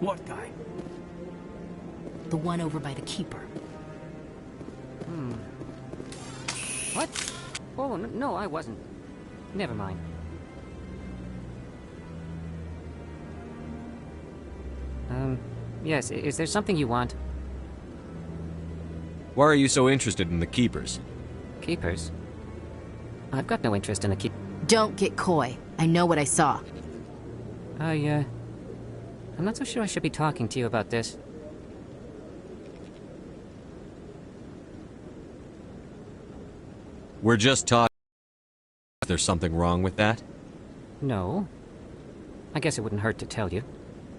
What guy? The one over by the Keeper. What? Oh, no, I wasn't. Never mind. Yes, is there something you want? Why are you so interested in the Keepers? Keepers? I've got no interest in the Don't get coy. I know what I saw. I'm not so sure I should be talking to you about this. We're just talking. Is there something wrong with that? No. I guess it wouldn't hurt to tell you.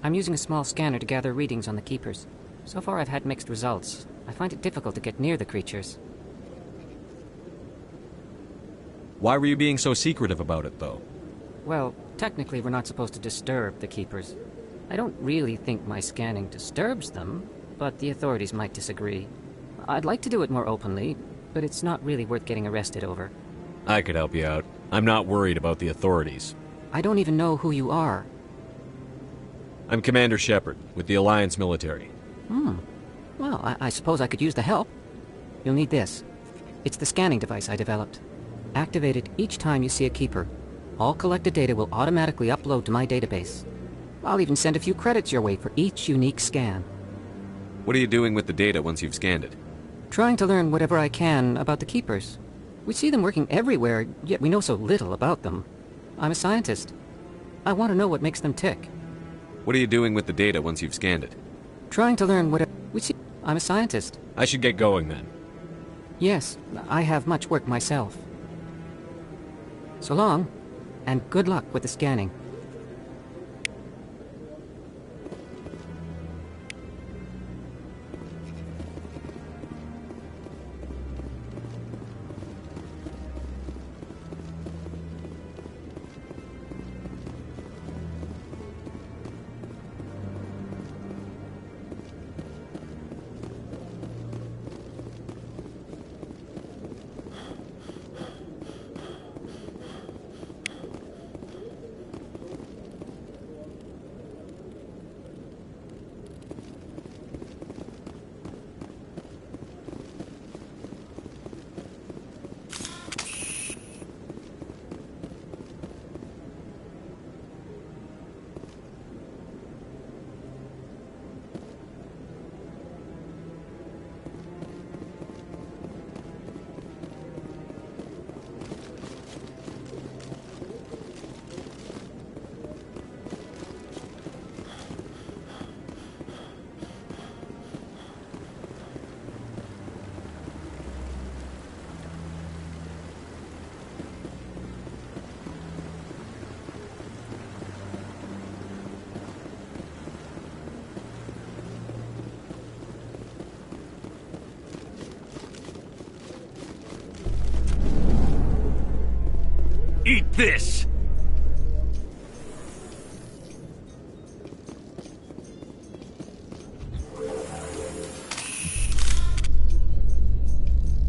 I'm using a small scanner to gather readings on the Keepers. So far I've had mixed results. I find it difficult to get near the creatures. Why were you being so secretive about it, though? Well, technically we're not supposed to disturb the Keepers. I don't really think my scanning disturbs them, but the authorities might disagree. I'd like to do it more openly, but it's not really worth getting arrested over. I could help you out. I'm not worried about the authorities. I don't even know who you are. I'm Commander Shepard, with the Alliance military. Well, I suppose I could use the help. You'll need this. It's the scanning device I developed. Activate it each time you see a Keeper. All collected data will automatically upload to my database. I'll even send a few credits your way for each unique scan. What are you doing with the data once you've scanned it? Trying to learn whatever I can about the Keepers. We see them working everywhere, yet we know so little about them. I'm a scientist. I want to know what makes them tick. What are you doing with the data once you've scanned it? Trying to learn whatever we see. I'm a scientist. I should get going then. Yes, I have much work myself. So long, and good luck with the scanning. Eat this!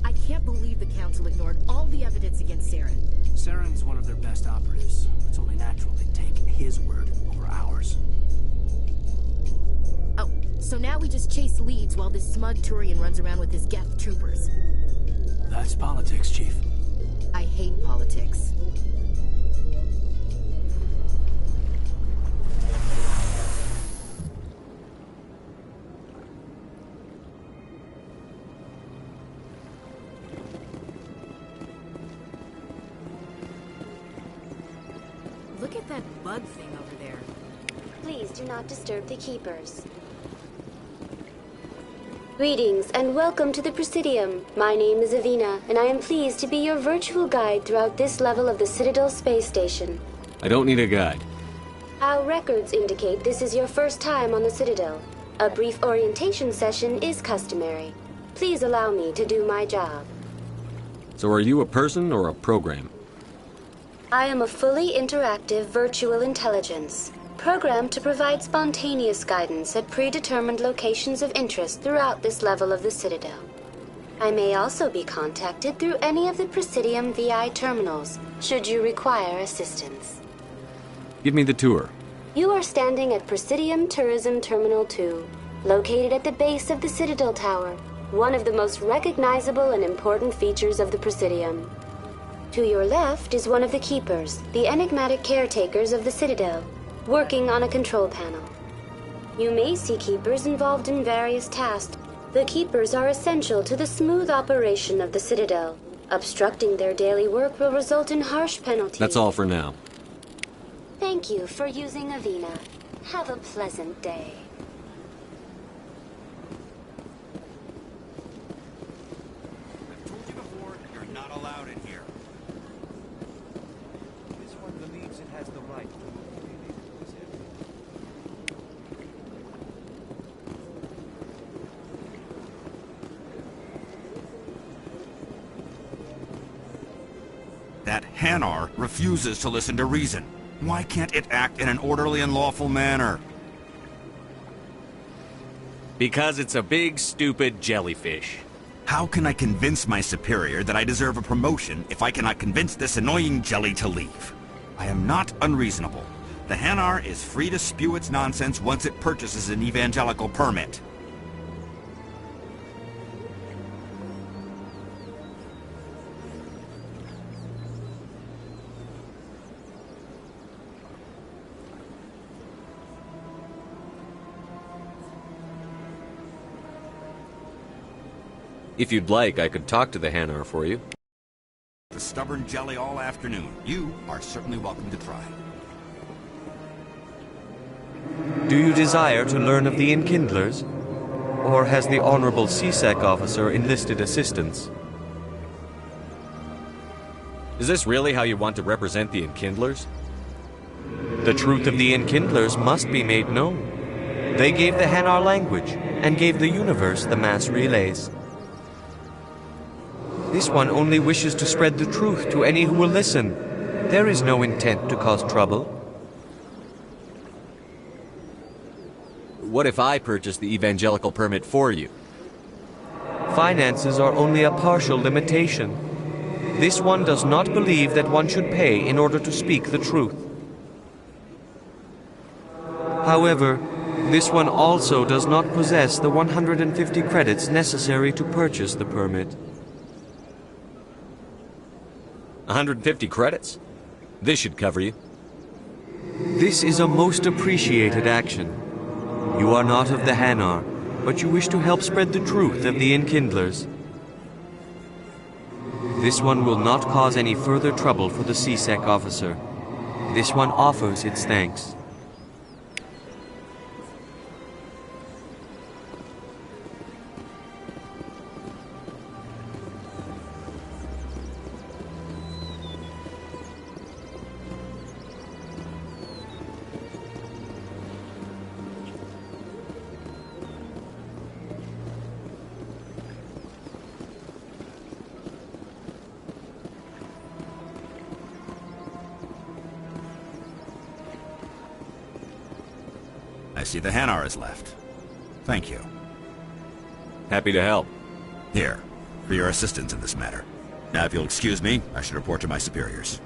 I can't believe the Council ignored all the evidence against Saren. Saren's one of their best operatives. It's only natural they take his word over ours. Oh, so now we just chase leads while this smug Turian runs around with his Geth troopers. That's politics, Chief. I hate politics. Look at that bug thing over there. Please do not disturb the Keepers. Greetings and welcome to the Presidium. My name is Avina, and I am pleased to be your virtual guide throughout this level of the Citadel space station. I don't need a guide. Our records indicate this is your first time on the Citadel. A brief orientation session is customary. Please allow me to do my job. So are you a person or a program? I am a fully interactive virtual intelligence, programmed to provide spontaneous guidance at predetermined locations of interest throughout this level of the Citadel. I may also be contacted through any of the Presidium VI terminals, should you require assistance. Give me the tour. You are are standing at Presidium Tourism Terminal 2, located at the base of the Citadel Tower, one of the most recognizable and important features of the Presidium. To your left is one of the Keepers, the enigmatic caretakers of the Citadel, working on a control panel. You may see Keepers involved in various tasks. The Keepers are essential to the smooth operation of the Citadel. Obstructing their daily work will result in harsh penalties. That's all for now. Thank you for using Avina. Have a pleasant day. I've told you before, you're not allowed in here. This one believes it has the right to move freely through this area. That Hanar refuses to listen to reason. Why can't it act in an orderly and lawful manner? Because it's a big, stupid jellyfish. How can I convince my superior that I deserve a promotion if I cannot convince this annoying jelly to leave? I am not unreasonable. The Hanar is free to spew its nonsense once it purchases an evangelical permit. If you'd like, I could talk to the Hanar for you. The stubborn jelly all afternoon. You are certainly welcome to try. Do you desire to learn of the Enkindlers? Or has the Honorable CSEC officer enlisted assistance? Is this really how you want to represent the Enkindlers? The truth of the Enkindlers must be made known. They gave the Hanar language, and gave the universe the mass relays. This one only wishes to spread the truth to any who will listen. There is no intent to cause trouble. What if I purchase the evangelical permit for you? Finances are only a partial limitation. This one does not believe that one should pay in order to speak the truth. However, this one also does not possess the 150 credits necessary to purchase the permit. 150 credits? This should cover you. This is a most appreciated action. You are not of the Hanar, but you wish to help spread the truth of the Enkindlers. This one will not cause any further trouble for the CSEC officer. This one offers its thanks. I see the Hanar is left. Thank you. Happy to help. Here, for your assistance in this matter. Now, if you'll excuse me, I should report to my superiors.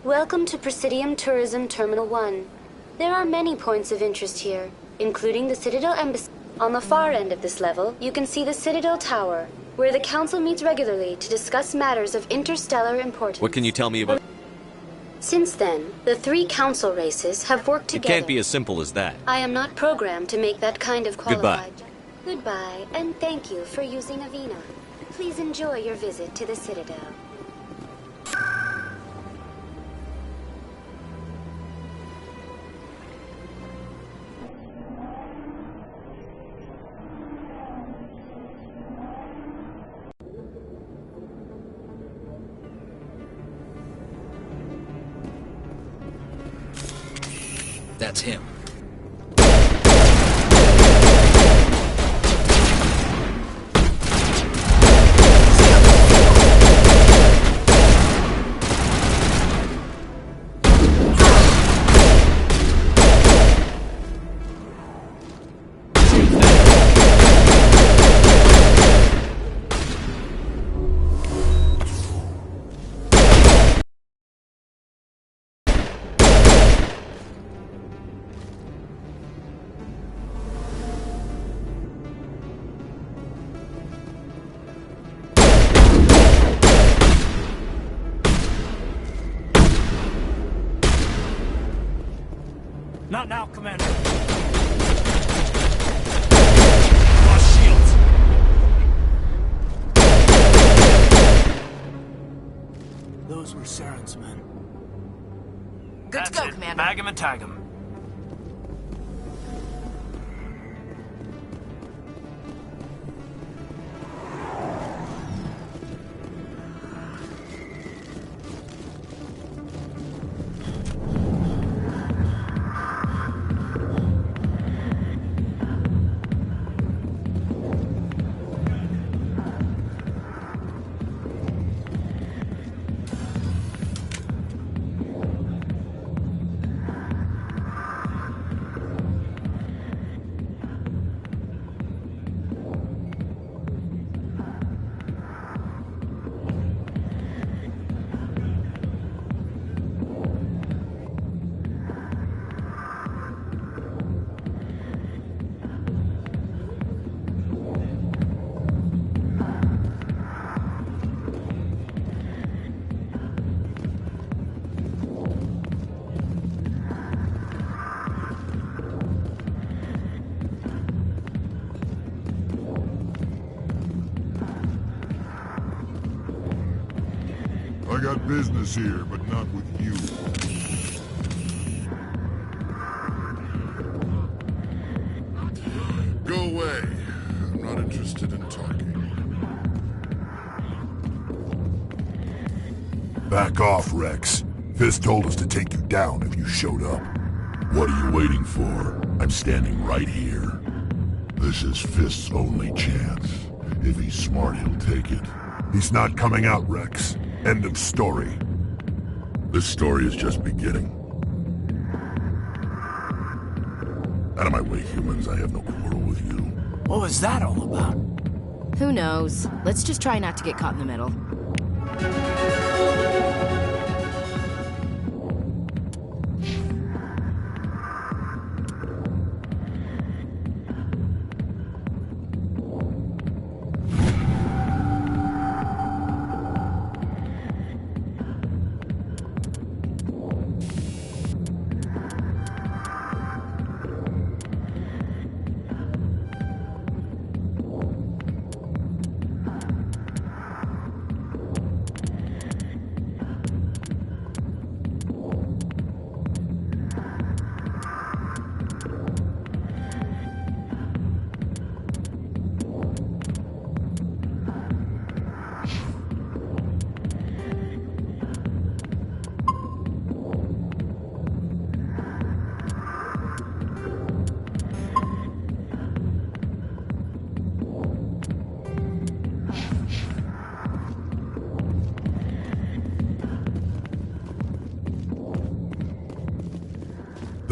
Welcome to Presidium Tourism Terminal 1. There are many points of interest here, including the Citadel Embassy. On the far end of this level, you can see the Citadel Tower, where the Council meets regularly to discuss matters of interstellar importance. What can you tell me about... Since then, the 3 Council races have worked It together. can't be as simple as that. I am not programmed to make that kind of qualified... Goodbye. Goodbye, and thank you for using Avina. Please enjoy your visit to the Citadel. That's him. Not now, Commander. Lost shields. Those were Saren's men. Good to go, Commander. Bag 'em and tag 'em. I got business here, but not with you. Go away. I'm not interested in talking. Back off, Rex. Fist told us to take you down if you showed up. What are you waiting for? I'm standing right here. This is Fist's only chance. If he's smart, he'll take it. He's not coming out, Rex. End of story. This story is just beginning. Out of my way, humans. I have no quarrel with you. What was that all about? Who knows? Let's just try not to get caught in the middle.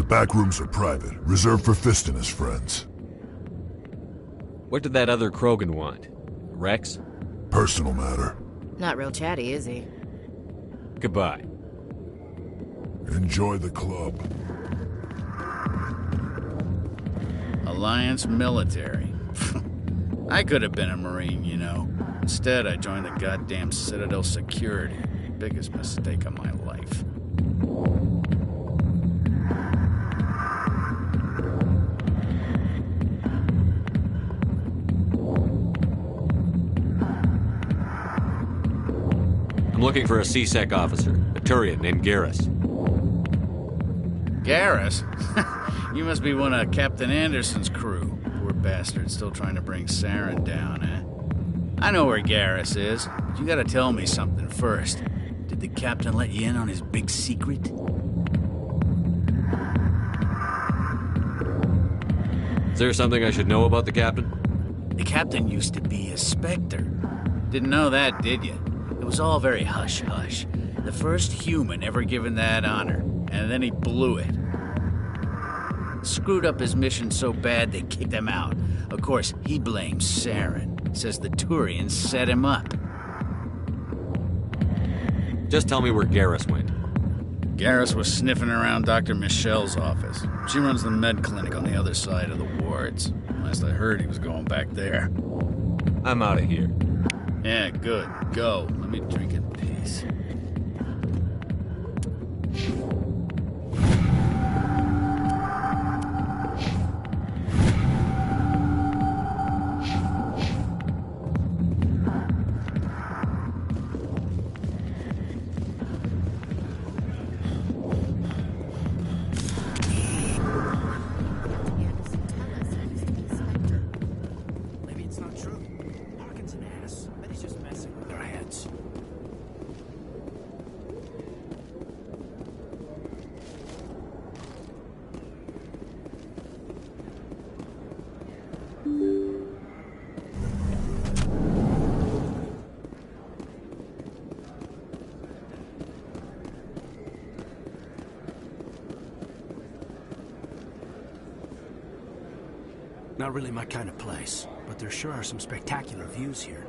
Back rooms are private, reserved for Fist and his friends. What did that other Krogan want? Rex? Personal matter. Not real chatty, is he? Goodbye. Enjoy the club. Alliance military. I could have been a Marine, you know. Instead, I joined the goddamn Citadel security. Biggest mistake of my life. I'm looking for a C-Sec officer, a Turian named Garrus. Garrus? You must be one of Captain Anderson's crew. Poor bastard, still trying to bring Saren down, eh? I know where Garrus is, but you gotta tell me something first. Did the captain let you in on his big secret? Is there something I should know about the captain? The captain used to be a Spectre. Didn't know that, did you? It was all very hush-hush. The first human ever given that honor, and then he blew it. Screwed up his mission so bad they kicked him out. Of course, he blames Saren. Says the Turians set him up. Just tell me where Garrus went. Garrus was sniffing around Dr. Michelle's office. She runs the med clinic on the other side of the wards. Last I heard, he was going back there. I'm out of here. Yeah, good. Go. Let me drink in peace. Maybe it's not true. Harkin's an ass. But he's just messing with our heads. Not really my kind of place, but there sure are some spectacular views here.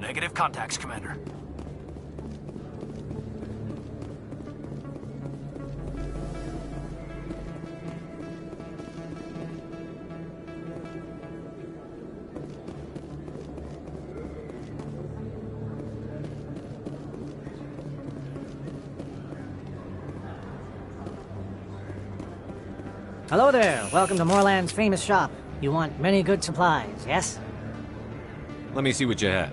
Negative contacts, Commander. Hello there. Welcome to Moorland's famous shop. You want many good supplies, yes? Let me see what you have.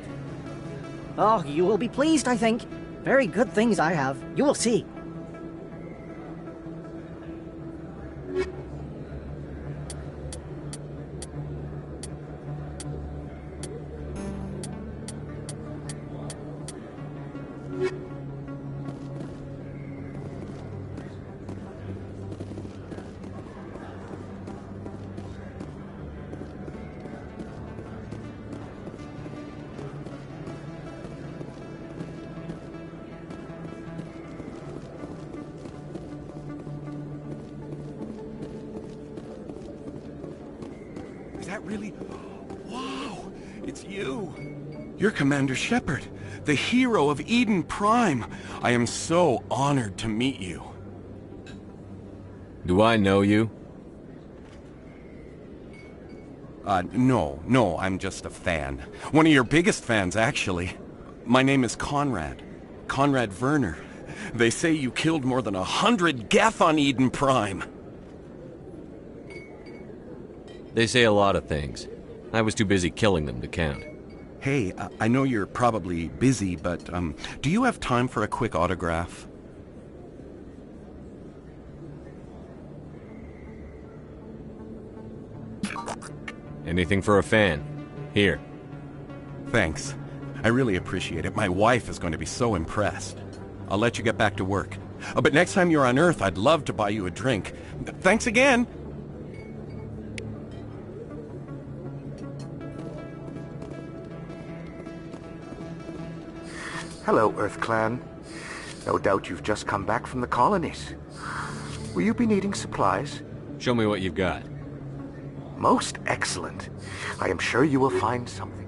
Oh, you will be pleased, I think. Very good things I have. You will see. Is that really? Wow! It's you! You're Commander Shepard, the hero of Eden Prime. I am so honored to meet you. Do I know you? No, I'm just a fan. One of your biggest fans, actually. My name is Conrad. Conrad Werner. They say you killed more than 100 Geth on Eden Prime. They say a lot of things. I was too busy killing them to count. Hey, I know you're probably busy, but, do you have time for a quick autograph? Anything for a fan. Here. Thanks. I really appreciate it. My wife is going to be so impressed. I'll let you get back to work. But next time you're on Earth, I'd love to buy you a drink. Thanks again! Hello, Earth Clan. No doubt you've just come back from the colonies. Will you be needing supplies? Show me what you've got. Most excellent. I am sure you will find something.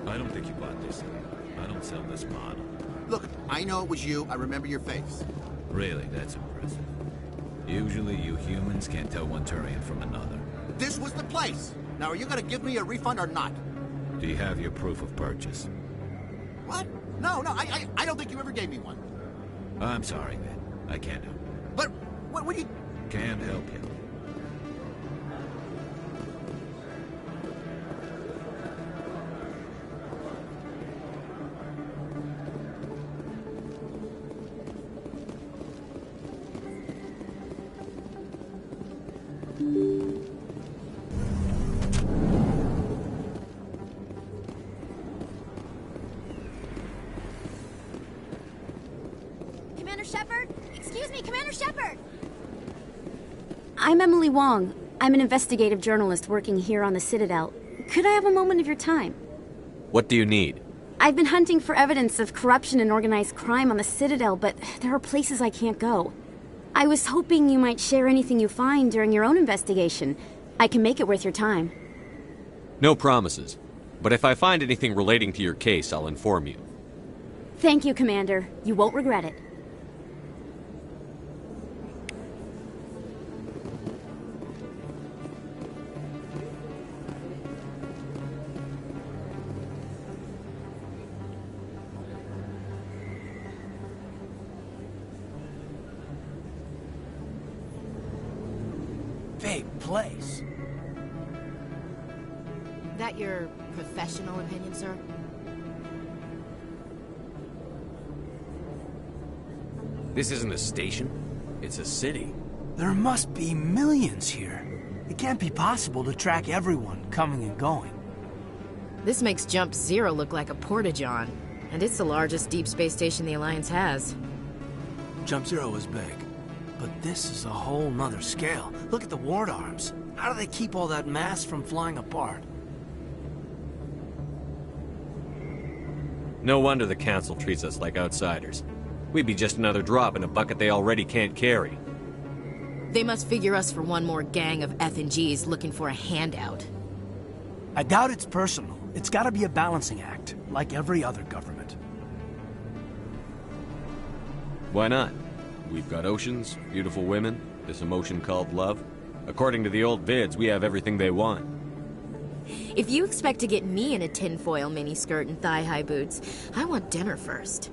I don't think you bought this. I don't sell this model. Look, I know it was you. I remember your face. Really, that's impressive. Usually you humans can't tell one Turian from another. This was the place. Now, are you gonna give me a refund or not? Do you have your proof of purchase? What? No, I don't think you ever gave me one. I'm sorry, man. I can't help you. But, what do you... Can't help you. Commander Shepard? Excuse me, Commander Shepard! I'm Emily Wong. I'm an investigative journalist working here on the Citadel. Could I have a moment of your time? What do you need? I've been hunting for evidence of corruption and organized crime on the Citadel, but there are places I can't go. I was hoping you might share anything you find during your own investigation. I can make it worth your time. No promises. But if I find anything relating to your case, I'll inform you. Thank you, Commander. You won't regret it. Big place. That your professional opinion, sir? This isn't a station. It's a city. There must be millions here. It can't be possible to track everyone coming and going. This makes Jump Zero look like a porta-john, and it's the largest deep space station the Alliance has. Jump Zero is big, but this is a whole nother scale. Look at the ward arms. How do they keep all that mass from flying apart? No wonder the Council treats us like outsiders. We'd be just another drop in a bucket they already can't carry. They must figure us for one more gang of F&Gs looking for a handout. I doubt it's personal. It's gotta be a balancing act, like every other government. Why not? We've got oceans, beautiful women, this emotion called love. According to the old vids, we have everything they want. If you expect to get me in a tinfoil miniskirt and thigh-high boots, I want dinner first.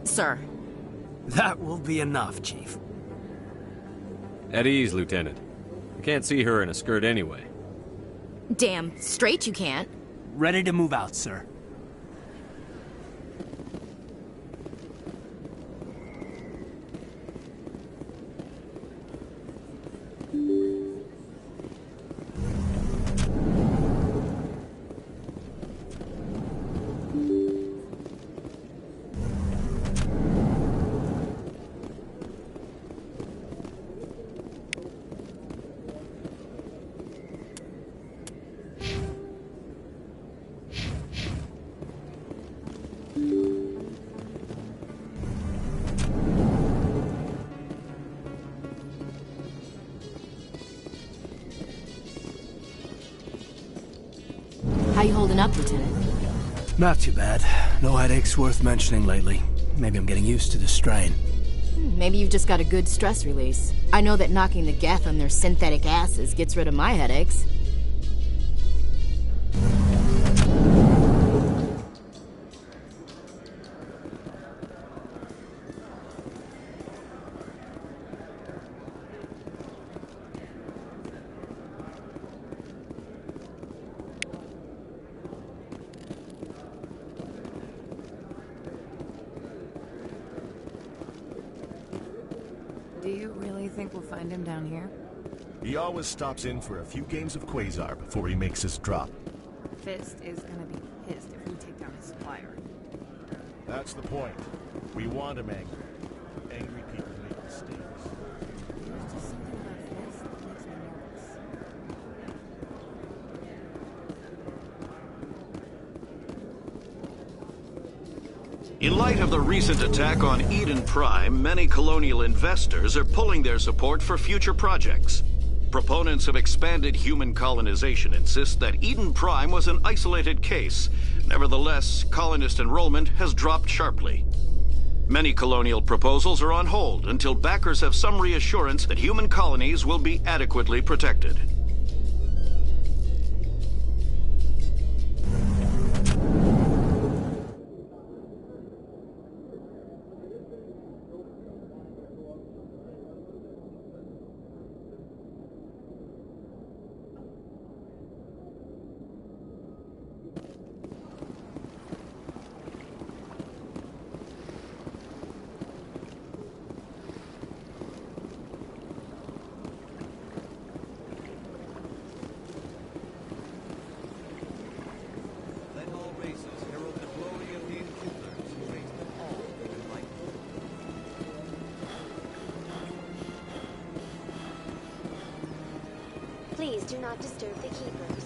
Sir. That will be enough, Chief. At ease, Lieutenant. I can't see her in a skirt anyway. Damn straight you can't. Ready to move out, sir. How you holding up, Lieutenant? Not too bad. No headaches worth mentioning lately. Maybe I'm getting used to the strain. Maybe you've just got a good stress release. I know that knocking the Geth on their synthetic asses gets rid of my headaches. Do you really think we'll find him down here? He always stops in for a few games of Quasar before he makes his drop. Fist is gonna be pissed if we take down his supplier. That's the point. We want him angry. Angry people make mistakes. There's just something about Fist that makes me nervous. In light of the recent attack on Eden Prime, many colonial investors are pulling their support for future projects. Proponents of expanded human colonization insist that Eden Prime was an isolated case. Nevertheless, colonist enrollment has dropped sharply. Many colonial proposals are on hold until backers have some reassurance that human colonies will be adequately protected. Please do not disturb the keepers.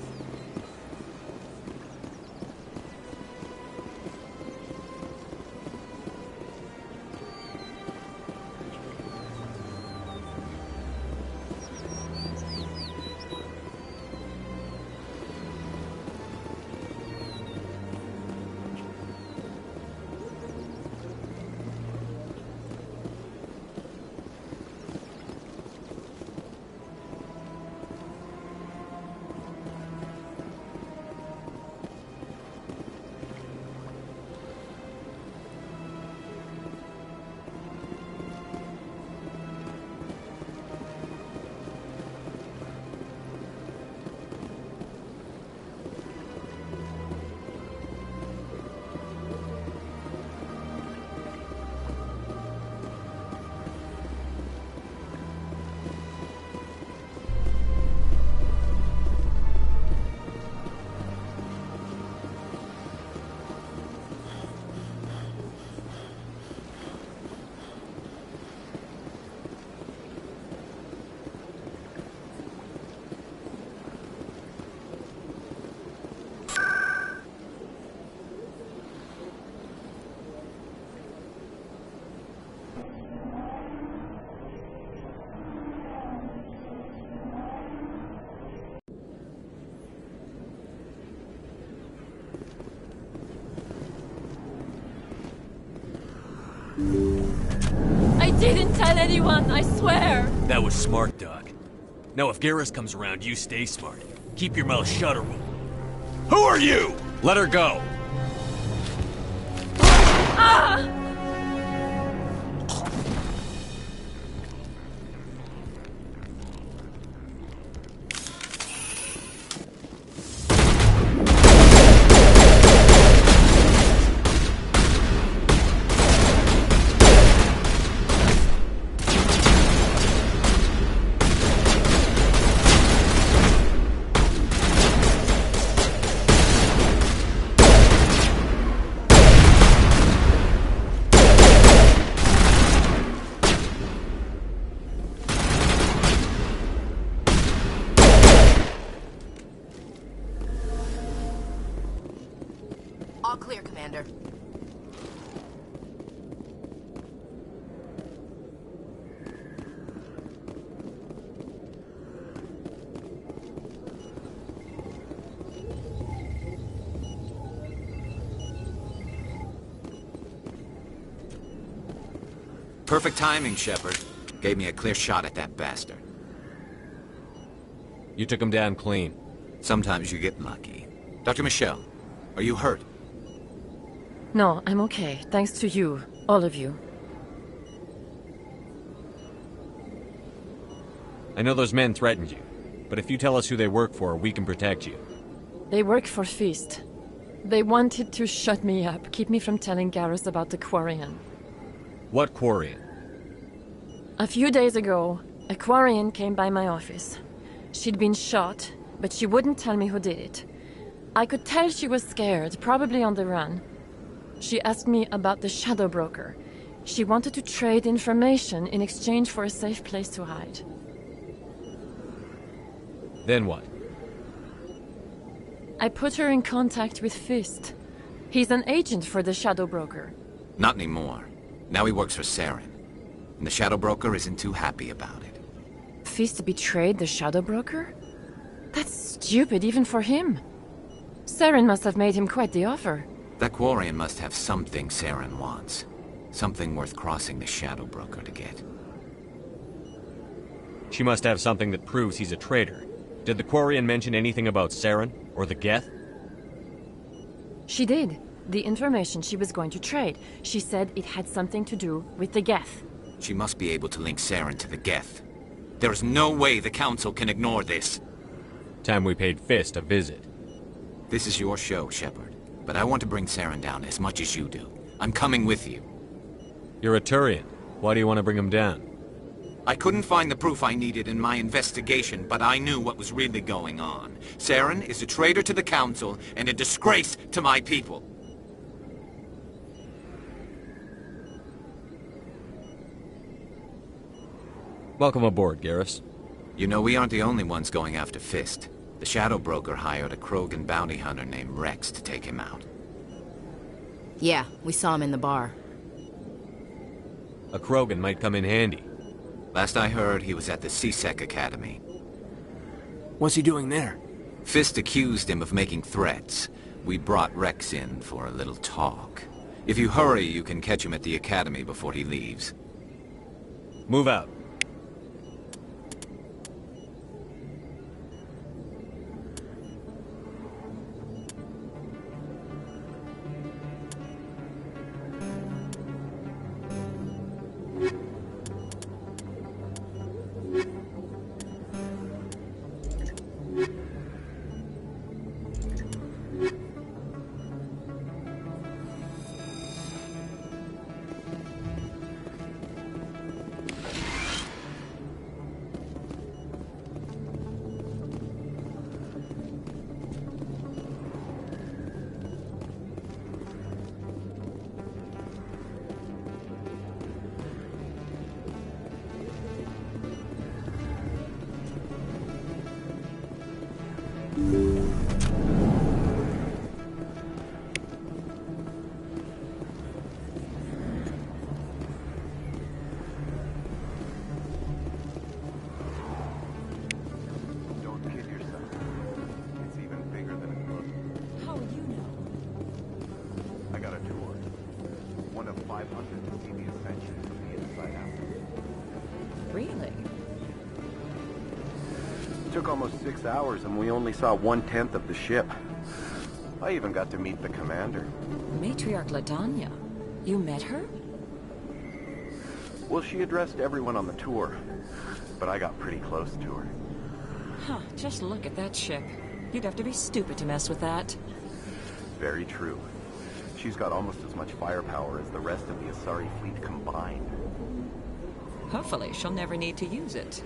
I didn't tell anyone, I swear! That was smart, Doc. Now if Garrus comes around, you stay smart. Keep your mouth shut or we'll... Who are you? Let her go! Ah! All clear, Commander. Perfect timing, Shepard. Gave me a clear shot at that bastard. You took him down clean. Sometimes you get lucky. Dr. Michelle, are you hurt? No, I'm okay. Thanks to you. All of you. I know those men threatened you, but if you tell us who they work for, we can protect you. They work for Fist. They wanted to shut me up, keep me from telling Garrus about the Quarian. What Quarian? A few days ago, a Quarian came by my office. She'd been shot, but she wouldn't tell me who did it. I could tell she was scared, probably on the run. She asked me about the Shadow Broker. She wanted to trade information in exchange for a safe place to hide. Then what? I put her in contact with Fist. He's an agent for the Shadow Broker. Not anymore. Now he works for Saren. And the Shadow Broker isn't too happy about it. Fist betrayed the Shadow Broker? That's stupid even for him. Saren must have made him quite the offer. That Quarian must have something Saren wants. Something worth crossing the Shadow Broker to get. She must have something that proves he's a traitor. Did the Quarian mention anything about Saren or the Geth? She did. The information she was going to trade. She said it had something to do with the Geth. She must be able to link Saren to the Geth. There is no way the Council can ignore this. Time we paid Fist a visit. This is your show, Shepard. But I want to bring Saren down as much as you do. I'm coming with you. You're a Turian. Why do you want to bring him down? I couldn't find the proof I needed in my investigation, but I knew what was really going on. Saren is a traitor to the Council and a disgrace to my people. Welcome aboard, Garrus. You know, we aren't the only ones going after Fist. The Shadow Broker hired a Krogan bounty hunter named Rex to take him out. Yeah, we saw him in the bar. A Krogan might come in handy. Last I heard, he was at the C-Sec Academy. What's he doing there? Fist accused him of making threats. We brought Rex in for a little talk. If you hurry, you can catch him at the Academy before he leaves. Move out. Took almost 6 hours and we only saw 1/10 of the ship. I even got to meet the commander. Matriarch Ladanya. You met her? Well, she addressed everyone on the tour, but I got pretty close to her. Huh, just look at that ship. You'd have to be stupid to mess with that. Very true. She's got almost as much firepower as the rest of the Asari fleet combined. Hopefully, she'll never need to use it.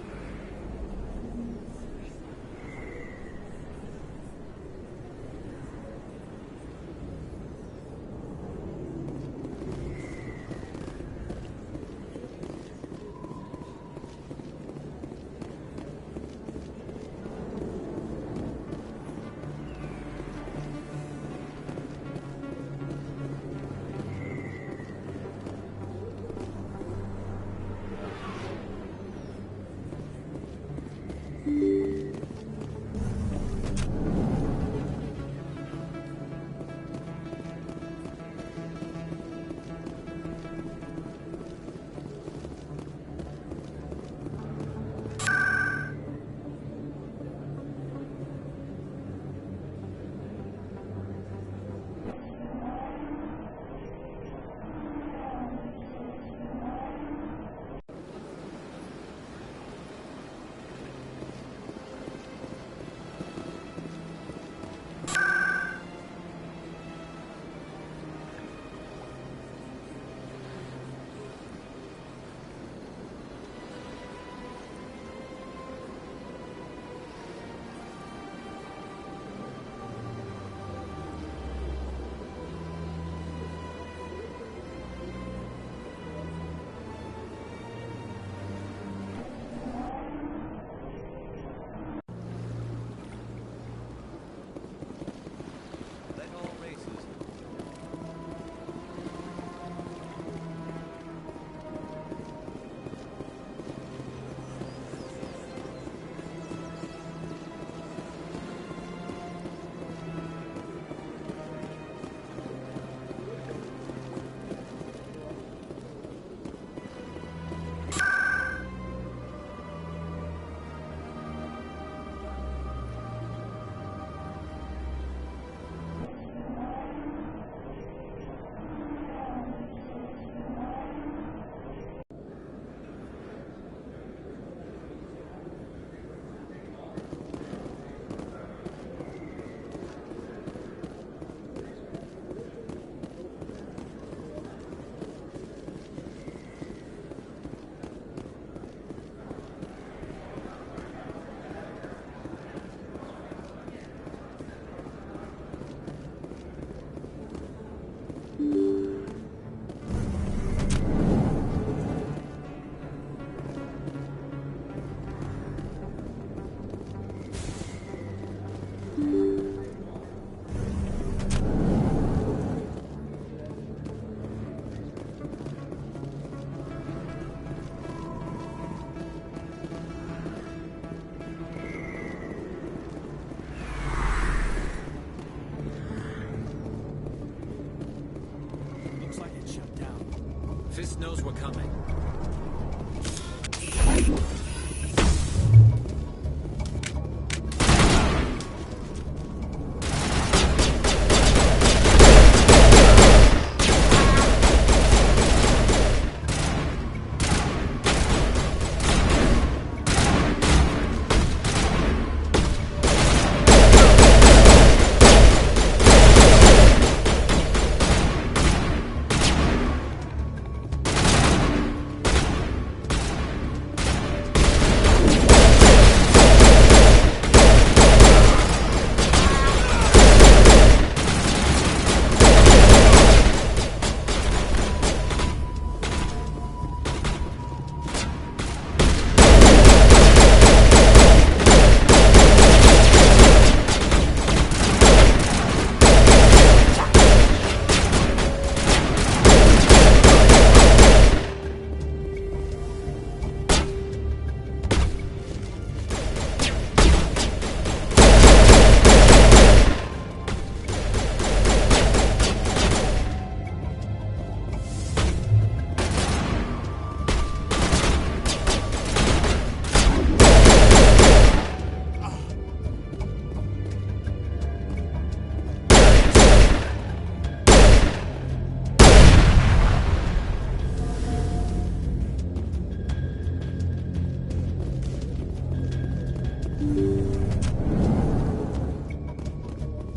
Fist knows we're coming.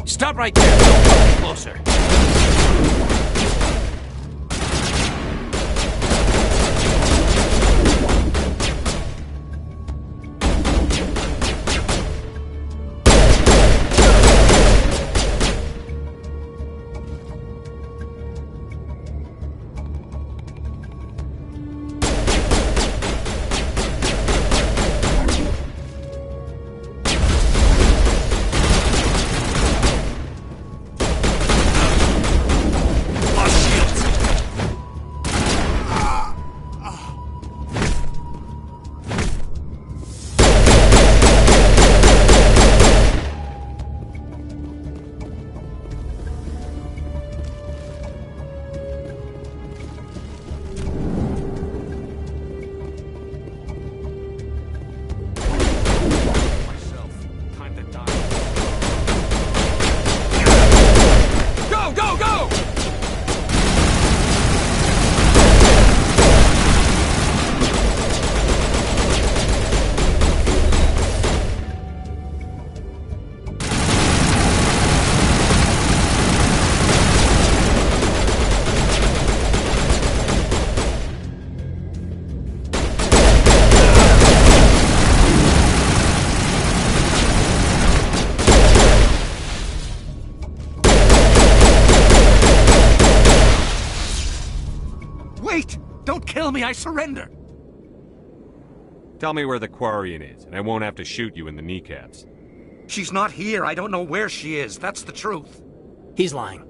Stop right there! Don't come any closer! Wait! Don't kill me, I surrender! Tell me where the Quarian is, and I won't have to shoot you in the kneecaps. She's not here. I don't know where she is. That's the truth. He's lying.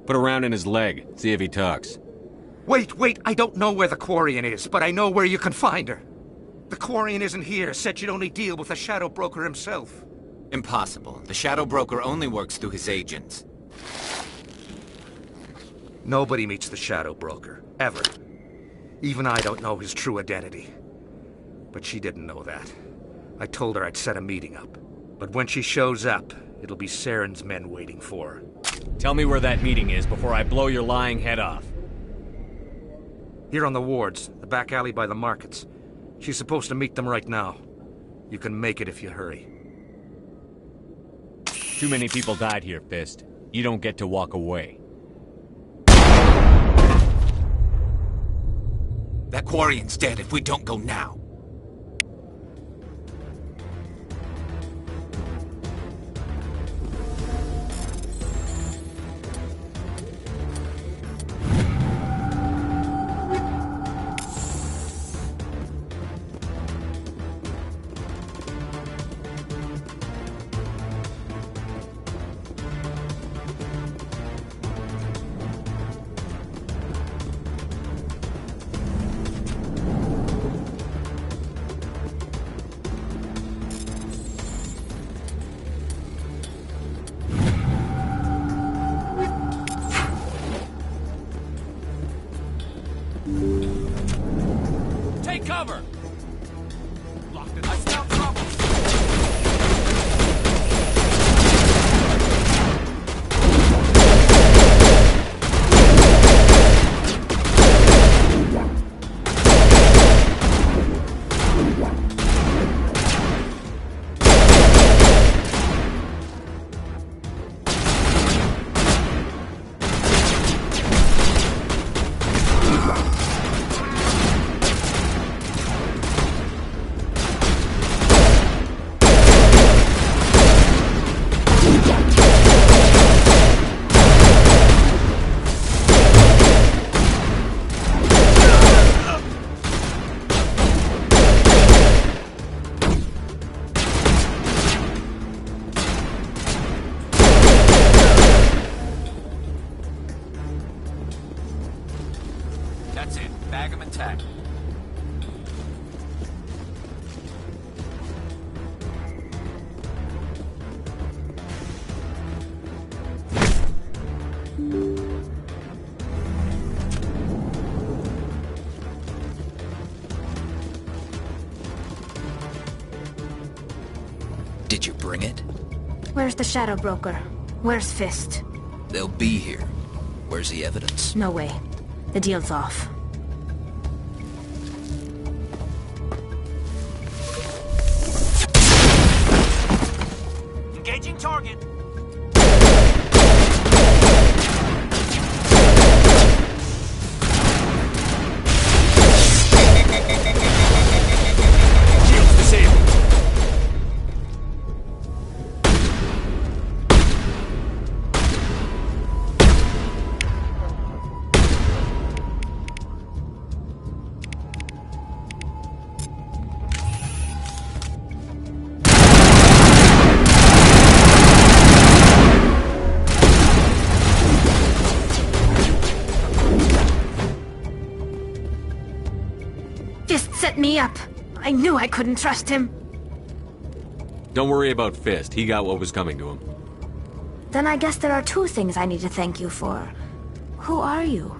Put a round in his leg, see if he talks. Wait, I don't know where the Quarian is, but I know where you can find her. The Quarian isn't here, said you'd only deal with the Shadow Broker himself. Impossible. The Shadow Broker only works through his agents. Nobody meets the Shadow Broker, ever. Even I don't know his true identity. But she didn't know that. I told her I'd set a meeting up. But when she shows up, it'll be Saren's men waiting for her. Tell me where that meeting is before I blow your lying head off. Here on the wards, the back alley by the markets. She's supposed to meet them right now. You can make it if you hurry. Too many people died here, Fist. You don't get to walk away. That Quarian's dead if we don't go now. cover! I smell trouble! That's it. Bag 'em and tack 'em. Did you bring it? Where's the Shadow Broker? Where's Fist? They'll be here. Where's the evidence? No way. The deal's off. Engaging target. Shields disabled. Fist set me up. I knew I couldn't trust him. Don't worry about Fist. He got what was coming to him. Then I guess there are two things I need to thank you for. Who are you?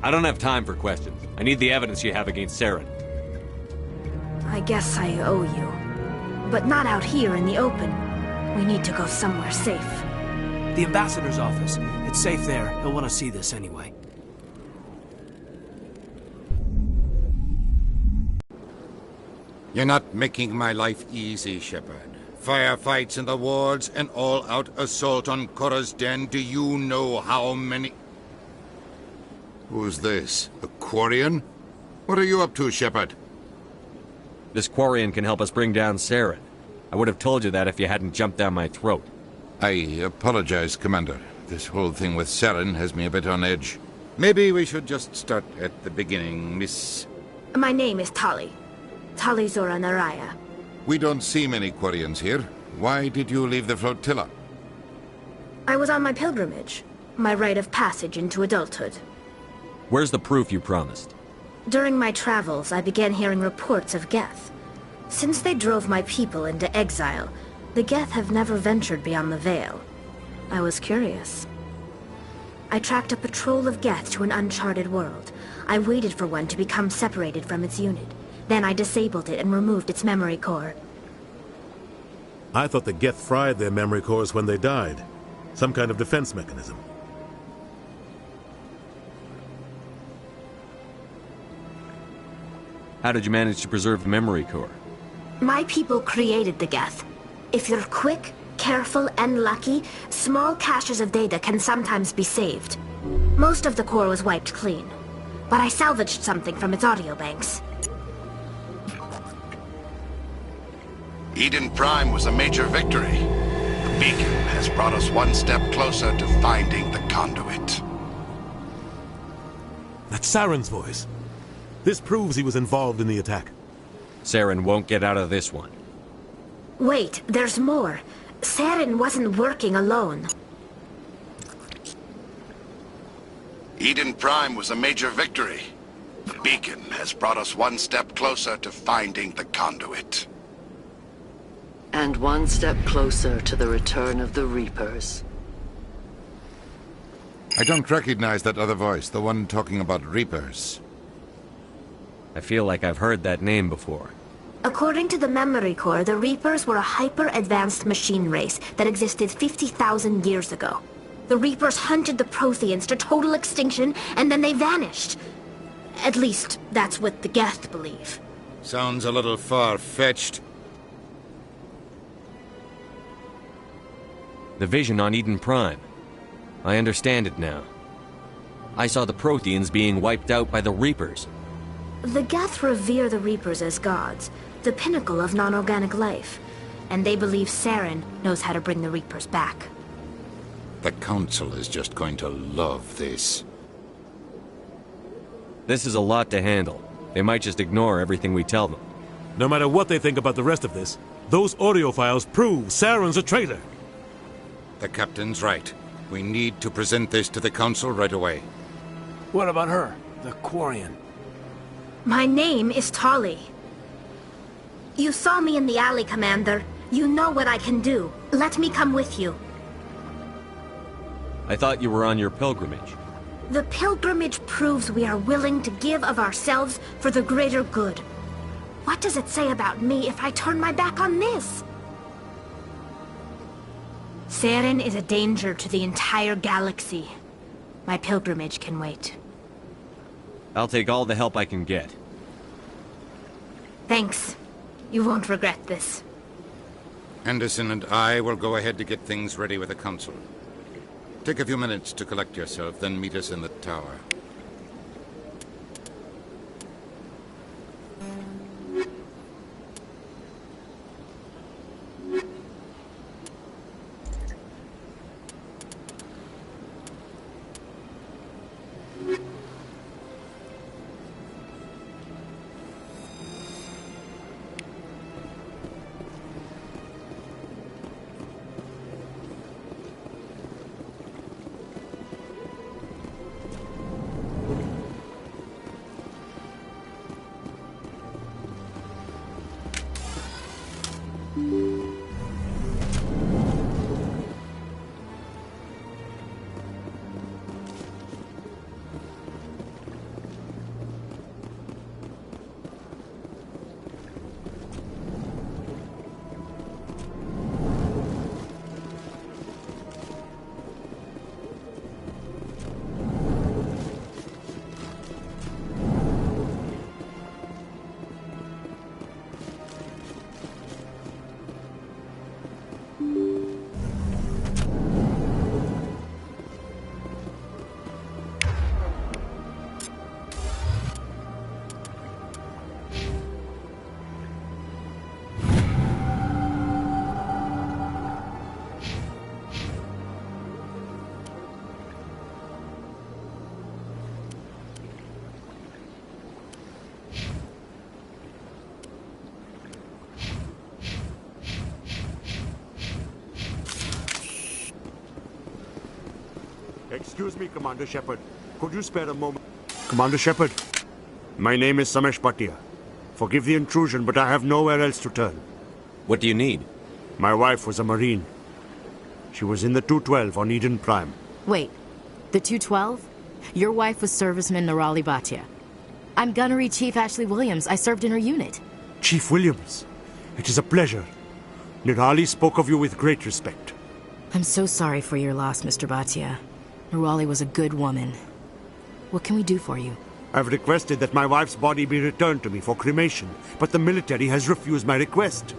I don't have time for questions. I need the evidence you have against Saren. I guess I owe you. But not out here in the open. We need to go somewhere safe. The ambassador's office. It's safe there. He'll want to see this anyway. You're not making my life easy, Shepard. Firefights in the wards, an all-out assault on Korra's den. Do you know how many... Who's this? A Quarian? What are you up to, Shepard? This Quarian can help us bring down Saren. I would have told you that if you hadn't jumped down my throat. I apologize, Commander. This whole thing with Saren has me a bit on edge. Maybe we should just start at the beginning, Miss... My name is Tali. Tali Zora Naraya. We don't see many Quarians here. Why did you leave the flotilla? I was on my pilgrimage. My rite of passage into adulthood. Where's the proof you promised? During my travels, I began hearing reports of Geth. Since they drove my people into exile, the Geth have never ventured beyond the Veil. I was curious. I tracked a patrol of Geth to an uncharted world. I waited for one to become separated from its unit. Then I disabled it and removed its memory core. I thought the Geth fried their memory cores when they died. Some kind of defense mechanism. How did you manage to preserve the memory core? My people created the Geth. If you're quick, careful, and lucky, small caches of data can sometimes be saved. Most of the core was wiped clean, but I salvaged something from its audio banks. Eden Prime was a major victory. The beacon has brought us one step closer to finding the conduit. That's Saren's voice. This proves he was involved in the attack. Saren won't get out of this one. Wait, there's more. Saren wasn't working alone. Eden Prime was a major victory. The beacon has brought us one step closer to finding the conduit. And one step closer to the return of the Reapers. I don't recognize that other voice, the one talking about Reapers. I feel like I've heard that name before. According to the Memory Core, the Reapers were a hyper-advanced machine race that existed 50,000 years ago. The Reapers hunted the Protheans to total extinction, and then they vanished. At least, that's what the Geth believe. Sounds a little far-fetched. The vision on Eden Prime. I understand it now. I saw the Protheans being wiped out by the Reapers. The Geth revere the Reapers as gods, the pinnacle of non-organic life, and they believe Saren knows how to bring the Reapers back. The Council is just going to love this. This is a lot to handle. They might just ignore everything we tell them. No matter what they think about the rest of this, those audio files prove Saren's a traitor. The Captain's right. We need to present this to the Council right away. What about her, the Quarian? My name is Tali. You saw me in the alley, Commander. You know what I can do. Let me come with you. I thought you were on your pilgrimage. The pilgrimage proves we are willing to give of ourselves for the greater good. What does it say about me if I turn my back on this? Saren is a danger to the entire galaxy. My pilgrimage can wait. I'll take all the help I can get. Thanks. You won't regret this. Anderson and I will go ahead to get things ready with the Council. Take a few minutes to collect yourself, then meet us in the tower. Excuse me, Commander Shepard. Could you spare a moment? Commander Shepard, my name is Samesh Bhatia. Forgive the intrusion, but I have nowhere else to turn. What do you need? My wife was a Marine. She was in the 212 on Eden Prime. Wait, the 212? Your wife was serviceman Nirali Bhatia. I'm Gunnery Chief Ashley Williams. I served in her unit. Chief Williams, it is a pleasure. Nirali spoke of you with great respect. I'm so sorry for your loss, Mr. Bhatia. Nirali was a good woman. What can we do for you? I've requested that my wife's body be returned to me for cremation, but the military has refused my request.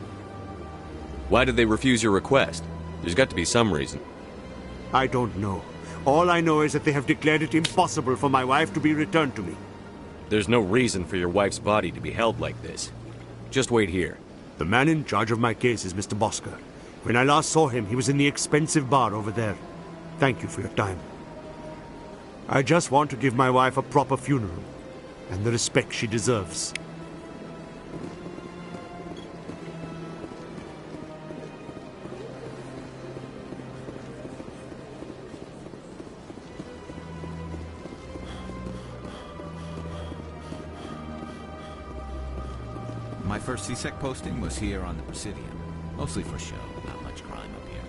Why did they refuse your request? There's got to be some reason. I don't know. All I know is that they have declared it impossible for my wife to be returned to me. There's no reason for your wife's body to be held like this. Just wait here. The man in charge of my case is Mr. Bosker. When I last saw him, he was in the expensive bar over there. Thank you for your time. I just want to give my wife a proper funeral, and the respect she deserves. My first CSEC posting was here on the Presidium. Mostly for show, not much crime up here.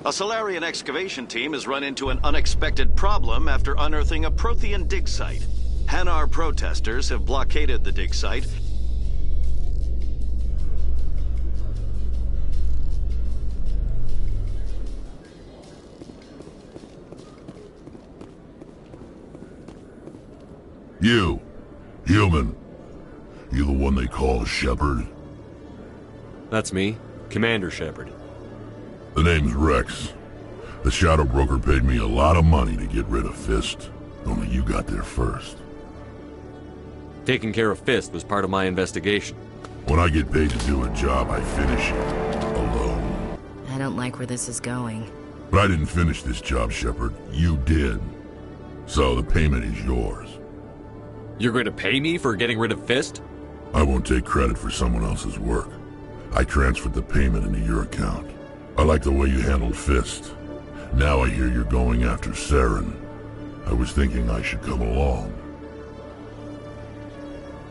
A Solarian excavation team has run into an unexpected problem after unearthing a Prothean dig site. Hanar protesters have blockaded the dig site. You, human. You the one they call Shepard? That's me, Commander Shepard. The name's Rex. The Shadow Broker paid me a lot of money to get rid of Fist. Only you got there first. Taking care of Fist was part of my investigation. When I get paid to do a job, I finish it. Alone. I don't like where this is going. But I didn't finish this job, Shepard. You did. So the payment is yours. You're going to pay me for getting rid of Fist? I won't take credit for someone else's work. I transferred the payment into your account. I like the way you handled Fist. Now I hear you're going after Saren. I was thinking I should come along.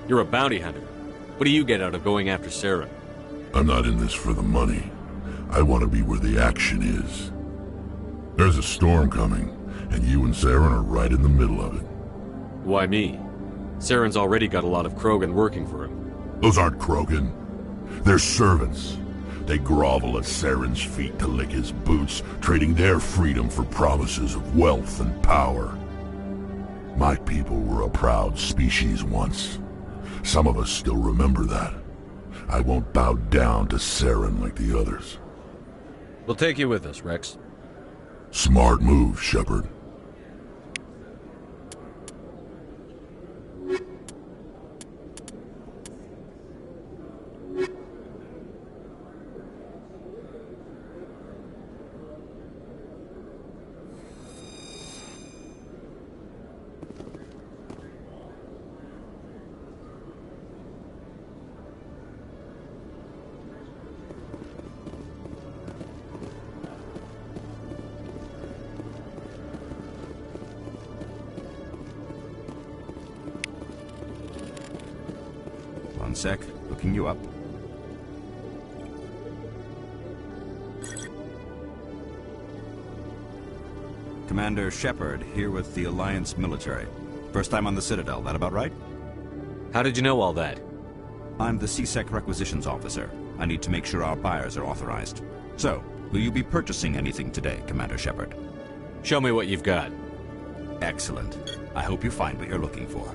You're a bounty hunter. What do you get out of going after Saren? I'm not in this for the money. I want to be where the action is. There's a storm coming, and you and Saren are right in the middle of it. Why me? Saren's already got a lot of Krogan working for him. Those aren't Krogan. They're servants. They grovel at Saren's feet to lick his boots, trading their freedom for promises of wealth and power. My people were a proud species once. Some of us still remember that. I won't bow down to Saren like the others. We'll take you with us, Rex. Smart move, Shepard. One sec, looking you up. Commander Shepard, here with the Alliance military. First time on the Citadel, that about right? How did you know all that? I'm the CSEC requisitions officer. I need to make sure our buyers are authorized. So, will you be purchasing anything today, Commander Shepard? Show me what you've got. Excellent. I hope you find what you're looking for.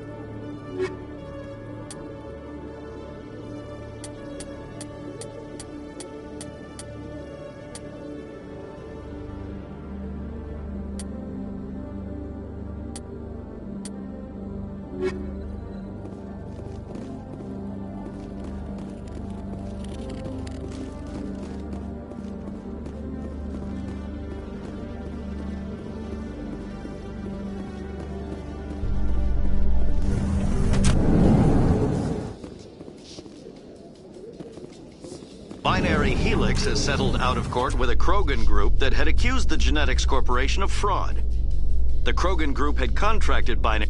Binary Helix has settled out of court with a Krogan group that had accused the Genetics Corporation of fraud. The Krogan group had contracted Binary...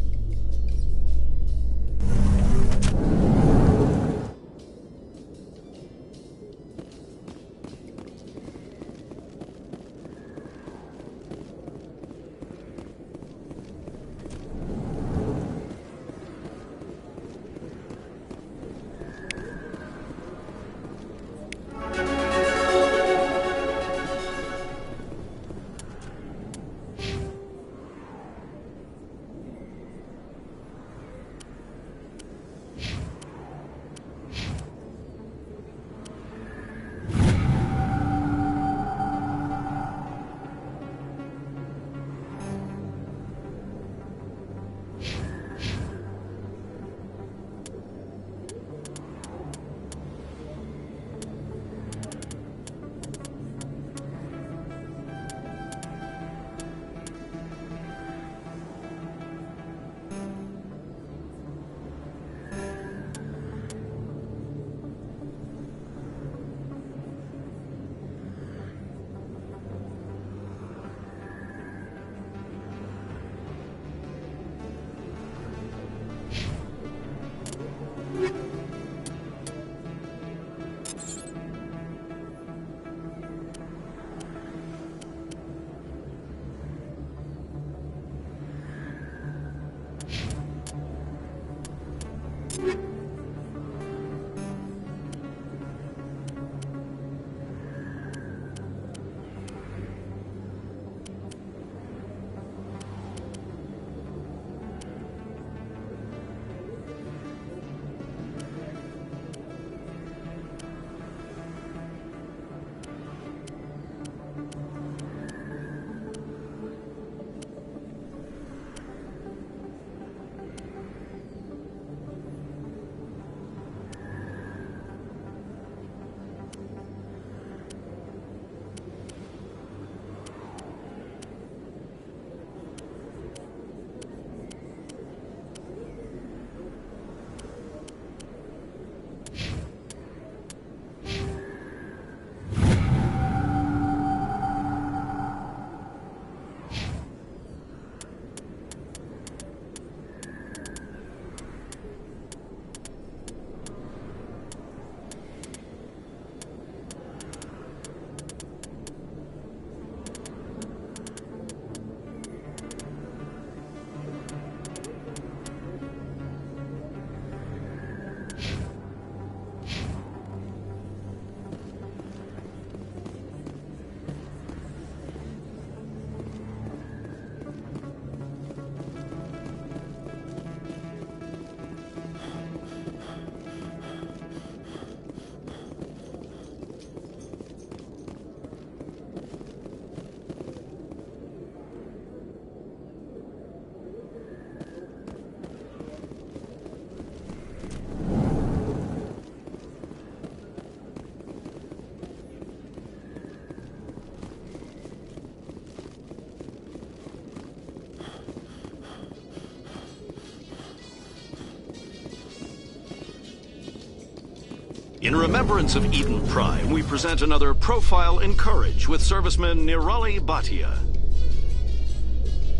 In remembrance of Eden Prime, we present another Profile in Courage with serviceman Nirali Bhatia.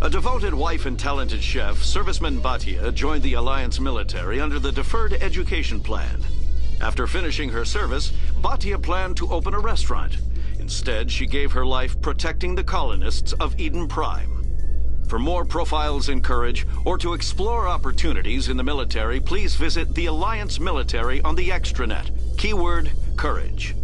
A devoted wife and talented chef, Serviceman Bhatia joined the Alliance military under the Deferred Education Plan. After finishing her service, Bhatia planned to open a restaurant. Instead, she gave her life protecting the colonists of Eden Prime. For more Profiles in Courage, or to explore opportunities in the military, please visit the Alliance Military on the extranet. Keyword, Courage.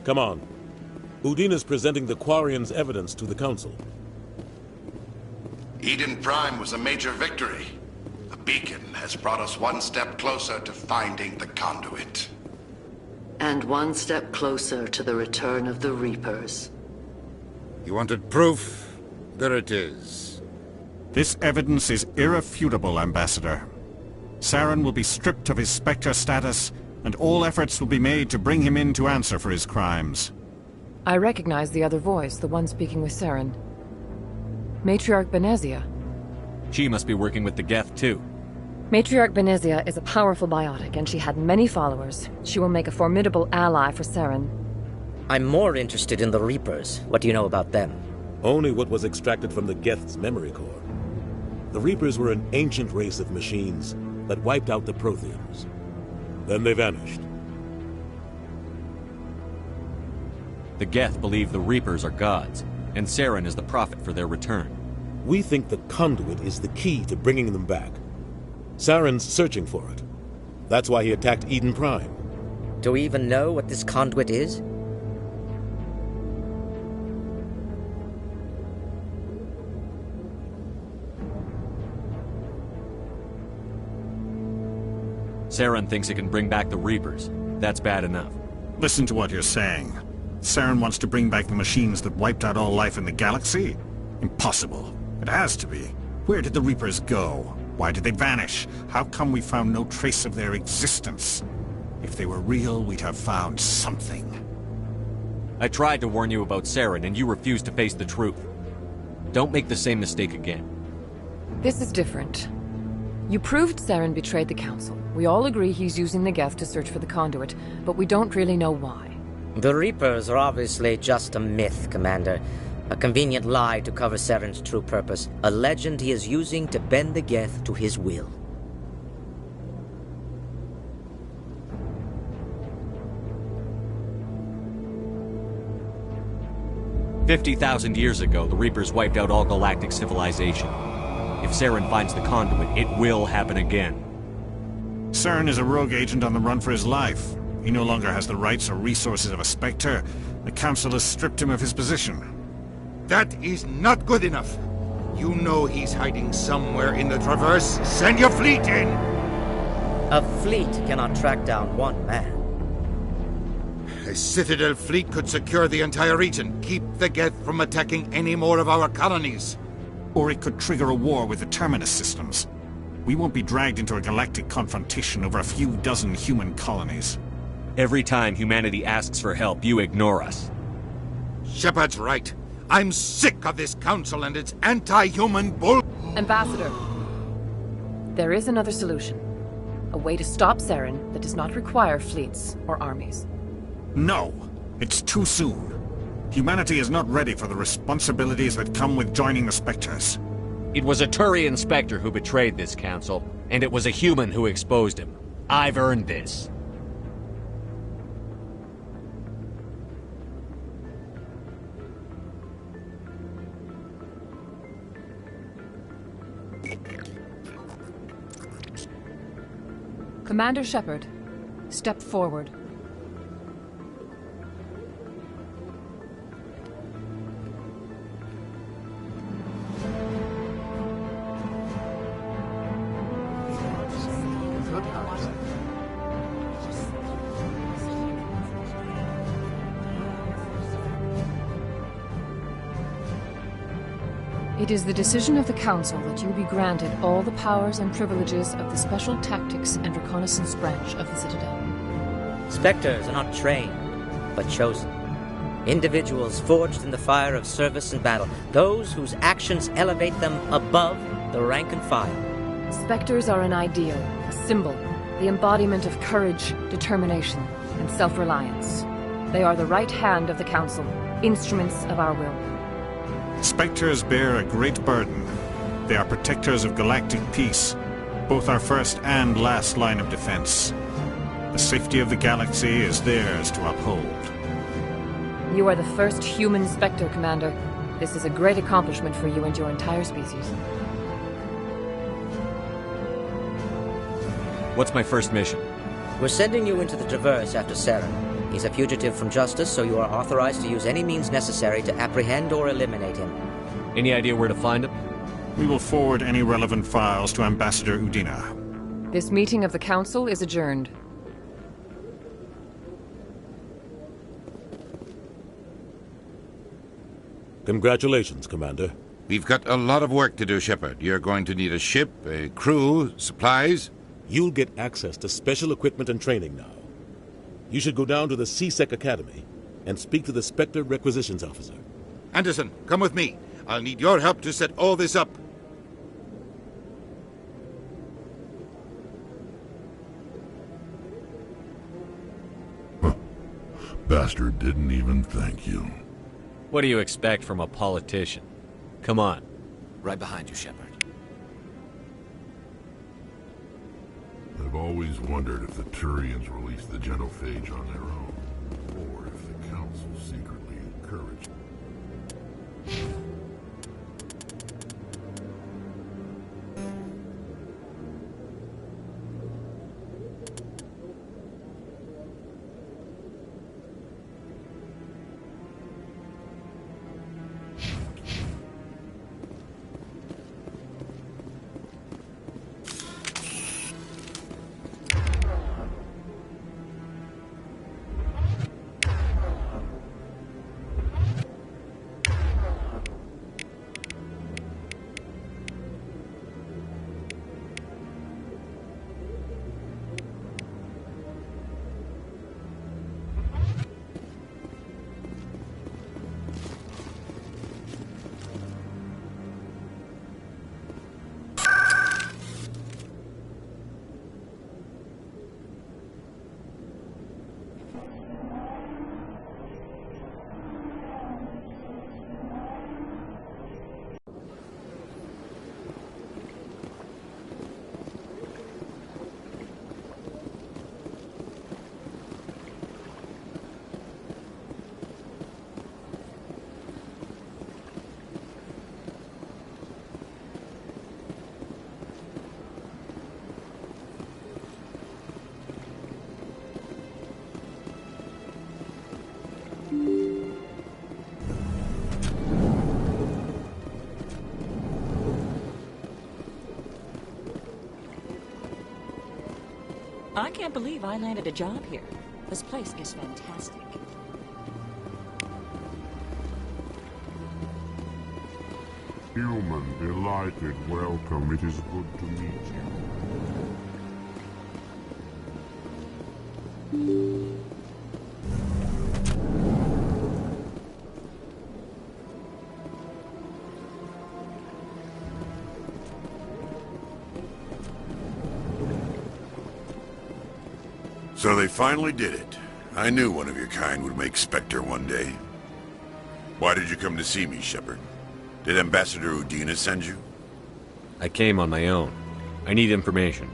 Come on. Udine is presenting the Quarians' evidence to the Council. Eden Prime was a major victory. A beacon has brought us one step closer to finding the conduit. And one step closer to the return of the Reapers. You wanted proof? There it is. This evidence is irrefutable, Ambassador. Saren will be stripped of his Spectre status, and all efforts will be made to bring him in to answer for his crimes. I recognize the other voice, the one speaking with Saren. Matriarch Benezia. She must be working with the Geth, too. Matriarch Benezia is a powerful biotic, and she had many followers. She will make a formidable ally for Saren. I'm more interested in the Reapers. What do you know about them? Only what was extracted from the Geth's memory core. The Reapers were an ancient race of machines that wiped out the Protheans. Then they vanished. The Geth believe the Reapers are gods, and Saren is the prophet for their return. We think the conduit is the key to bringing them back. Saren's searching for it. That's why he attacked Eden Prime. Do we even know what this conduit is? Saren thinks it can bring back the Reapers. That's bad enough. Listen to what you're saying. Saren wants to bring back the machines that wiped out all life in the galaxy? Impossible. It has to be. Where did the Reapers go? Why did they vanish? How come we found no trace of their existence? If they were real, we'd have found something. I tried to warn you about Saren, and you refused to face the truth. Don't make the same mistake again. This is different. You proved Saren betrayed the Council. We all agree he's using the Geth to search for the conduit, but we don't really know why. The Reapers are obviously just a myth, Commander. A convenient lie to cover Saren's true purpose. A legend he is using to bend the Geth to his will. "50,000 years ago, the Reapers wiped out all galactic civilization. If Saren finds the conduit, it will happen again." Saren is a rogue agent on the run for his life. He no longer has the rights or resources of a Spectre. The Council has stripped him of his position. That is not good enough. You know he's hiding somewhere in the Traverse. Send your fleet in! A fleet cannot track down one man. A Citadel fleet could secure the entire region, keep the Geth from attacking any more of our colonies. Or it could trigger a war with the Terminus systems. We won't be dragged into a galactic confrontation over a few dozen human colonies. Every time humanity asks for help, you ignore us. Shepard's right. I'm sick of this council and its anti-human bull... Ambassador, there is another solution. A way to stop Saren that does not require fleets or armies. No! It's too soon. Humanity is not ready for the responsibilities that come with joining the Spectres. It was a Turian Spectre who betrayed this council, and it was a human who exposed him. I've earned this. Commander Shepard, step forward. It is the decision of the Council that you be granted all the powers and privileges of the Special Tactics and Reconnaissance Branch of the Citadel. Spectres are not trained, but chosen. Individuals forged in the fire of service and battle, those whose actions elevate them above the rank and file. Spectres are an ideal, a symbol, the embodiment of courage, determination, and self-reliance. They are the right hand of the Council, instruments of our will. Spectres bear a great burden. They are protectors of galactic peace, both our first and last line of defense. The safety of the galaxy is theirs to uphold. You are the first human Spectre, Commander. This is a great accomplishment for you and your entire species. What's my first mission? We're sending you into the Traverse after Saren. He's a fugitive from justice, so you are authorized to use any means necessary to apprehend or eliminate him. Any idea where to find him? We will forward any relevant files to Ambassador Udina. This meeting of the Council is adjourned. Congratulations, Commander. We've got a lot of work to do, Shepard. You're going to need a ship, a crew, supplies. You'll get access to special equipment and training now. You should go down to the C-Sec Academy and speak to the Spectre Requisitions Officer. Anderson, come with me. I'll need your help to set all this up. Bastard didn't even thank you. What do you expect from a politician? Come on. Right behind you, Shepard. I've always wondered if the Turians released the genophage on their own, or if the Council secretly encouraged. I can't believe I landed a job here. This place is fantastic. Human, delighted, welcome. It is good to meet you. So they finally did it. I knew one of your kind would make Spectre one day. Why did you come to see me, Shepard? Did Ambassador Udina send you? I came on my own. I need information.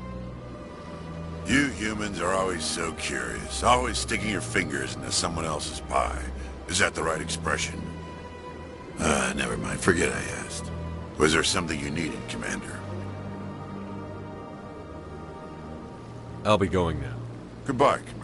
You humans are always so curious, always sticking your fingers into someone else's pie. Is that the right expression? Never mind. Forget I asked. Was there something you needed, Commander? I'll be going now. Goodbye, Commander.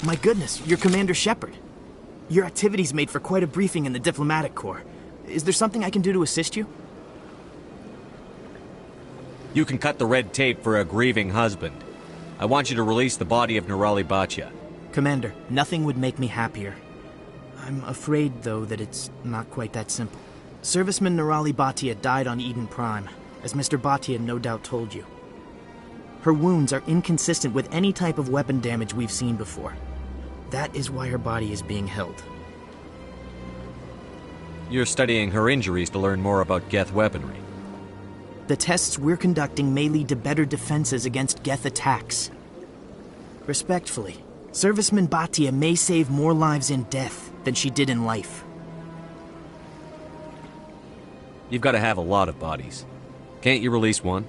My goodness, you're Commander Shepard. Your activities made for quite a briefing in the Diplomatic Corps. Is there something I can do to assist you? You can cut the red tape for a grieving husband. I want you to release the body of Nirali Bhatia. Commander, nothing would make me happier. I'm afraid, though, that it's not quite that simple. Serviceman Nirali Bhatia died on Eden Prime, as Mr. Bhatia no doubt told you. Her wounds are inconsistent with any type of weapon damage we've seen before. That is why her body is being held. You're studying her injuries to learn more about Geth weaponry. The tests we're conducting may lead to better defenses against Geth attacks. Respectfully, Serviceman Bhatia may save more lives in death than she did in life. You've got to have a lot of bodies. Can't you release one?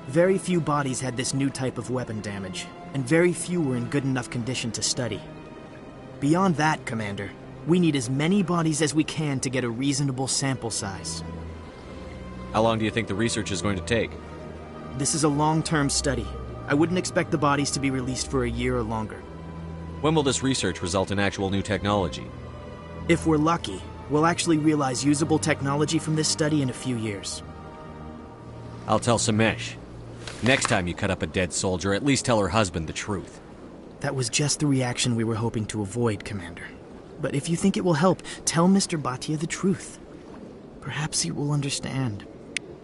Very few bodies had this new type of weapon damage, and very few were in good enough condition to study. Beyond that, Commander, we need as many bodies as we can to get a reasonable sample size. How long do you think the research is going to take? This is a long-term study. I wouldn't expect the bodies to be released for a year or longer. When will this research result in actual new technology? If we're lucky, we'll actually realize usable technology from this study in a few years. I'll tell Samesh. Next time you cut up a dead soldier, at least tell her husband the truth. That was just the reaction we were hoping to avoid, Commander. But if you think it will help, tell Mr. Bhatia the truth. Perhaps he will understand.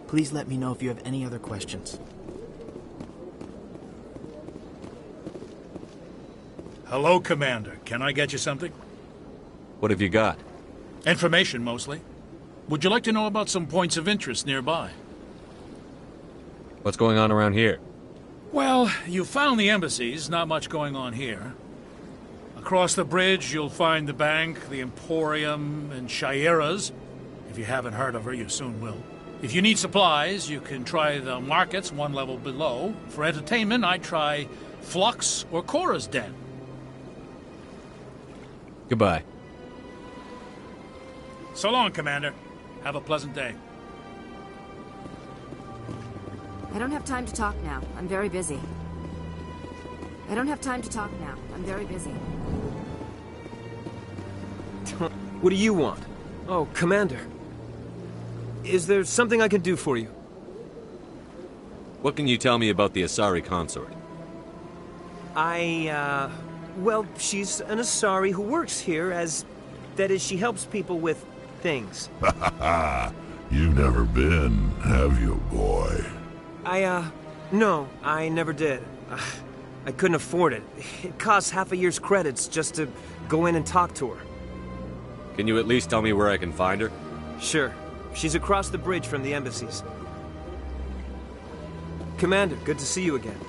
Please let me know if you have any other questions. Hello, Commander. Can I get you something? What have you got? Information, mostly. Would you like to know about some points of interest nearby? What's going on around here? Well, you found the embassies, not much going on here. Across the bridge, you'll find the bank, the Emporium, and Shayera's. If you haven't heard of her, you soon will. If you need supplies, you can try the markets one level below. For entertainment, I'd try Flux or Cora's Den. Goodbye. So long, Commander. Have a pleasant day. I don't have time to talk now. I'm very busy. I don't have time to talk now. I'm very busy. What do you want? Oh, Commander. Is there something I can do for you? What can you tell me about the Asari consort? Well, she's an Asari who works here as... That is, she helps people with things. You've never been, have you, boy? No, I never did. I couldn't afford it. It costs half a year's credits just to go in and talk to her. Can you at least tell me where I can find her? Sure. She's across the bridge from the embassies. Commander, good to see you again.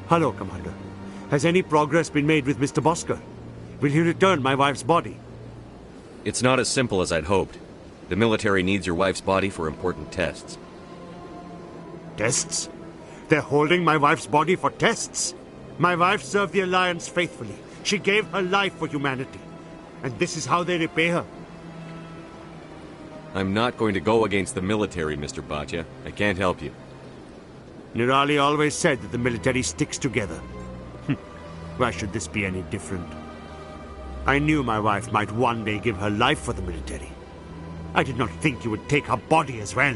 Hello, Commander. Has any progress been made with Mr. Bosker? Will he return my wife's body? It's not as simple as I'd hoped. The military needs your wife's body for important tests. Tests? They're holding my wife's body for tests? My wife served the Alliance faithfully. She gave her life for humanity. And this is how they repay her. I'm not going to go against the military, Mr. Bhatia. I can't help you. Nirali always said that the military sticks together. Why should this be any different? I knew my wife might one day give her life for the military. I did not think you would take her body as well.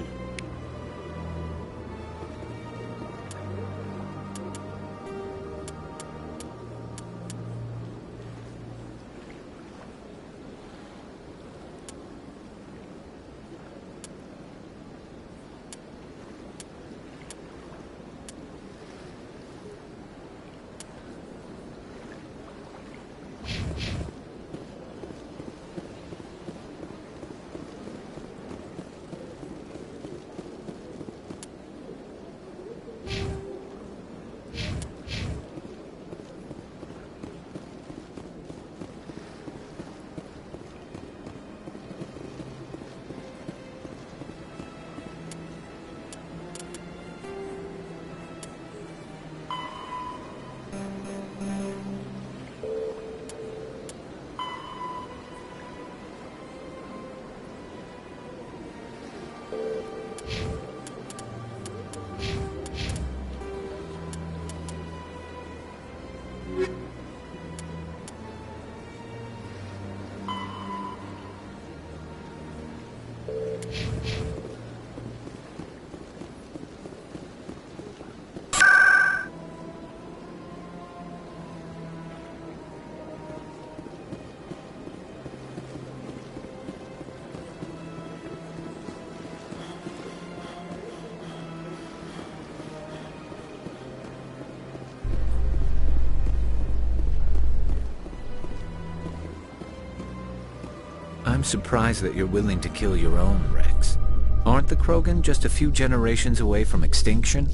I'm surprised that you're willing to kill your own, Rex. Aren't the Krogan just a few generations away from extinction?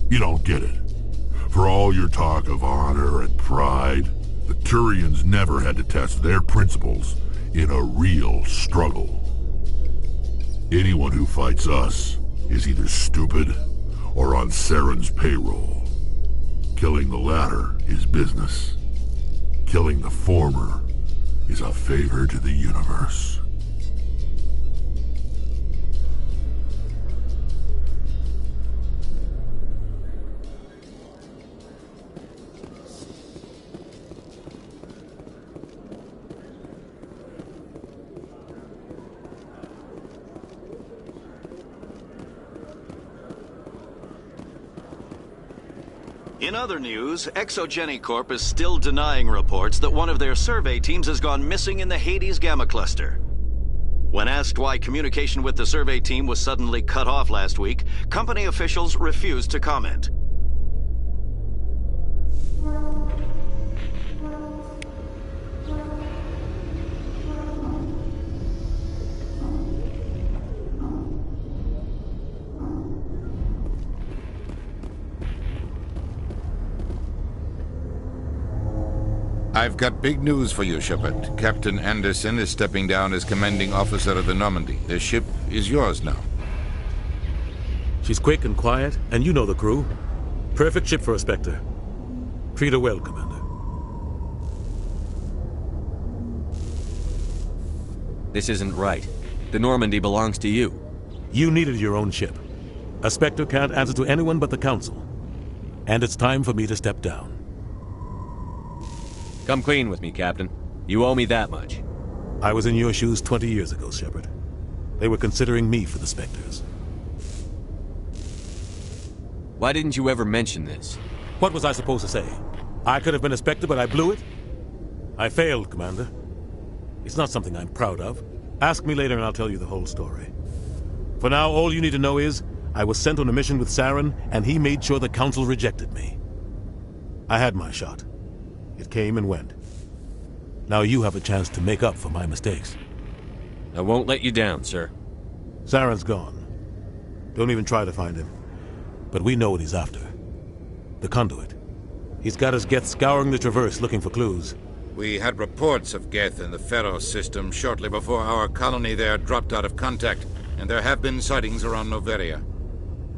You don't get it. For all your talk of honor and pride, The Turians never had to test their principles in a real struggle. Anyone who fights us is either stupid or on Saren's payroll. Killing the latter is business. Killing the former is a favor to the universe. In other news, ExoGeniCorp is still denying reports that one of their survey teams has gone missing in the Hades Gamma Cluster. When asked why communication with the survey team was suddenly cut off last week, company officials refused to comment. I've got big news for you, Shepard. Captain Anderson is stepping down as commanding officer of the Normandy. The ship is yours now. She's quick and quiet, and you know the crew. Perfect ship for a Spectre. Treat her well, Commander. This isn't right. The Normandy belongs to you. You needed your own ship. A Spectre can't answer to anyone but the Council. And it's time for me to step down. Come clean with me, Captain. You owe me that much. I was in your shoes 20 years ago, Shepard. They were considering me for the Spectres. Why didn't you ever mention this? What was I supposed to say? I could have been a Spectre, but I blew it? I failed, Commander. It's not something I'm proud of. Ask me later and I'll tell you the whole story. For now, all you need to know is, I was sent on a mission with Saren, and he made sure the Council rejected me. I had my shot. It came and went. Now you have a chance to make up for my mistakes. I won't let you down, sir. Saren's gone. Don't even try to find him. But we know what he's after. The Conduit. He's got his Geth scouring the Traverse looking for clues. We had reports of Geth in the Pharos system shortly before our colony there dropped out of contact, and there have been sightings around Noveria.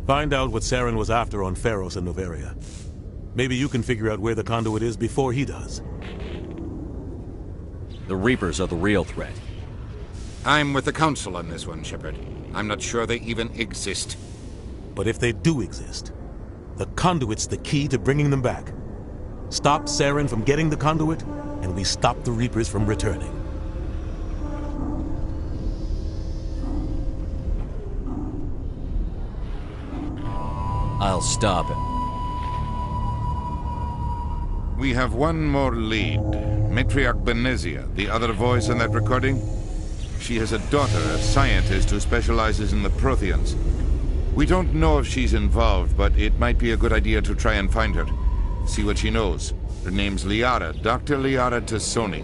Find out what Saren was after on Pharos and Noveria. Maybe you can figure out where the Conduit is before he does. The Reapers are the real threat. I'm with the Council on this one, Shepard. I'm not sure they even exist. But if they do exist, the Conduit's the key to bringing them back. Stop Saren from getting the Conduit, and we stop the Reapers from returning. I'll stop him. We have one more lead. Matriarch Benezia, the other voice in that recording. She has a daughter, a scientist who specializes in the Protheans. We don't know if she's involved, but it might be a good idea to try and find her. See what she knows. Her name's Liara, Dr. Liara Tassoni.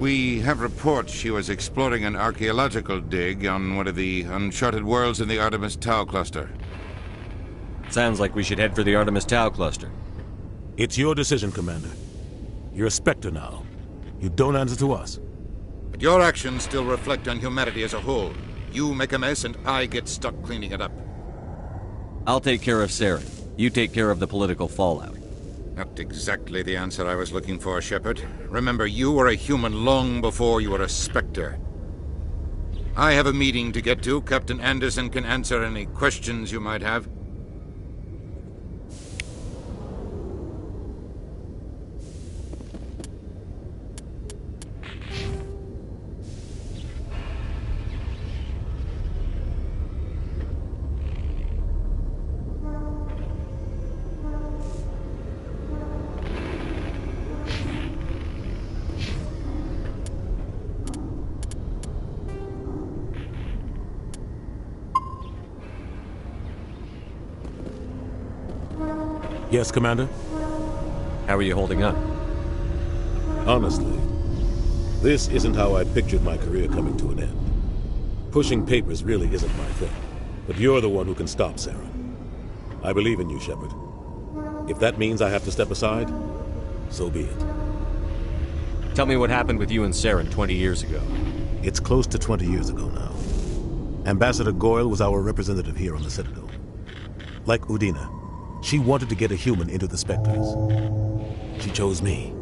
We have reports she was exploring an archaeological dig on one of the uncharted worlds in the Artemis Tau cluster. Sounds like we should head for the Artemis Tau cluster. It's your decision, Commander. You're a Spectre now. You don't answer to us. But your actions still reflect on humanity as a whole. You make a mess and I get stuck cleaning it up. I'll take care of Saren. You take care of the political fallout. Not exactly the answer I was looking for, Shepard. Remember, you were a human long before you were a Spectre. I have a meeting to get to. Captain Anderson can answer any questions you might have. Yes, Commander? How are you holding up? Honestly, this isn't how I pictured my career coming to an end. Pushing papers really isn't my thing. But you're the one who can stop Saren. I believe in you, Shepard. If that means I have to step aside, so be it. Tell me what happened with you and Saren 20 years ago. It's close to 20 years ago now. Ambassador Goyle was our representative here on the Citadel. Like Udina, she wanted to get a human into the Spectres. She chose me.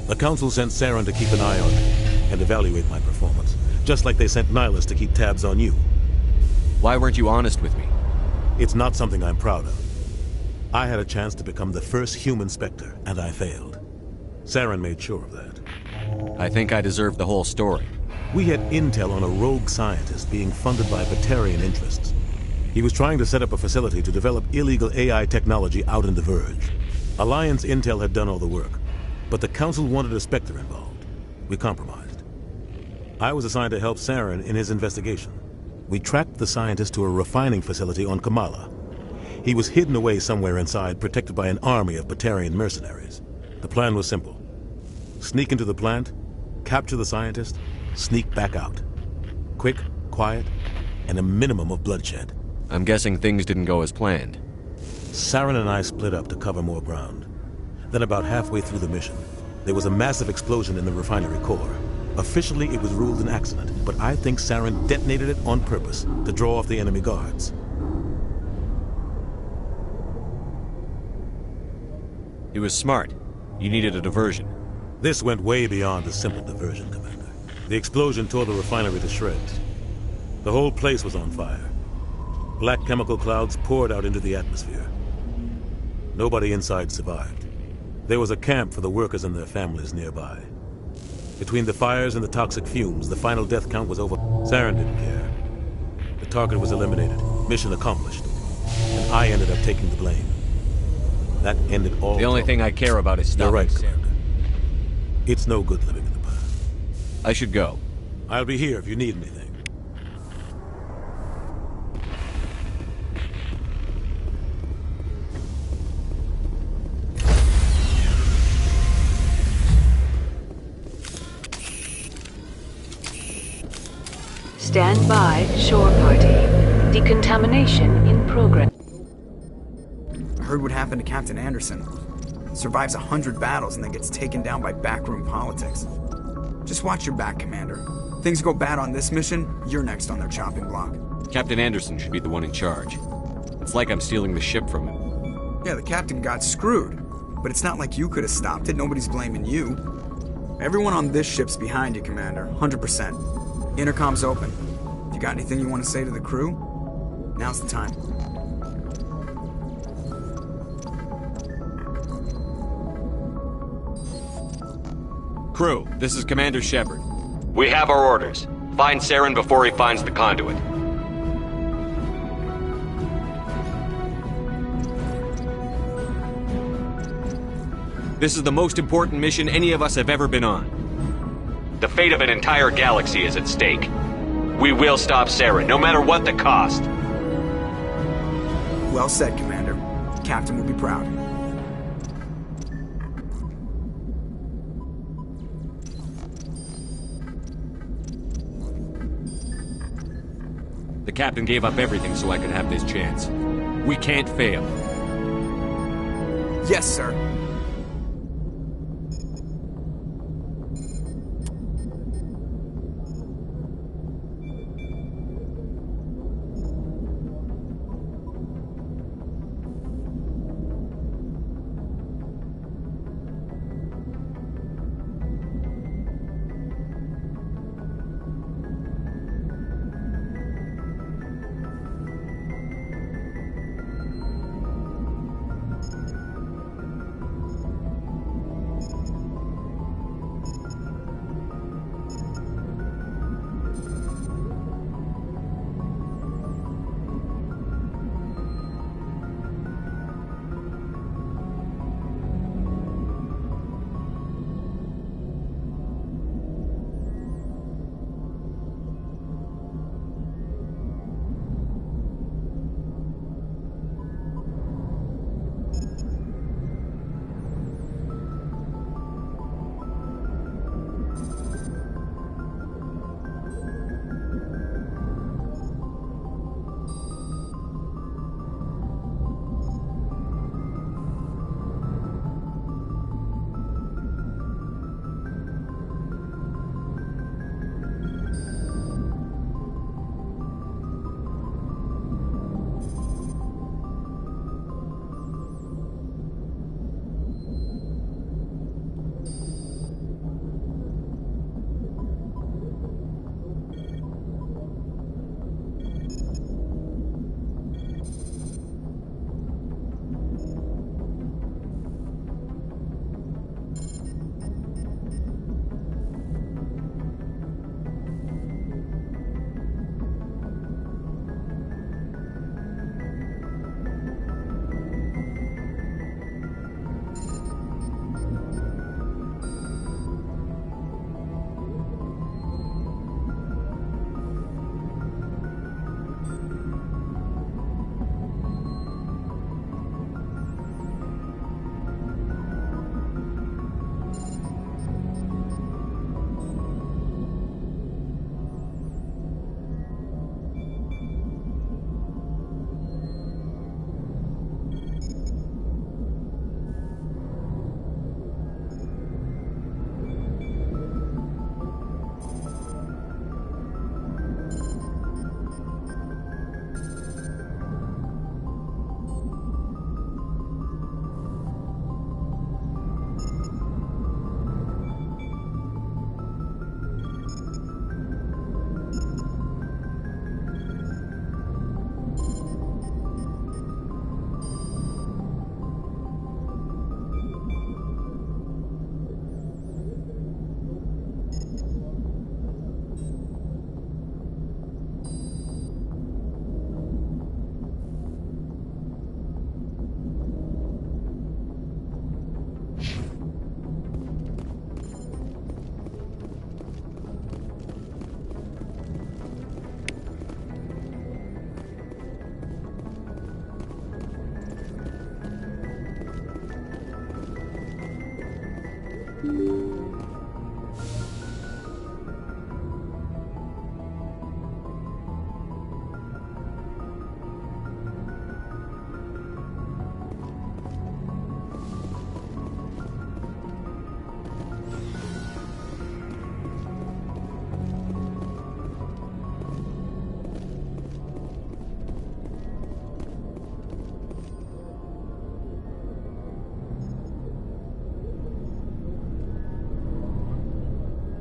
The Council sent Saren to keep an eye on me and evaluate my performance, just like they sent Nihilus to keep tabs on you. Why weren't you honest with me? It's not something I'm proud of. I had a chance to become the first human Spectre, and I failed. Saren made sure of that. I think I deserve the whole story. We had intel on a rogue scientist being funded by Batarian interests. He was trying to set up a facility to develop illegal AI technology out in the Verge. Alliance intel had done all the work, but the Council wanted a Spectre involved. We compromised. I was assigned to help Saren in his investigation. We tracked the scientist to a refining facility on Kamala. He was hidden away somewhere inside, protected by an army of Batarian mercenaries. The plan was simple. Sneak into the plant, capture the scientist, sneak back out. Quick, quiet, and a minimum of bloodshed. I'm guessing things didn't go as planned. Saren and I split up to cover more ground. Then about halfway through the mission, there was a massive explosion in the refinery core. Officially, it was ruled an accident, but I think Saren detonated it on purpose to draw off the enemy guards. It was smart. You needed a diversion. This went way beyond a simple diversion, Commander. The explosion tore the refinery to shreds. The whole place was on fire. Black chemical clouds poured out into the atmosphere. Nobody inside survived. There was a camp for the workers and their families nearby. Between the fires and the toxic fumes, the final death count was over. Saren didn't care. The target was eliminated, mission accomplished, and I ended up taking the blame. That ended all. The only thing I care about is stopping. You're right, Saren. Commander. It's no good living in the past. I should go. I'll be here if you need anything. Stand by, shore party. Decontamination in progress. I heard what happened to Captain Anderson. Survives 100 battles and then gets taken down by backroom politics. Just watch your back, Commander. Things go bad on this mission, you're next on their chopping block. Captain Anderson should be the one in charge. It's like I'm stealing the ship from him. Yeah, the captain got screwed. But it's not like you could have stopped it. Nobody's blaming you. Everyone on this ship's behind you, Commander. 100%. Intercom's open. If you got anything you want to say to the crew, now's the time. Crew, this is Commander Shepard. We have our orders. Find Saren before he finds the conduit. This is the most important mission any of us have ever been on. The fate of an entire galaxy is at stake. We will stop Saren, no matter what the cost. Well said, Commander. The captain will be proud. The captain gave up everything so I could have this chance. We can't fail. Yes, sir.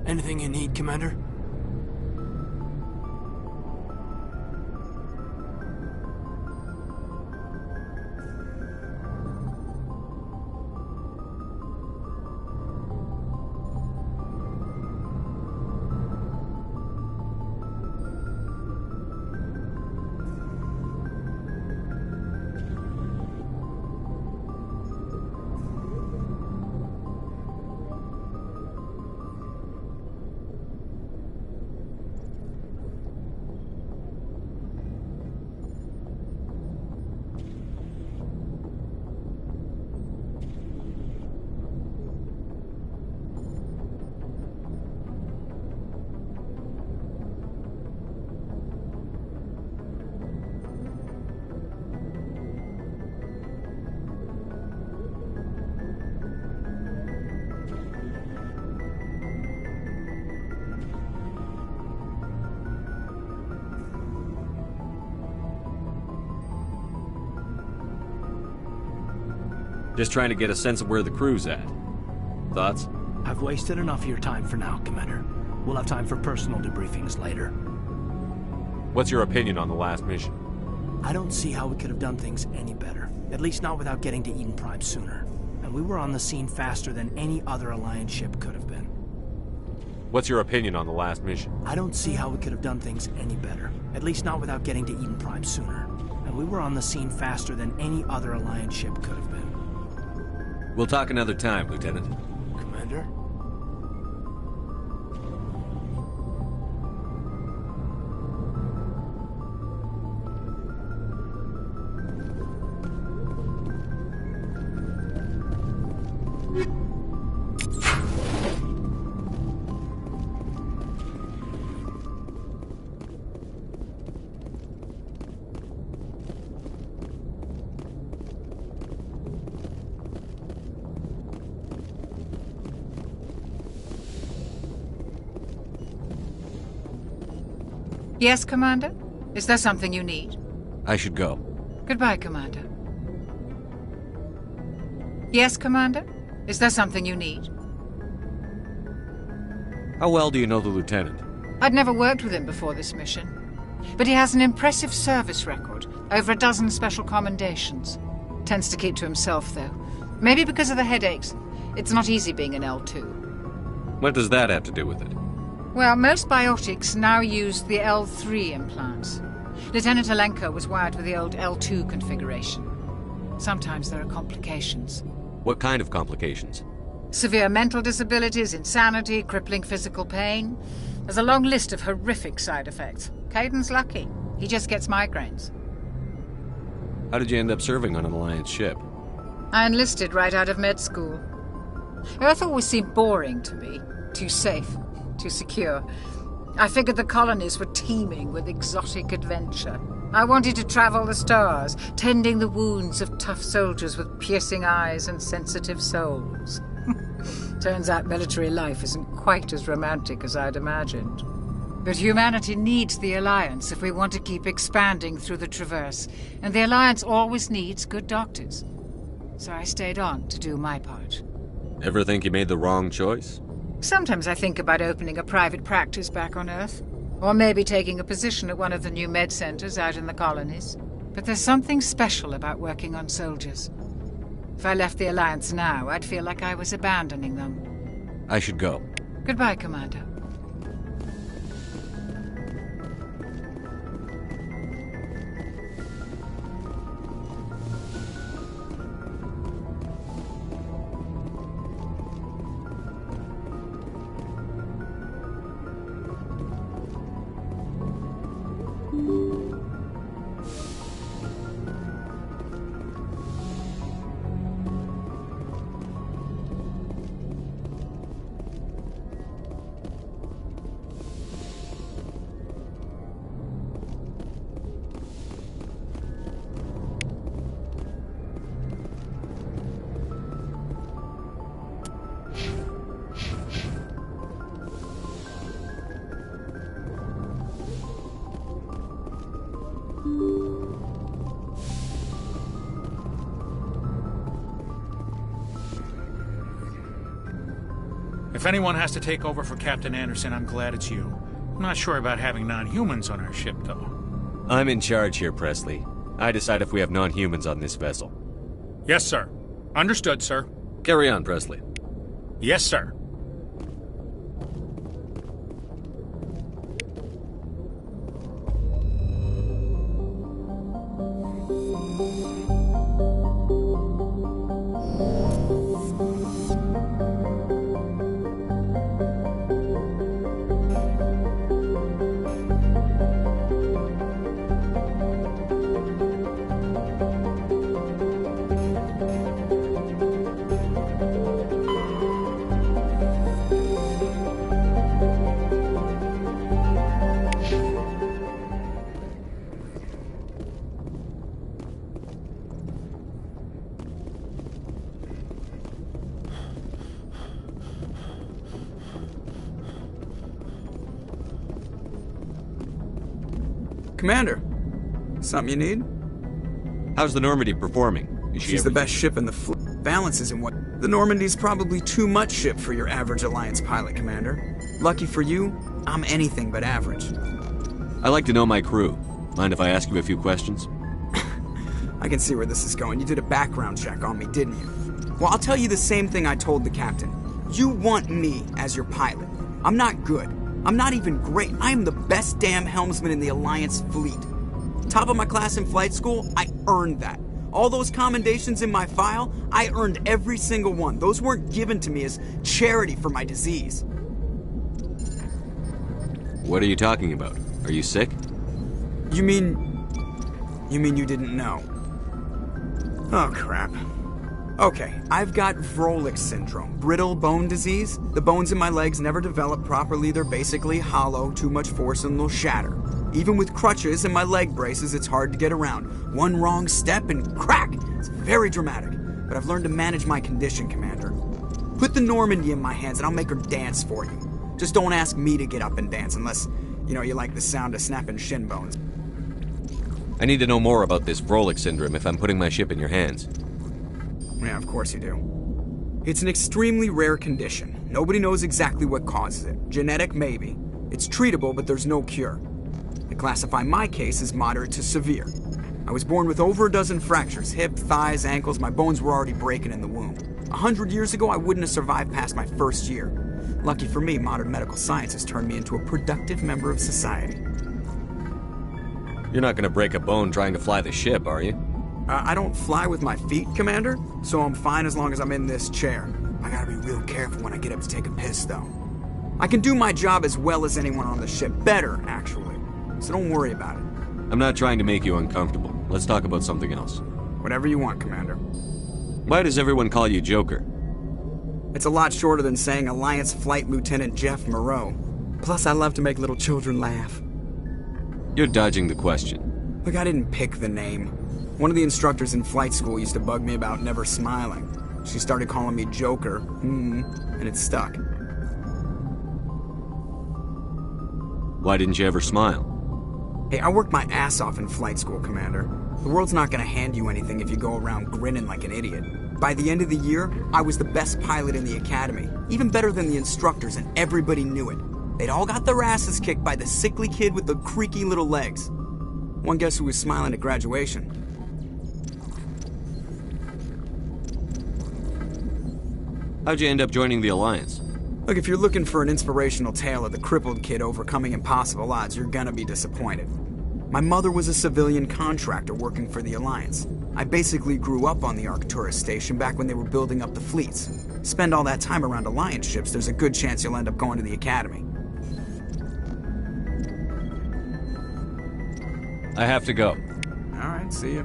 Anything you need, Commander? Just trying to get a sense of where the crew's at. Thoughts? I've wasted enough of your time for now, Commander. We'll have time for personal debriefings later. What's your opinion on the last mission? I don't see how we could have done things any better. At least not without getting to Eden Prime sooner. And we were on the scene faster than any other Alliance ship could have been. What's your opinion on the last mission? I don't see how we could have done things any better. At least not without getting to Eden Prime sooner. And we were on the scene faster than any other Alliance ship could have been. We'll talk another time, Lieutenant. Commander? Yes, Commander? Is there something you need? I should go. Goodbye, Commander. Yes, Commander? Is there something you need? How well do you know the Lieutenant? I'd never worked with him before this mission. But he has an impressive service record, over a dozen special commendations. Tends to keep to himself, though. Maybe because of the headaches. It's not easy being an L2. What does that have to do with it? Well, most biotics now use the L3 implants. Lieutenant Alenko was wired with the old L2 configuration. Sometimes there are complications. What kind of complications? Severe mental disabilities, insanity, crippling physical pain. There's a long list of horrific side effects. Caden's lucky. He just gets migraines. How did you end up serving on an Alliance ship? I enlisted right out of med school. Earth always seemed boring to me. Too safe. Too secure. I figured the colonies were teeming with exotic adventure. I wanted to travel the stars, tending the wounds of tough soldiers with piercing eyes and sensitive souls. Turns out military life isn't quite as romantic as I'd imagined. But humanity needs the Alliance if we want to keep expanding through the Traverse, and the Alliance always needs good doctors. So I stayed on to do my part. Ever think you made the wrong choice? Sometimes I think about opening a private practice back on Earth. Or maybe taking a position at one of the new med centers out in the colonies. But there's something special about working on soldiers. If I left the Alliance now, I'd feel like I was abandoning them. I should go. Goodbye, Commander. If anyone has to take over for Captain Anderson, I'm glad it's you. I'm not sure about having non-humans on our ship, though. I'm in charge here, Presley. I decide if we have non-humans on this vessel. Yes, sir. Understood, sir. Carry on, Presley. Yes, sir. Commander, something you need? How's the Normandy performing? She's the best ship in the fleet. Balance isn't what... The Normandy's probably too much ship for your average Alliance pilot, Commander. Lucky for you, I'm anything but average. I like to know my crew. Mind if I ask you a few questions? I can see where this is going. You did a background check on me, didn't you? Well, I'll tell you the same thing I told the captain. You want me as your pilot. I'm not good. I'm not even great. I am the best damn helmsman in the Alliance fleet. Top of my class in flight school, I earned that. All those commendations in my file, I earned every single one. Those weren't given to me as charity for my disease. What are you talking about? Are you sick? You mean you didn't know? Oh, crap. Okay, I've got Vrolik syndrome, brittle bone disease. The bones in my legs never develop properly. They're basically hollow, too much force and they'll shatter. Even with crutches and my leg braces, it's hard to get around. One wrong step and crack! It's very dramatic. But I've learned to manage my condition, Commander. Put the Normandy in my hands and I'll make her dance for you. Just don't ask me to get up and dance unless, you like the sound of snapping shin bones. I need to know more about this Vrolik syndrome if I'm putting my ship in your hands. Yeah, of course you do. It's an extremely rare condition. Nobody knows exactly what causes it. Genetic, maybe. It's treatable, but there's no cure. I classify my case as moderate to severe. I was born with over a dozen fractures, hip, thighs, ankles. My bones were already breaking in the womb. 100 years ago, I wouldn't have survived past my first year. Lucky for me, modern medical science has turned me into a productive member of society. You're not gonna break a bone trying to fly the ship, are you? I don't fly with my feet, Commander, so I'm fine as long as I'm in this chair. I gotta be real careful when I get up to take a piss, though. I can do my job as well as anyone on the ship. Better, actually. So don't worry about it. I'm not trying to make you uncomfortable. Let's talk about something else. Whatever you want, Commander. Why does everyone call you Joker? It's a lot shorter than saying Alliance Flight Lieutenant Jeff Moreau. Plus, I love to make little children laugh. You're dodging the question. Look, I didn't pick the name. One of the instructors in flight school used to bug me about never smiling. She started calling me Joker, and it stuck. Why didn't you ever smile? Hey, I worked my ass off in flight school, Commander. The world's not gonna hand you anything if you go around grinning like an idiot. By the end of the year, I was the best pilot in the academy, even better than the instructors, and everybody knew it. They'd all got their asses kicked by the sickly kid with the creaky little legs. One guess who was smiling at graduation? How'd you end up joining the Alliance? Look, if you're looking for an inspirational tale of the crippled kid overcoming impossible odds, you're gonna be disappointed. My mother was a civilian contractor working for the Alliance. I basically grew up on the Arcturus station back when they were building up the fleets. Spend all that time around Alliance ships, there's a good chance you'll end up going to the Academy. I have to go. Alright, see ya.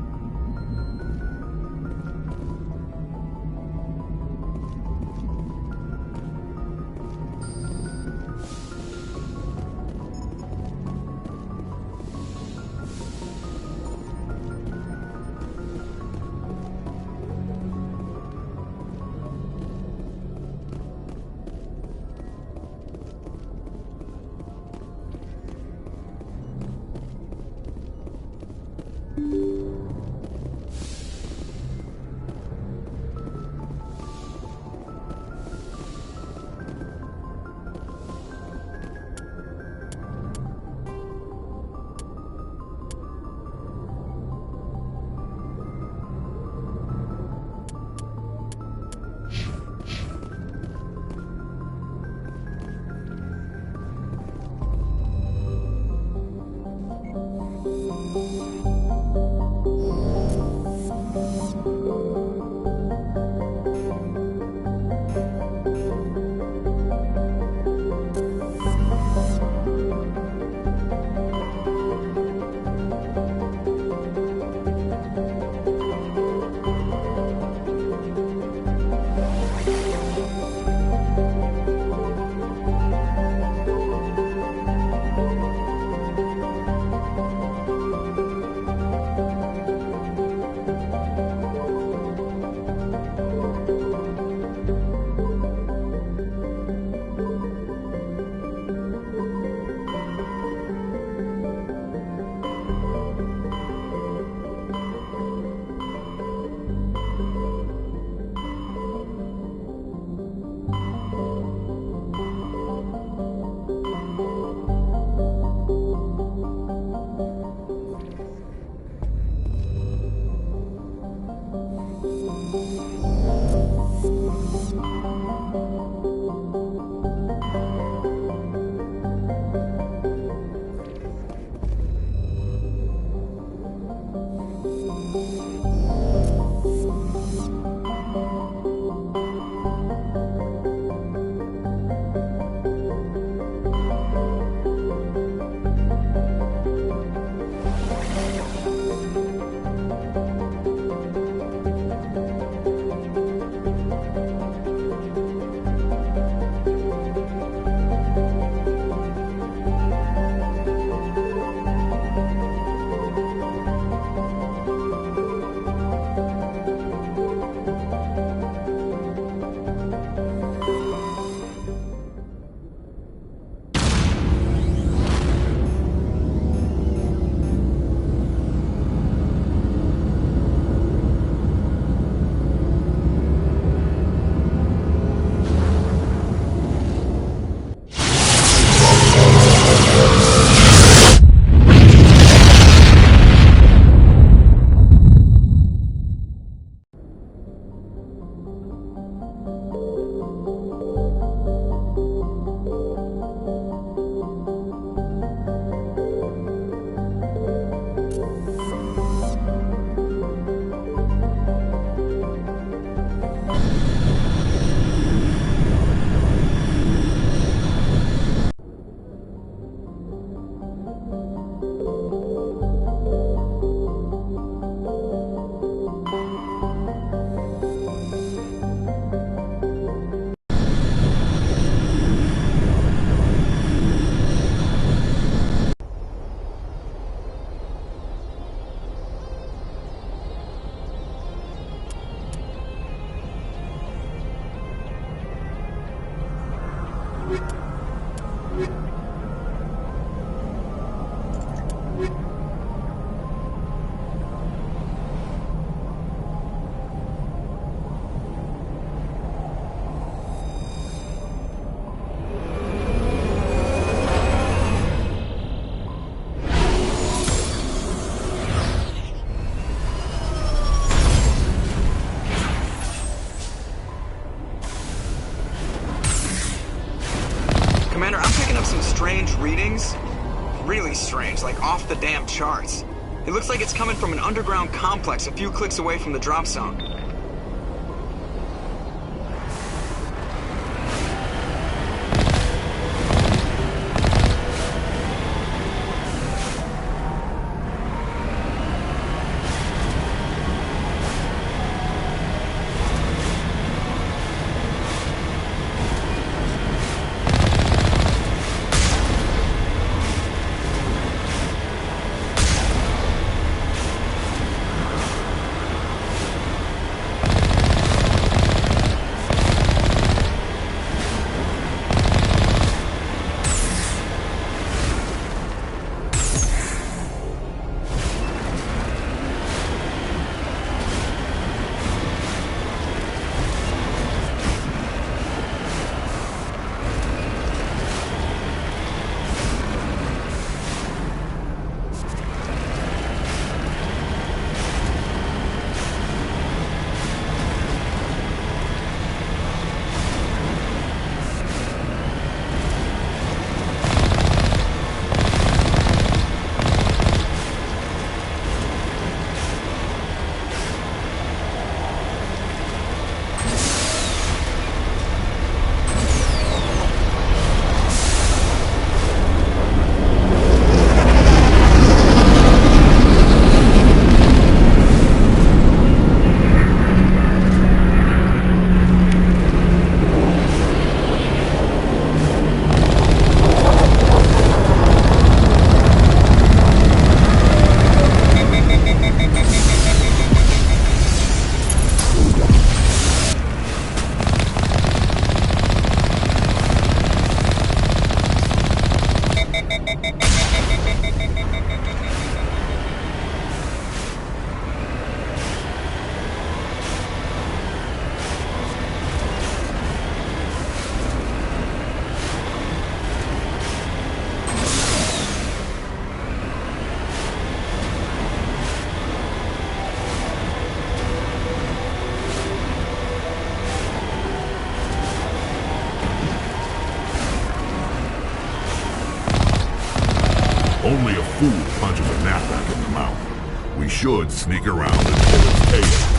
things? Really strange, like off the damn charts. It looks like it's coming from an underground complex a few clicks away from the drop zone. Only a fool punches a knapsack in the mouth. We should sneak around and pull its tail.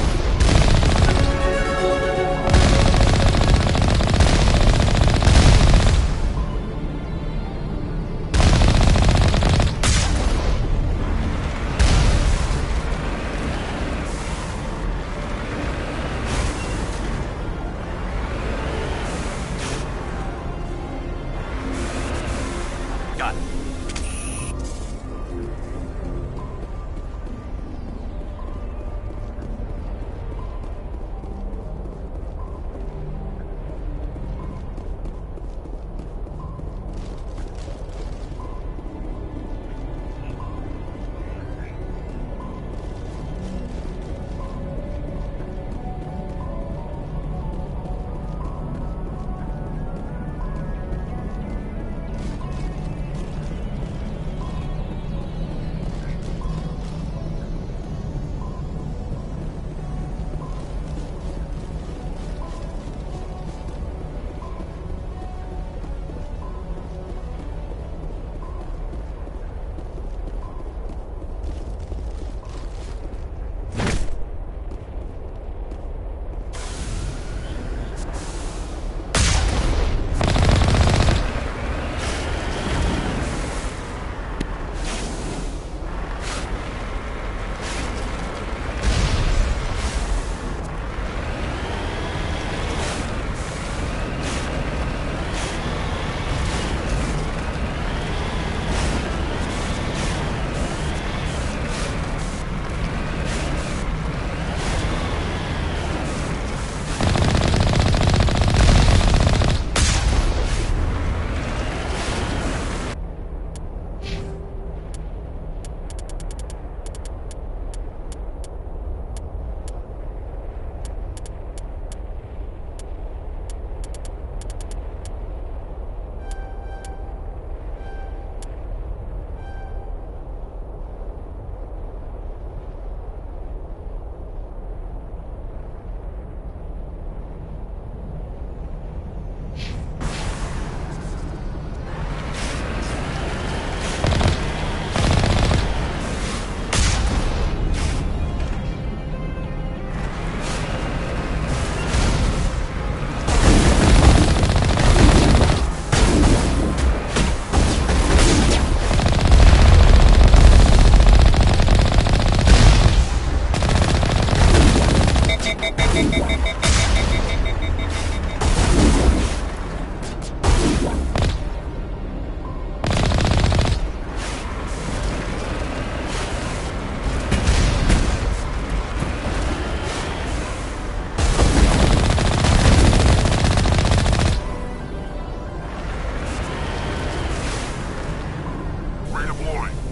deploying.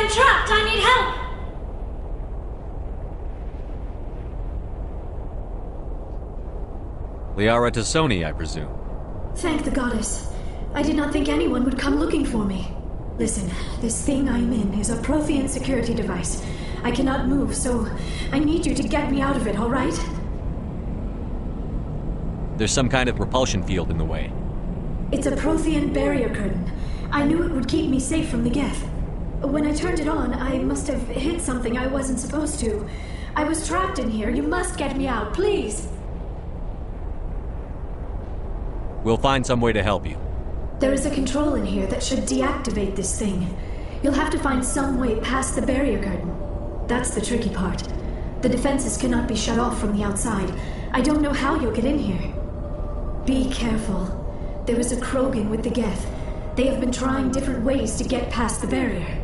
I'm trapped! I need help! Liara Tassoni, I presume. Thank the goddess. I did not think anyone would come looking for me. Listen, this thing I'm in is a Prothean security device. I cannot move, so I need you to get me out of it, all right? There's some kind of repulsion field in the way. It's a Prothean barrier curtain. I knew it would keep me safe from the Geth. When I turned it on, I must have hit something I wasn't supposed to. I was trapped in here. You must get me out, please! We'll find some way to help you. There is a control in here that should deactivate this thing. You'll have to find some way past the barrier curtain. That's the tricky part. The defenses cannot be shut off from the outside. I don't know how you'll get in here. Be careful. There is a Krogan with the Geth. They have been trying different ways to get past the barrier.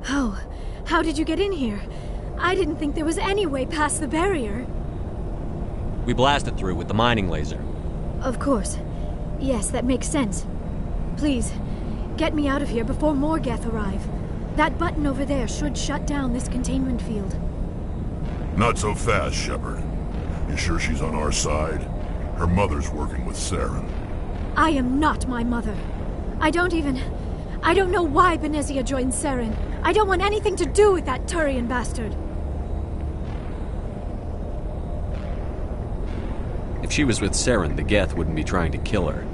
Oh, how did you get in here? I didn't think there was any way past the barrier. We blasted through with the mining laser. Of course. Yes, that makes sense. Please, get me out of here before more Geth arrive. That button over there should shut down this containment field. Not so fast, Shepard. You sure she's on our side? Her mother's working with Saren. I am not my mother. I don't know why Benezia joined Saren. I don't want anything to do with that Turian bastard. If she was with Saren, the Geth wouldn't be trying to kill her.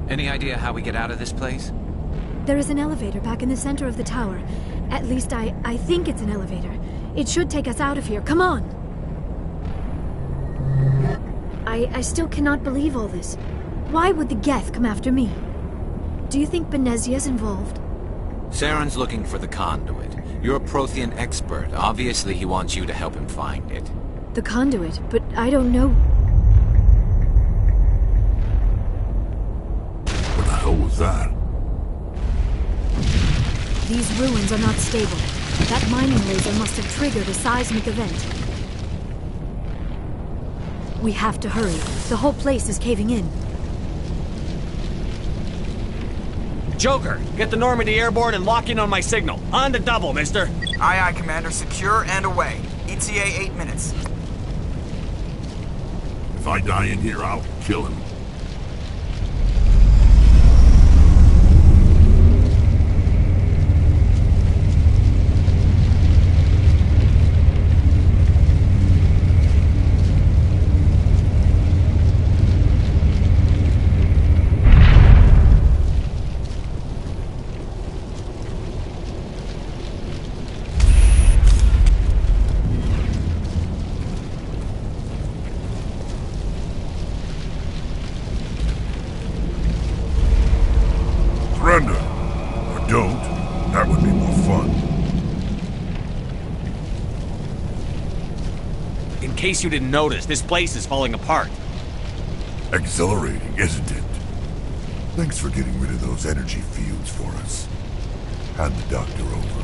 Any idea how we get out of this place? There is an elevator back in the center of the tower. At least I think it's an elevator. It should take us out of here. Come on! I still cannot believe all this. Why would the Geth come after me? Do you think Benezia's involved? Saren's looking for the conduit. You're a Prothean expert. Obviously, he wants you to help him find it. The conduit, but I don't know. What the hell was that? These ruins are not stable. That mining laser must have triggered a seismic event. We have to hurry. The whole place is caving in. Joker, get the Normandy airborne and lock in on my signal. On the double, mister. Aye, aye, Commander. Secure and away. ETA 8 minutes. If I die in here, I'll kill him. Surrender. Or don't. That would be more fun. In case you didn't notice, this place is falling apart. Exhilarating, isn't it? Thanks for getting rid of those energy fields for us. Hand the doctor over.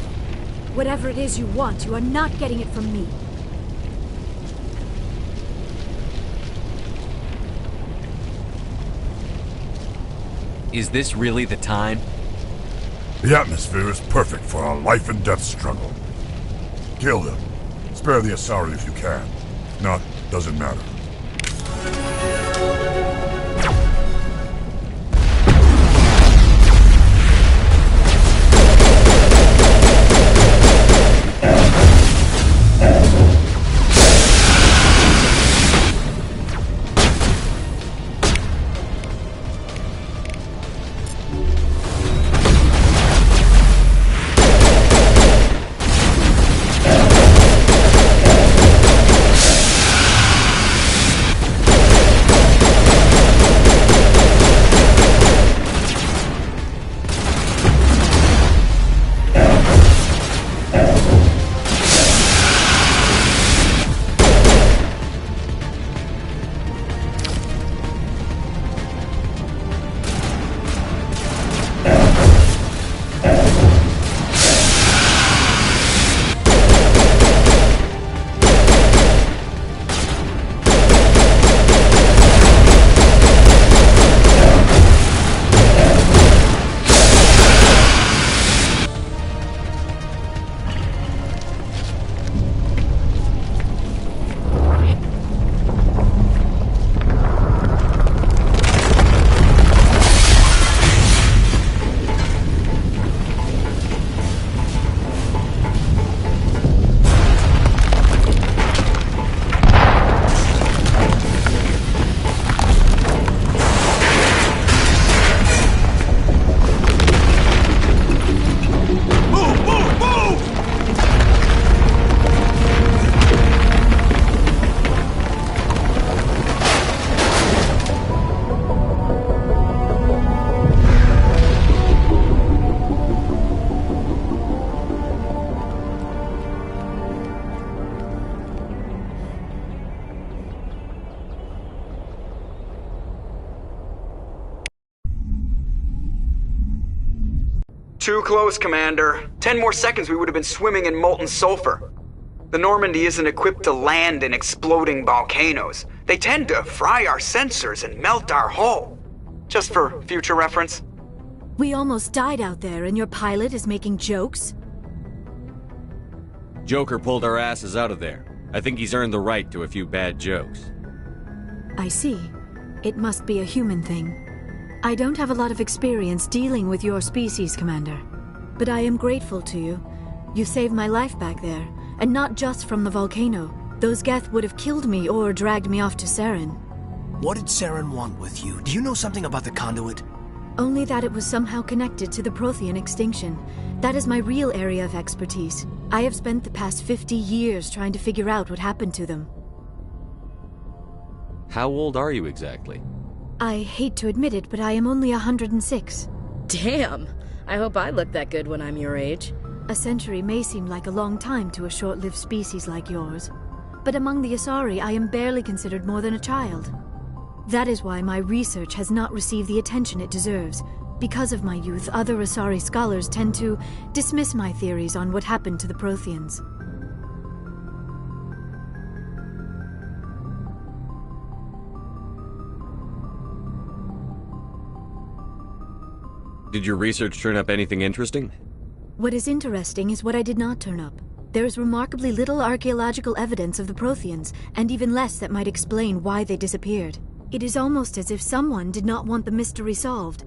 Whatever it is you want, you are not getting it from me. Is this really the time? The atmosphere is perfect for a life and death struggle. Kill them. Spare the Asari if you can. If not, doesn't matter. Too close, Commander. 10 more seconds we would have been swimming in molten sulfur. The Normandy isn't equipped to land in exploding volcanoes. They tend to fry our sensors and melt our hull. Just for future reference. We almost died out there, and your pilot is making jokes? Joker pulled our asses out of there. I think he's earned the right to a few bad jokes. I see. It must be a human thing. I don't have a lot of experience dealing with your species, Commander. But I am grateful to you. You saved my life back there, and not just from the volcano. Those Geth would have killed me or dragged me off to Saren. What did Saren want with you? Do you know something about the conduit? Only that it was somehow connected to the Prothean extinction. That is my real area of expertise. I have spent the past 50 years trying to figure out what happened to them. How old are you exactly? I hate to admit it, but I am only 106. Damn! I hope I look that good when I'm your age. A century may seem like a long time to a short-lived species like yours. But among the Asari, I am barely considered more than a child. That is why my research has not received the attention it deserves. Because of my youth, other Asari scholars tend to dismiss my theories on what happened to the Protheans. Did your research turn up anything interesting? What is interesting is what I did not turn up. There is remarkably little archaeological evidence of the Protheans, and even less that might explain why they disappeared. It is almost as if someone did not want the mystery solved.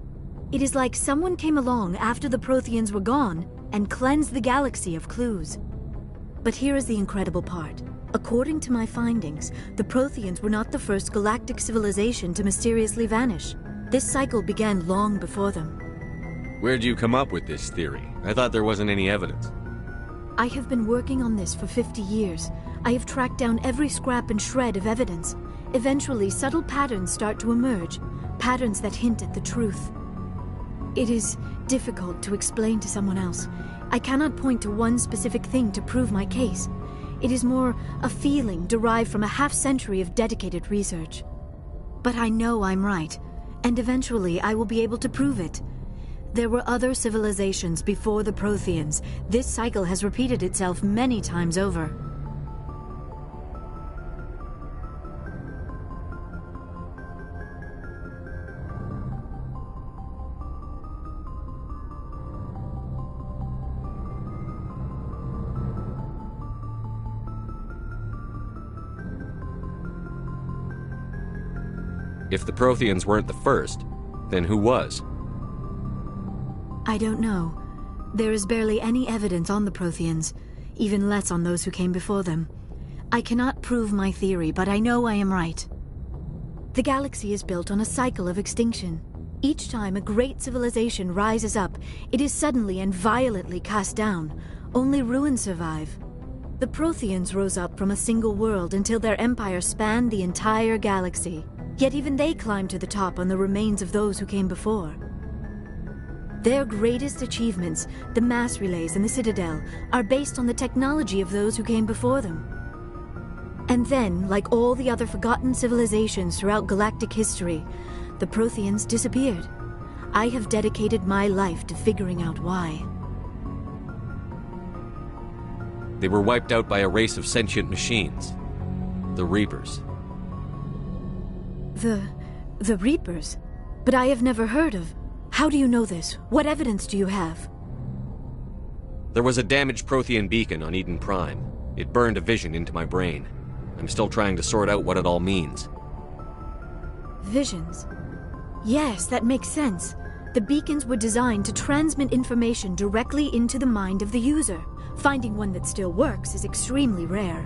It is like someone came along after the Protheans were gone and cleansed the galaxy of clues. But here is the incredible part. According to my findings, the Protheans were not the first galactic civilization to mysteriously vanish. This cycle began long before them. Where'd you come up with this theory? I thought there wasn't any evidence. I have been working on this for 50 years. I have tracked down every scrap and shred of evidence. Eventually, subtle patterns start to emerge, patterns that hint at the truth. It is difficult to explain to someone else. I cannot point to one specific thing to prove my case. It is more a feeling derived from a half-century of dedicated research. But I know I'm right, and eventually I will be able to prove it. There were other civilizations before the Protheans. This cycle has repeated itself many times over. If the Protheans weren't the first, then who was? I don't know. There is barely any evidence on the Protheans, even less on those who came before them. I cannot prove my theory, but I know I am right. The galaxy is built on a cycle of extinction. Each time a great civilization rises up, it is suddenly and violently cast down. Only ruins survive. The Protheans rose up from a single world until their empire spanned the entire galaxy. Yet even they climbed to the top on the remains of those who came before. Their greatest achievements, the mass relays and the Citadel, are based on the technology of those who came before them. And then, like all the other forgotten civilizations throughout galactic history, the Protheans disappeared. I have dedicated my life to figuring out why. They were wiped out by a race of sentient machines. The Reapers. The Reapers? But I have never heard of... How do you know this? What evidence do you have? There was a damaged Prothean beacon on Eden Prime. It burned a vision into my brain. I'm still trying to sort out what it all means. Visions? Yes, that makes sense. The beacons were designed to transmit information directly into the mind of the user. Finding one that still works is extremely rare.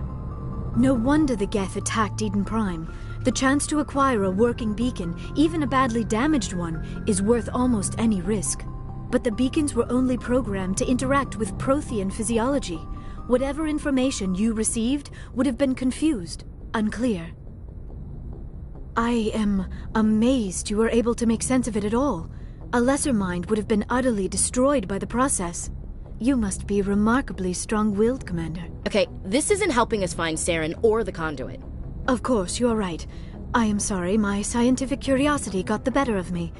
No wonder the Geth attacked Eden Prime. The chance to acquire a working beacon, even a badly damaged one, is worth almost any risk. But the beacons were only programmed to interact with Prothean physiology. Whatever information you received would have been confused, unclear. I am amazed you were able to make sense of it at all. A lesser mind would have been utterly destroyed by the process. You must be remarkably strong-willed, Commander. Okay, this isn't helping us find Saren or the conduit. Of course, you're right. I am sorry, my scientific curiosity got the better of me.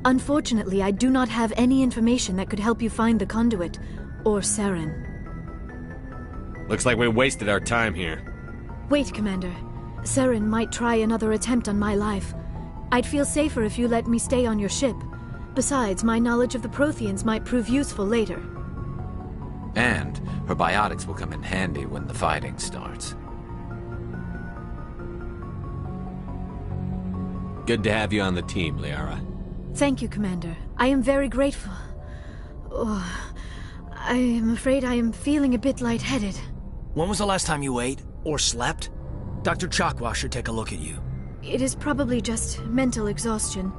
Unfortunately, I do not have any information that could help you find the conduit, or Saren. Looks like we wasted our time here. Wait, Commander. Saren might try another attempt on my life. I'd feel safer if you let me stay on your ship. Besides, my knowledge of the Protheans might prove useful later. And her biotics will come in handy when the fighting starts. Good to have you on the team, Liara. Thank you, Commander. I am very grateful. Oh, I am afraid I am feeling a bit lightheaded. When was the last time you ate or slept? Dr. Chakwas should take a look at you. It is probably just mental exhaustion,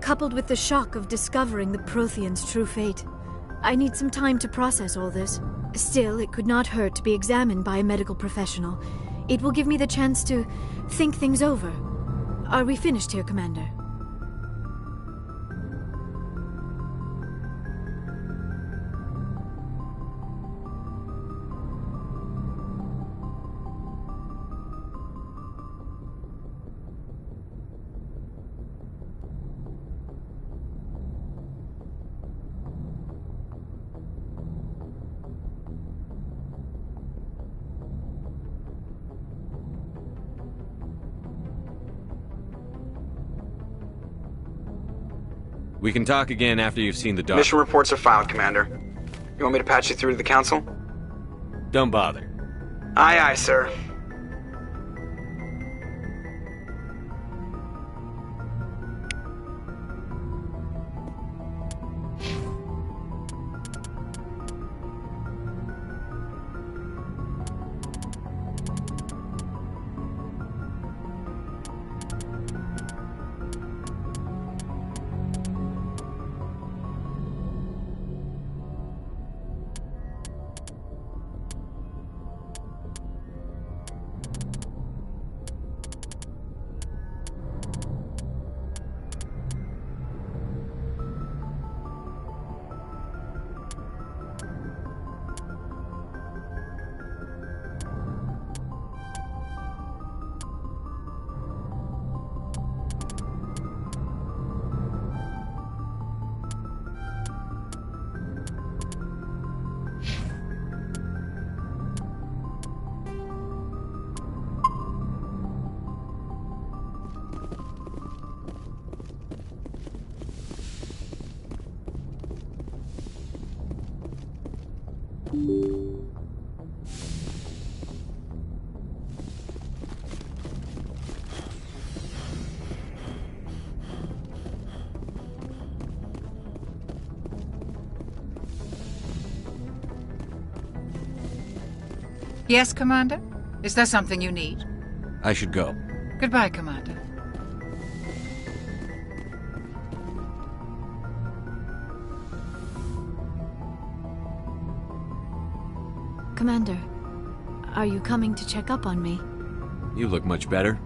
coupled with the shock of discovering the Protheans' true fate. I need some time to process all this. Still, it could not hurt to be examined by a medical professional. It will give me the chance to think things over. Are we finished here, Commander? We can talk again after you've seen the doctor. Mission reports are filed, Commander. You want me to patch you through to the Council? Don't bother. Aye, aye, sir. Yes, Commander? Is there something you need? I should go. Goodbye, Commander. Commander, are you coming to check up on me? You look much better.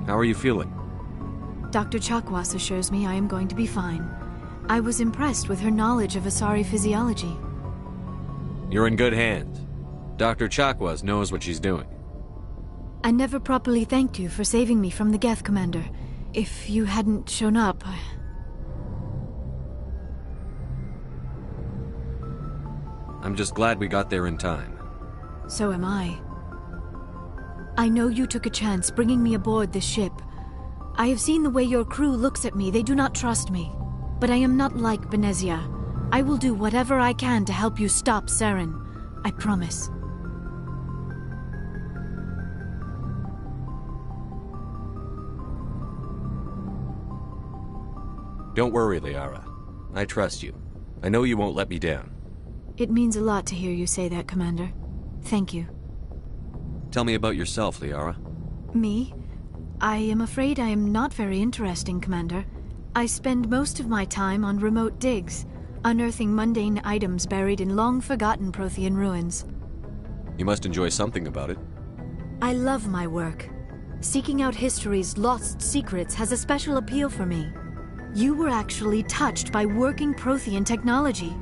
How are you feeling? Dr. Chakwas assures me I am going to be fine. I was impressed with her knowledge of Asari physiology. You're in good hands. Dr. Chakwas knows what she's doing. I never properly thanked you for saving me from the Geth, Commander. If you hadn't shown up, I'm just glad we got there in time. So am I. I know you took a chance bringing me aboard this ship. I have seen the way your crew looks at me. They do not trust me. But I am not like Benezia. I will do whatever I can to help you stop Saren. I promise. Don't worry, Liara. I trust you. I know you won't let me down. It means a lot to hear you say that, Commander. Thank you. Tell me about yourself, Liara. Me? I am afraid I am not very interesting, Commander. I spend most of my time on remote digs, unearthing mundane items buried in long-forgotten Prothean ruins. You must enjoy something about it. I love my work. Seeking out history's lost secrets has a special appeal for me. You were actually touched by working Prothean technology.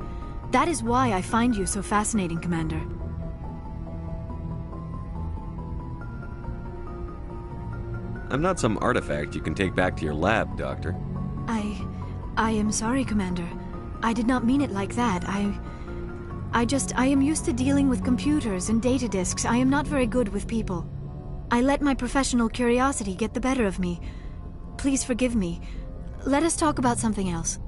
That is why I find you so fascinating, Commander. I'm not some artifact you can take back to your lab, Doctor. I am sorry, Commander. I did not mean it like that. I am used to dealing with computers and data disks. I am not very good with people. I let my professional curiosity get the better of me. Please forgive me. Let us talk about something else.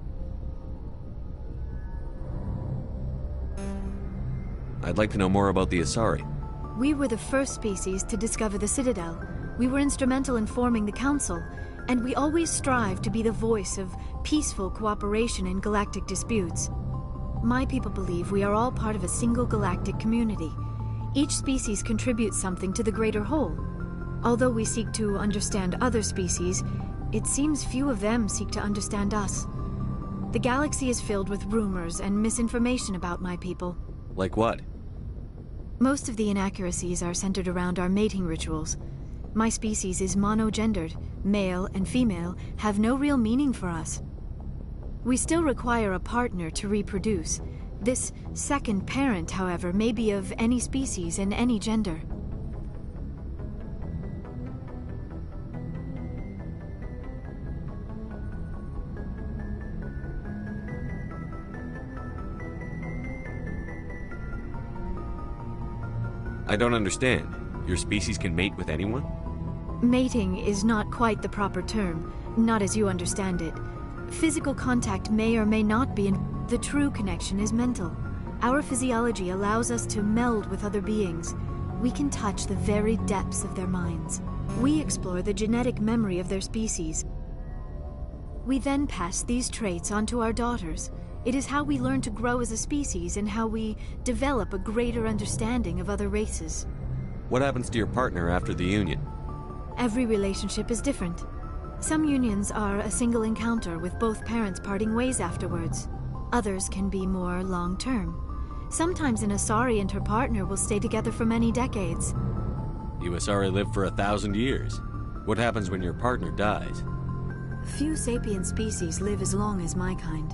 I'd like to know more about the Asari. We were the first species to discover the Citadel. We were instrumental in forming the Council, and we always strive to be the voice of peaceful cooperation in galactic disputes. My people believe we are all part of a single galactic community. Each species contributes something to the greater whole. Although we seek to understand other species, it seems few of them seek to understand us. The galaxy is filled with rumors and misinformation about my people. Like what? Most of the inaccuracies are centered around our mating rituals. My species is monogendered. Male and female have no real meaning for us. We still require a partner to reproduce. This second parent, however, may be of any species and any gender. I don't understand. Your species can mate with anyone? Mating is not quite the proper term, not as you understand it. Physical contact may or may not be, and the true connection is mental. Our physiology allows us to meld with other beings. We can touch the very depths of their minds. We explore the genetic memory of their species. We then pass these traits on to our daughters. It is how we learn to grow as a species and how we develop a greater understanding of other races. What happens to your partner after the union? Every relationship is different. Some unions are a single encounter with both parents parting ways afterwards. Others can be more long-term. Sometimes an Asari and her partner will stay together for many decades. You Asari live for 1,000 years. What happens when your partner dies? Few sapient species live as long as my kind.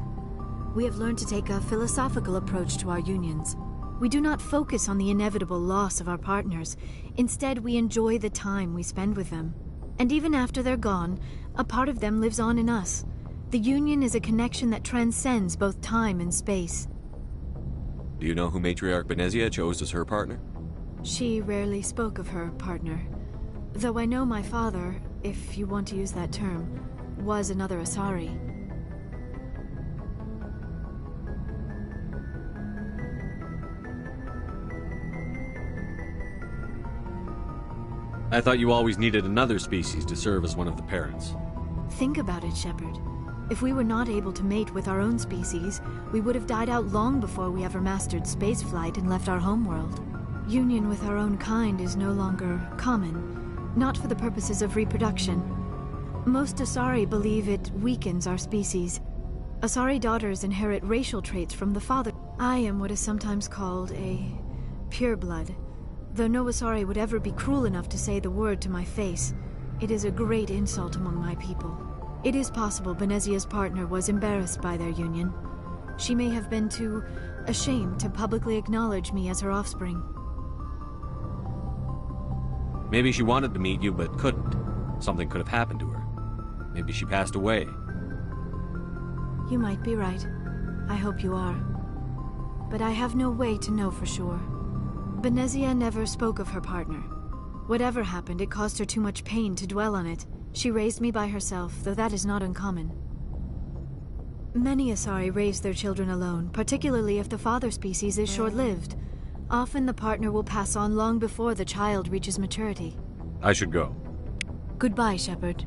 We have learned to take a philosophical approach to our unions. We do not focus on the inevitable loss of our partners. Instead, we enjoy the time we spend with them. And even after they're gone, a part of them lives on in us. The union is a connection that transcends both time and space. Do you know who Matriarch Benezia chose as her partner? She rarely spoke of her partner. Though I know my father, if you want to use that term, was another Asari. I thought you always needed another species to serve as one of the parents. Think about it, Shepard. If we were not able to mate with our own species, we would have died out long before we ever mastered spaceflight and left our homeworld. Union with our own kind is no longer common, not for the purposes of reproduction. Most Asari believe it weakens our species. Asari daughters inherit racial traits from the father. I am what is sometimes called a pureblood. Though no Asari would ever be cruel enough to say the word to my face, it is a great insult among my people. It is possible Benezia's partner was embarrassed by their union. She may have been too ashamed to publicly acknowledge me as her offspring. Maybe she wanted to meet you, but couldn't. Something could have happened to her. Maybe she passed away. You might be right. I hope you are. But I have no way to know for sure. Benezia never spoke of her partner. Whatever happened, it caused her too much pain to dwell on it. She raised me by herself, though that is not uncommon. Many Asari raise their children alone, particularly if the father species is short-lived. Often the partner will pass on long before the child reaches maturity. I should go. Goodbye, Shepard.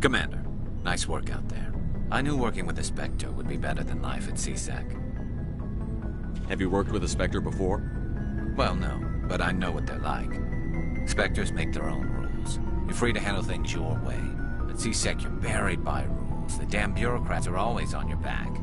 Commander, nice work out there. I knew working with the Spectre would be better than life at CSEC. Have you worked with a Spectre before? Well, no, but I know what they're like. Spectres make their own rules. You're free to handle things your way. At CSEC, you're buried by rules. The damn bureaucrats are always on your back.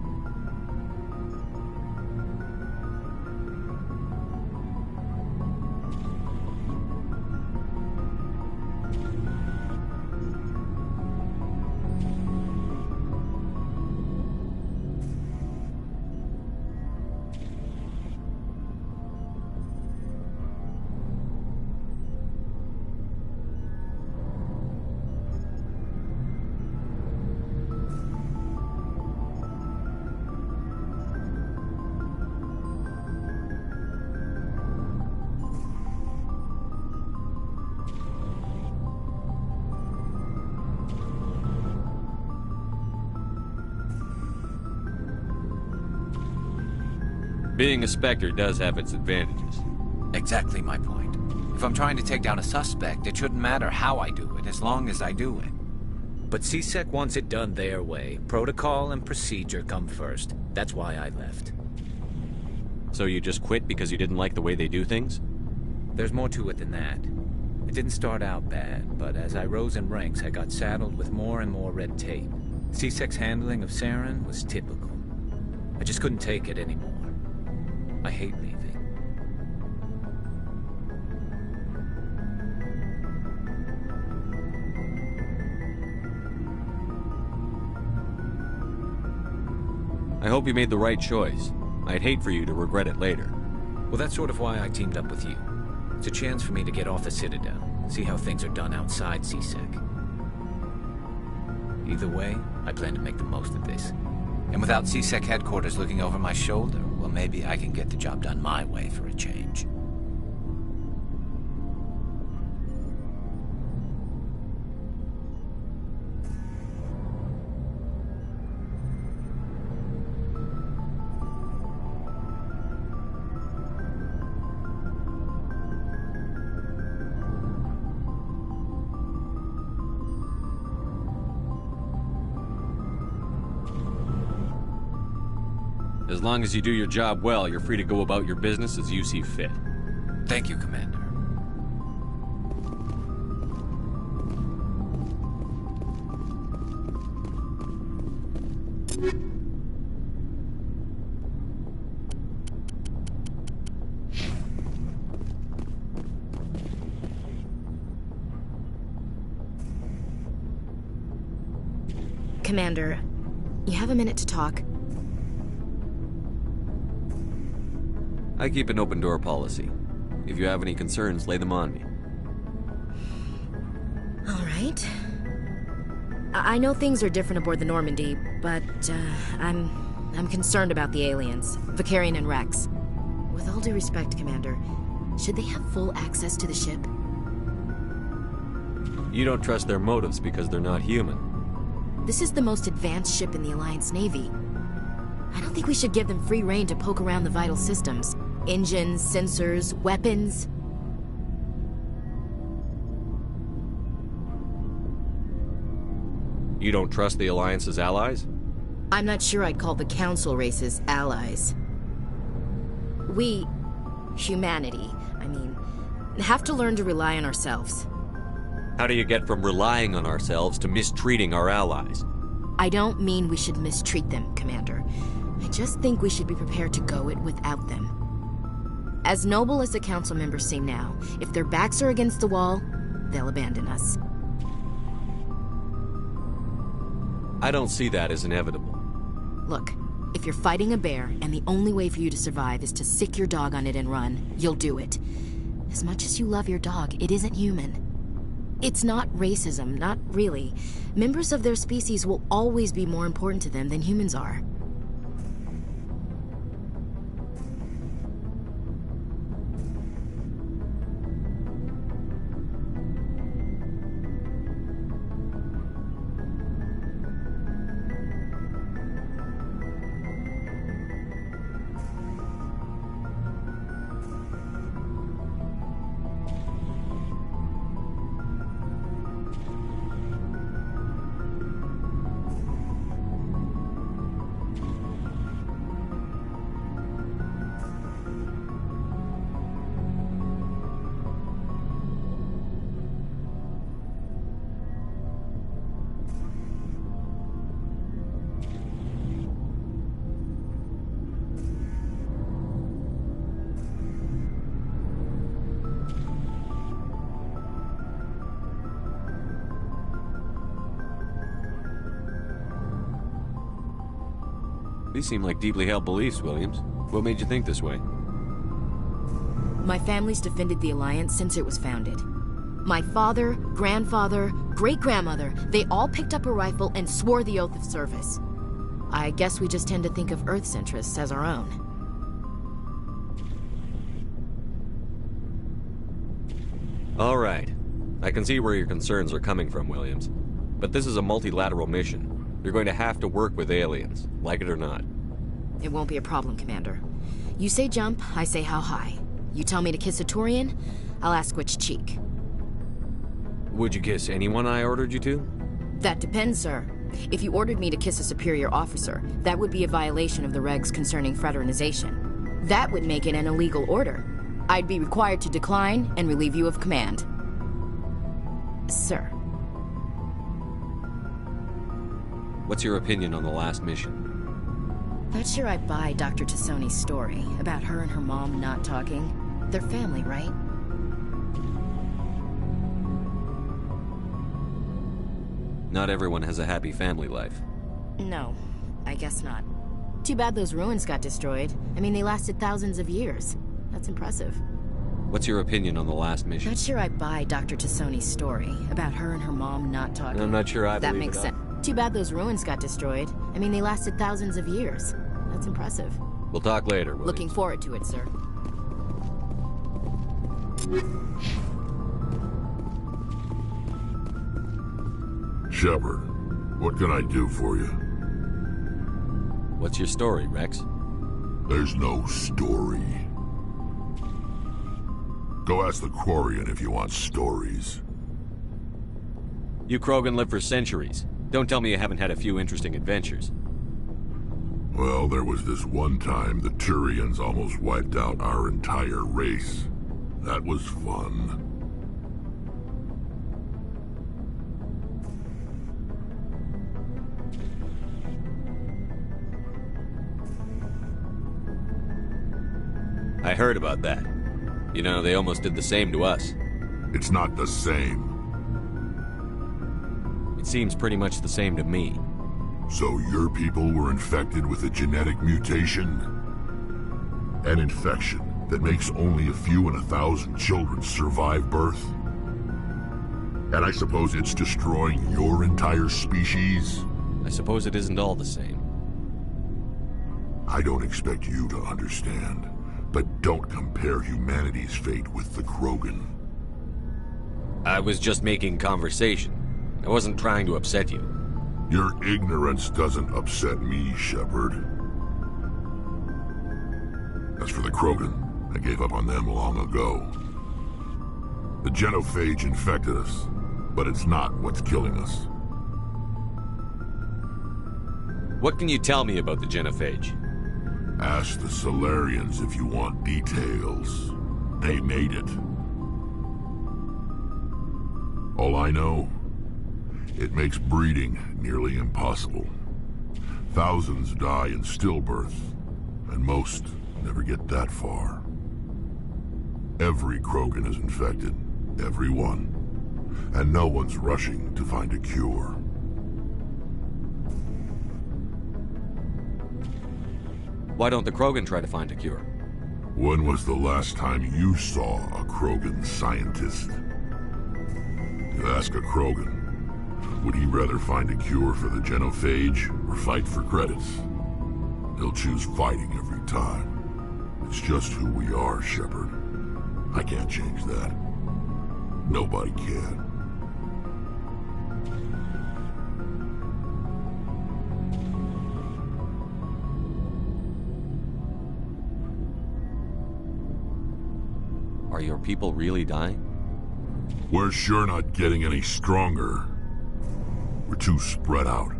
Being a Spectre does have its advantages. Exactly my point. If I'm trying to take down a suspect, it shouldn't matter how I do it, as long as I do it. But CSEC wants it done their way. Protocol and procedure come first. That's why I left. So you just quit because you didn't like the way they do things? There's more to it than that. It didn't start out bad, but as I rose in ranks, I got saddled with more and more red tape. CSEC's handling of Saren was typical. I just couldn't take it anymore. I hate leaving. I hope you made the right choice. I'd hate for you to regret it later. Well, that's sort of why I teamed up with you. It's a chance for me to get off the Citadel, see how things are done outside CSEC. Either way, I plan to make the most of this. And without CSEC headquarters looking over my shoulder, well, maybe I can get the job done my way for a change. As long as you do your job well, you're free to go about your business as you see fit. Thank you, Commander. Commander, you have a minute to talk? I keep an open door policy. If you have any concerns, lay them on me. All right. I know things are different aboard the Normandy, but I'm concerned about the aliens, Vakarian and Rex. With all due respect, Commander, should they have full access to the ship? You don't trust their motives because they're not human. This is the most advanced ship in the Alliance Navy. I don't think we should give them free rein to poke around the vital systems. Engines, sensors, weapons. You don't trust the Alliance's allies? I'm not sure I'd call the Council races allies. We, humanity, have to learn to rely on ourselves. How do you get from relying on ourselves to mistreating our allies? I don't mean we should mistreat them, Commander. I just think we should be prepared to go it without them. As noble as the Council members seem now, if their backs are against the wall, they'll abandon us. I don't see that as inevitable. Look, if you're fighting a bear and the only way for you to survive is to sick your dog on it and run, you'll do it. As much as you love your dog, it isn't human. It's not racism, not really. Members of their species will always be more important to them than humans are. These seem like deeply held beliefs, Williams. What made you think this way? My family's defended the Alliance since it was founded. My father, grandfather, great-grandmother, they all picked up a rifle and swore the oath of service. I guess we just tend to think of Earth's interests as our own. All right. I can see where your concerns are coming from, Williams. But this is a multilateral mission. You're going to have to work with aliens, like it or not. It won't be a problem, Commander. You say jump, I say how high. You tell me to kiss a Turian, I'll ask which cheek. Would you kiss anyone I ordered you to? That depends, sir. If you ordered me to kiss a superior officer, that would be a violation of the regs concerning fraternization. That would make it an illegal order. I'd be required to decline and relieve you of command. Sir. What's your opinion on the last mission? Not sure I buy Dr. Tassoni's story about her and her mom not talking. They're family, right? Not everyone has a happy family life. No, I guess not. Too bad those ruins got destroyed. I mean, they lasted thousands of years. That's impressive. What's your opinion on the last mission? Not sure I buy Dr. Tassoni's story about her and her mom not talking. I'm not sure I believe that makes sense. Too bad those ruins got destroyed. I mean, they lasted thousands of years. That's impressive. We'll talk later, Williams. Looking forward to it, sir. Shepard, what can I do for you? What's your story, Rex? There's no story. Go ask the Quarian if you want stories. You Krogan lived for centuries. Don't tell me you haven't had a few interesting adventures. Well, there was this one time the Turians almost wiped out our entire race. That was fun. I heard about that. You know, they almost did the same to us. It's not the same. It seems pretty much the same to me. So your people were infected with a genetic mutation? An infection that makes only a few in 1,000 children survive birth? And I suppose it's destroying your entire species? I suppose it isn't all the same. I don't expect you to understand, but don't compare humanity's fate with the Krogan. I was just making conversation. I wasn't trying to upset you. Your ignorance doesn't upset me, Shepard. As for the Krogan, I gave up on them long ago. The genophage infected us, but it's not what's killing us. What can you tell me about the genophage? Ask the Solarians if you want details. They made it. All I know, it makes breeding nearly impossible. Thousands die in stillbirth, and most never get that far. Every Krogan is infected, every one, and no one's rushing to find a cure. Why don't the Krogan try to find a cure? When was the last time you saw a Krogan scientist? You ask a Krogan, would he rather find a cure for the genophage or fight for credits? He'll choose fighting every time. It's just who we are, Shepard. I can't change that. Nobody can. Are your people really dying? We're sure not getting any stronger. We're too spread out.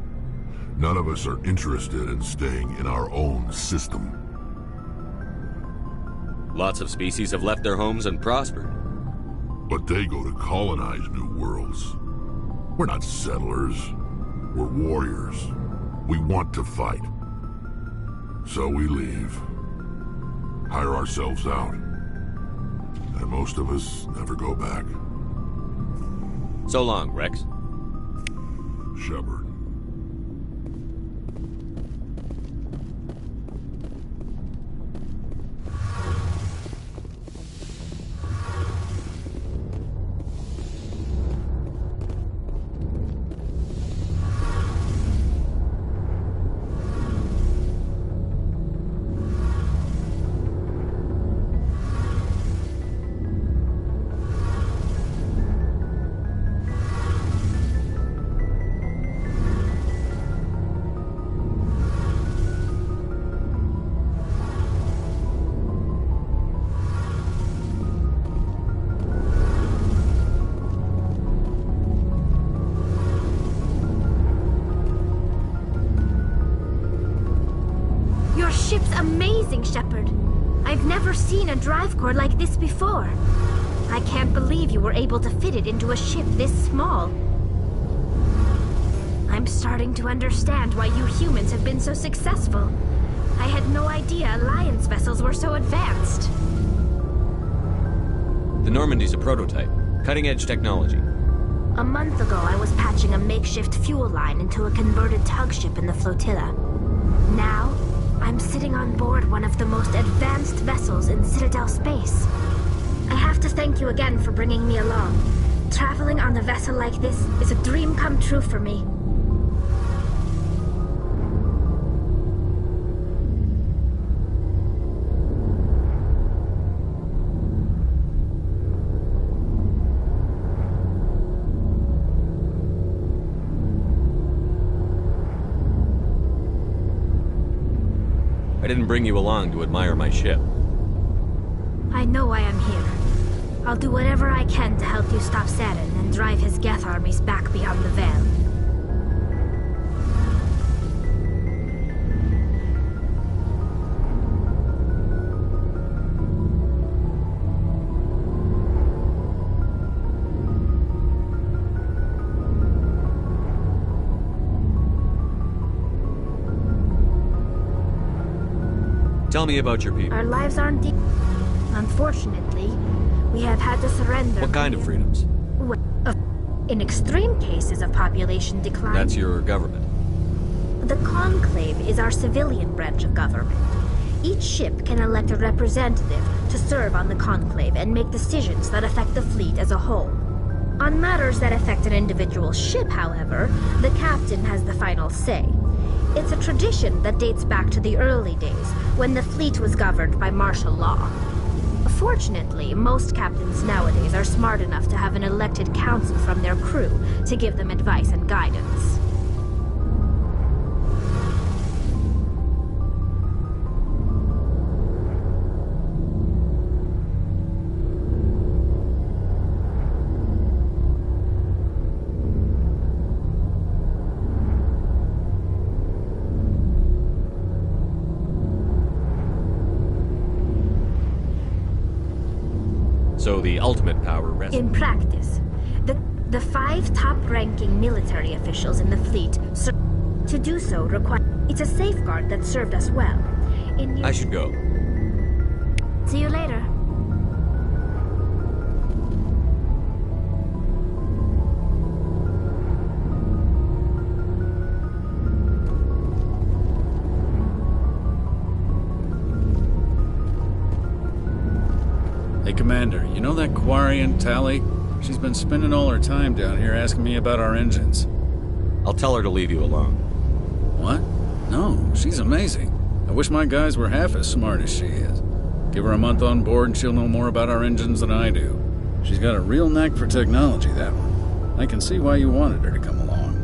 None of us are interested in staying in our own system. Lots of species have left their homes and prospered. But they go to colonize new worlds. We're not settlers. We're warriors. We want to fight. So we leave. Hire ourselves out. And most of us never go back. So long, Rex. Shepard. ship's amazing, Shepard. I've never seen a drive core like this before. I can't believe you were able to fit it into a ship this small. I'm starting to understand why you humans have been so successful. I had no idea Alliance vessels were so advanced. The Normandy's a prototype. Cutting-edge technology. A month ago, I was patching a makeshift fuel line into a converted tug ship in the flotilla. Now, I'm sitting on board one of the most advanced vessels in Citadel space. I have to thank you again for bringing me along. Traveling on a vessel like this is a dream come true for me. I didn't bring you along to admire my ship. I know why I'm here. I'll do whatever I can to help you stop Saren and drive his Geth armies back beyond the Veil. Tell me about your people. Our lives aren't deep. Unfortunately, we have had to surrender. What kind of freedoms? In extreme cases of population decline... That's your government. The Conclave is our civilian branch of government. Each ship can elect a representative to serve on the Conclave and make decisions that affect the fleet as a whole. On matters that affect an individual ship, however, the captain has the final say. It's a tradition that dates back to the early days, when the fleet was governed by martial law. Fortunately, most captains nowadays are smart enough to have an elected council from their crew to give them advice and guidance. So the ultimate power rests... In practice, the 5 top-ranking military officials in the fleet to do so require... It's a safeguard that served us well. I should go. See you later. Hey, Commander, you know that Quarian, Tali? She's been spending all her time down here asking me about our engines. I'll tell her to leave you alone. What? No, she's amazing. I wish my guys were half as smart as she is. Give her a month on board and she'll know more about our engines than I do. She's got a real knack for technology, that one. I can see why you wanted her to come along.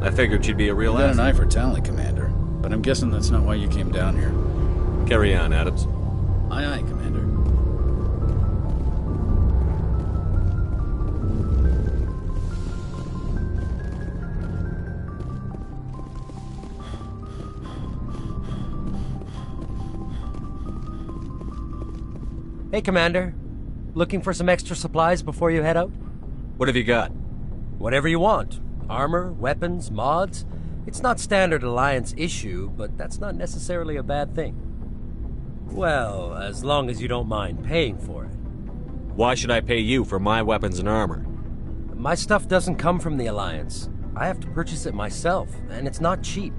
I figured she'd be a real asset. asset. Got an eye for Tali, Commander. But I'm guessing that's not why you came down here. Carry on, Adams. Aye, aye, Commander. Hey, Commander. Looking for some extra supplies before you head out? What have you got? Whatever you want. Armor, weapons, mods. It's not standard Alliance issue, but that's not necessarily a bad thing. Well, as long as you don't mind paying for it. Why should I pay you for my weapons and armor? My stuff doesn't come from the Alliance. I have to purchase it myself, and it's not cheap.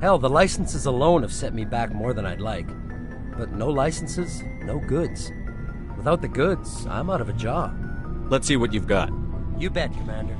Hell, the licenses alone have set me back more than I'd like. But no licenses, no goods. Without the goods, I'm out of a job. Let's see what you've got. You bet, Commander.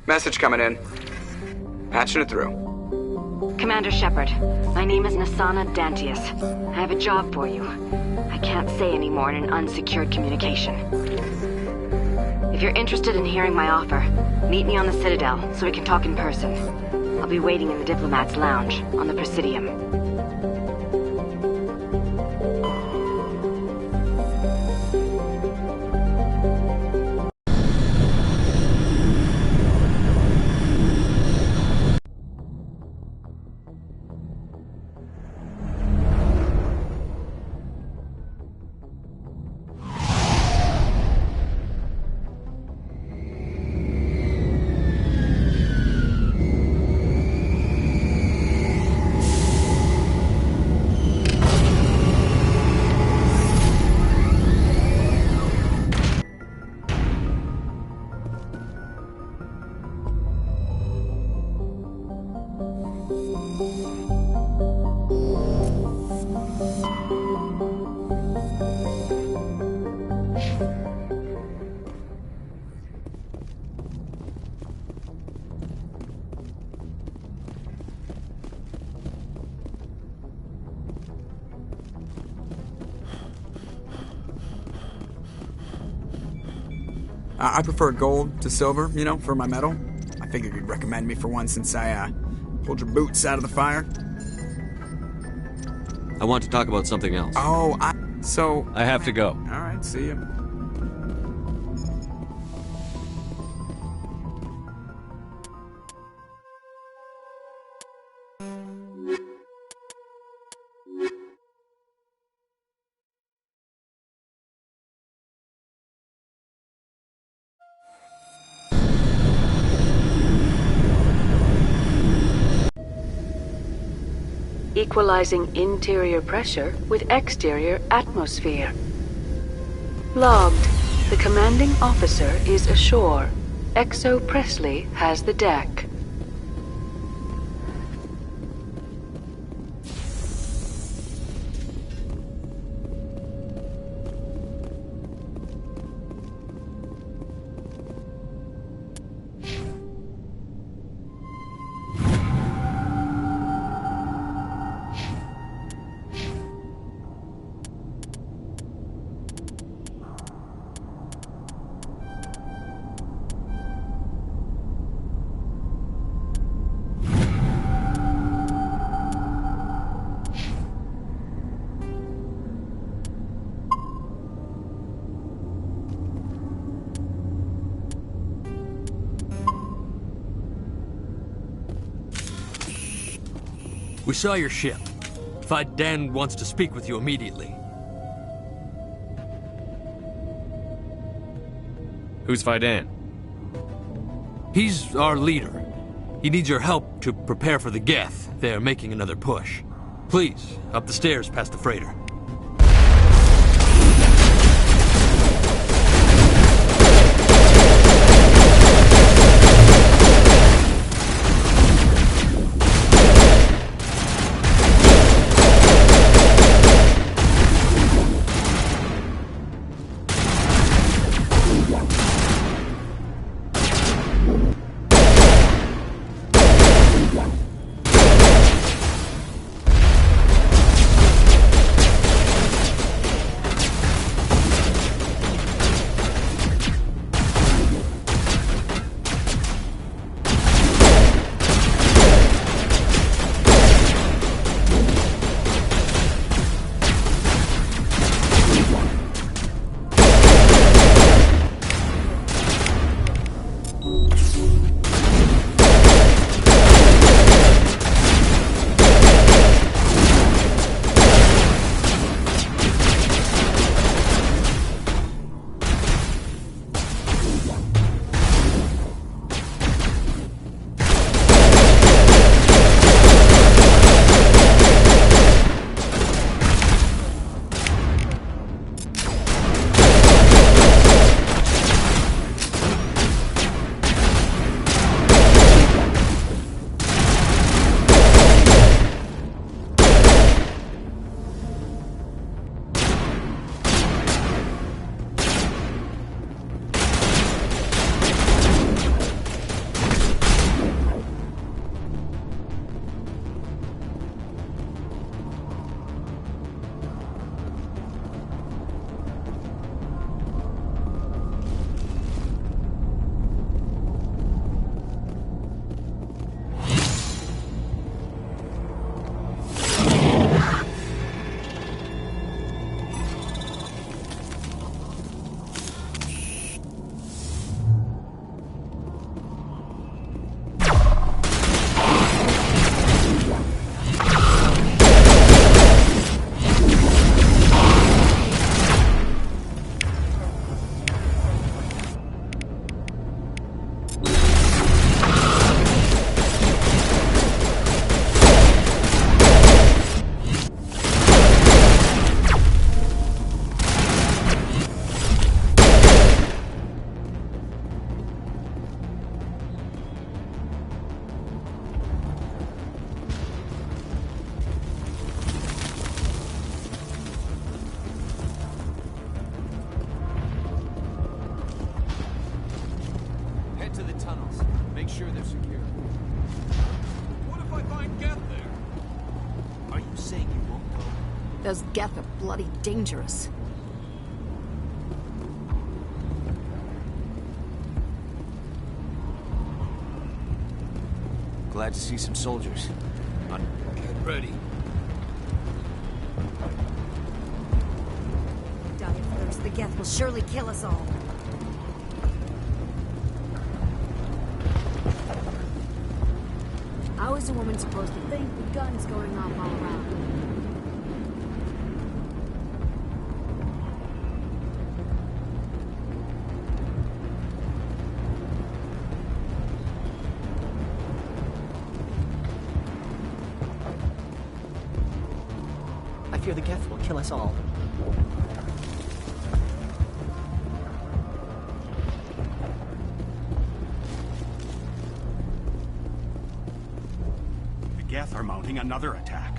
Message coming in. Patching it through. Commander Shepard, my name is Nasana Dantius. I have a job for you. I can't say any more in an unsecured communication. If you're interested in hearing my offer, meet me on the Citadel so we can talk in person. I'll be waiting in the Diplomat's Lounge on the Presidium. I prefer gold to silver, you know, for my metal. I figured you'd recommend me for one since I, pulled your boots out of the fire. I want to talk about something else. Oh, I have to go. Alright, see ya. Equalizing interior pressure with exterior atmosphere. Logged. The commanding officer is ashore. Exo Presley has the deck. We saw your ship. Faidan wants to speak with you immediately. Who's Faidan? He's our leader. He needs your help to prepare for the Geth. They're making another push. Please, up the stairs past the freighter. Those Geth are bloody dangerous. Glad to see some soldiers. Get ready. Die of thirst, the Geth will surely kill us all. How is a woman supposed to think with guns going off all around? I fear the Geth will kill us all. The Geth are mounting another attack.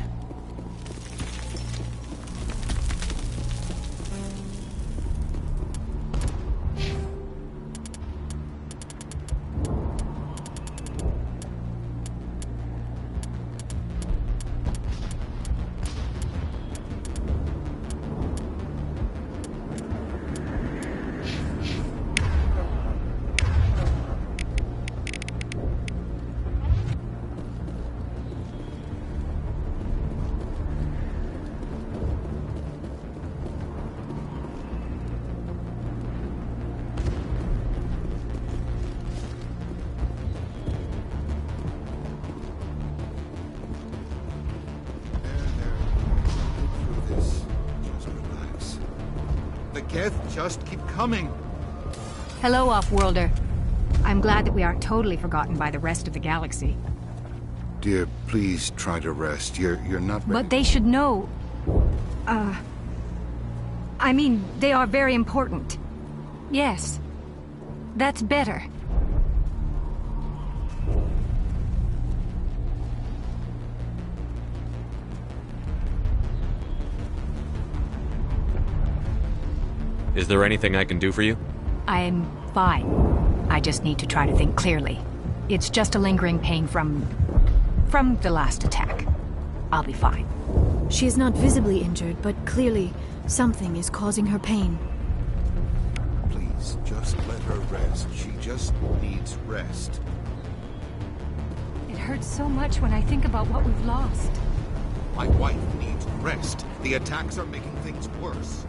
Geth just keep coming. Hello, Offworlder. I'm glad that we aren't totally forgotten by the rest of the galaxy. Dear, please try to rest. You're not ready. But they should know... I mean, they are very important. Yes. That's better. Is there anything I can do for you? I'm fine. I just need to try to think clearly. It's just a lingering pain from the last attack. I'll be fine. She is not visibly injured, but clearly something is causing her pain. Please, just let her rest. She just needs rest. It hurts so much when I think about what we've lost. My wife needs rest. The attacks are making things worse.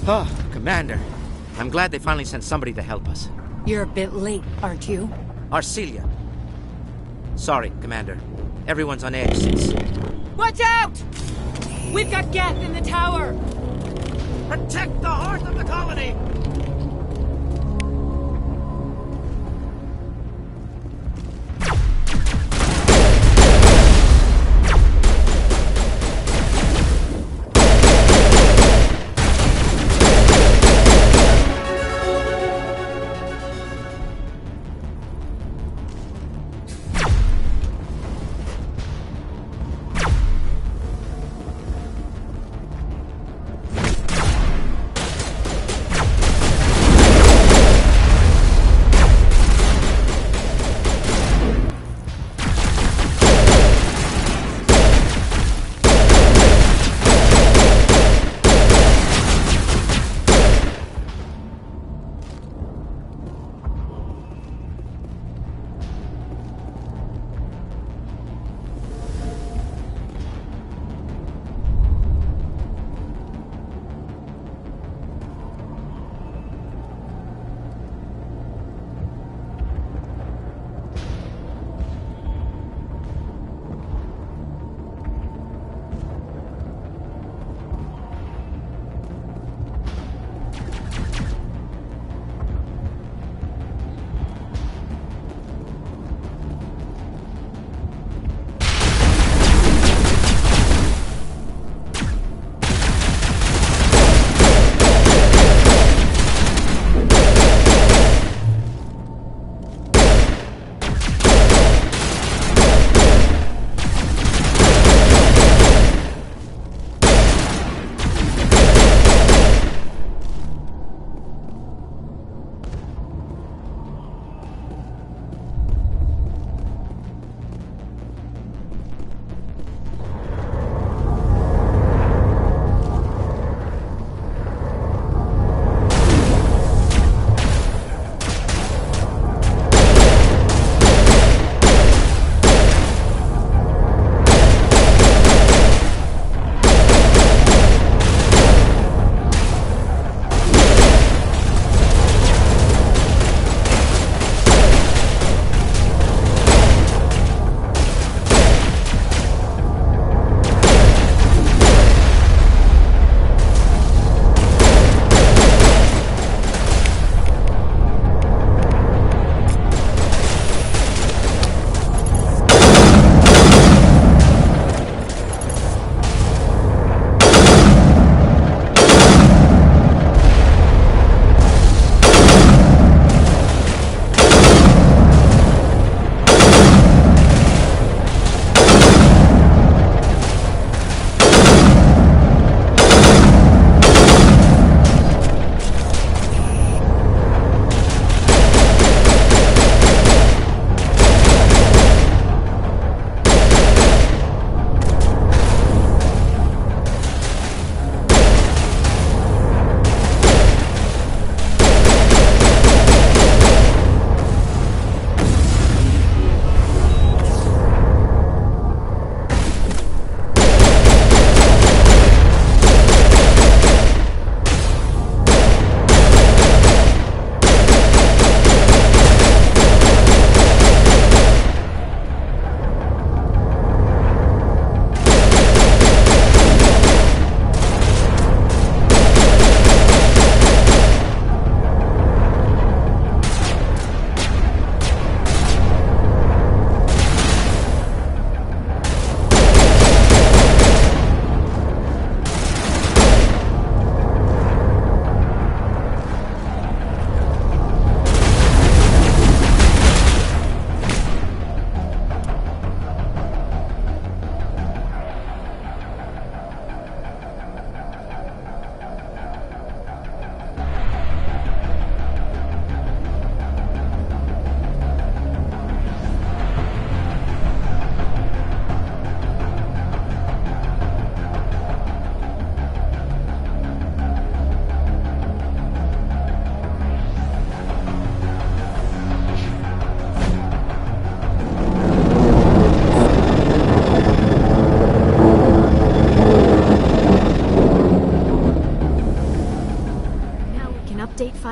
Oh, Commander. I'm glad they finally sent somebody to help us. You're a bit late, aren't you? Arcelia. Sorry, Commander. Everyone's on edge since... Watch out! We've got Geth in the tower! Protect the heart of the colony!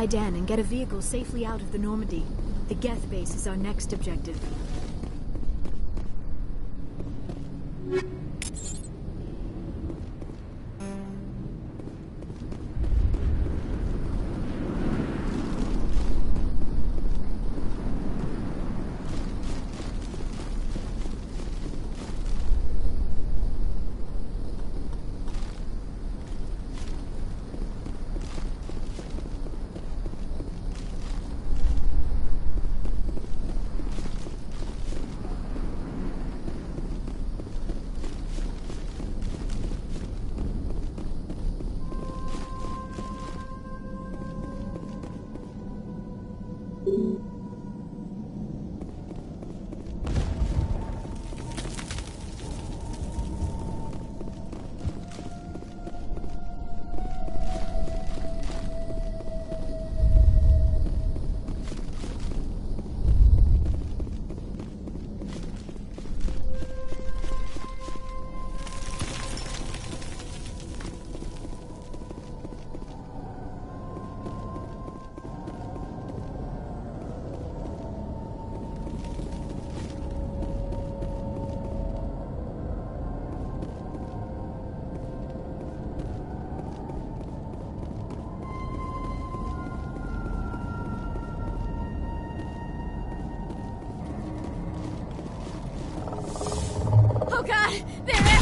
Notify Dan and get a vehicle safely out of the Normandy. The Geth base is our next objective. Oh god! They're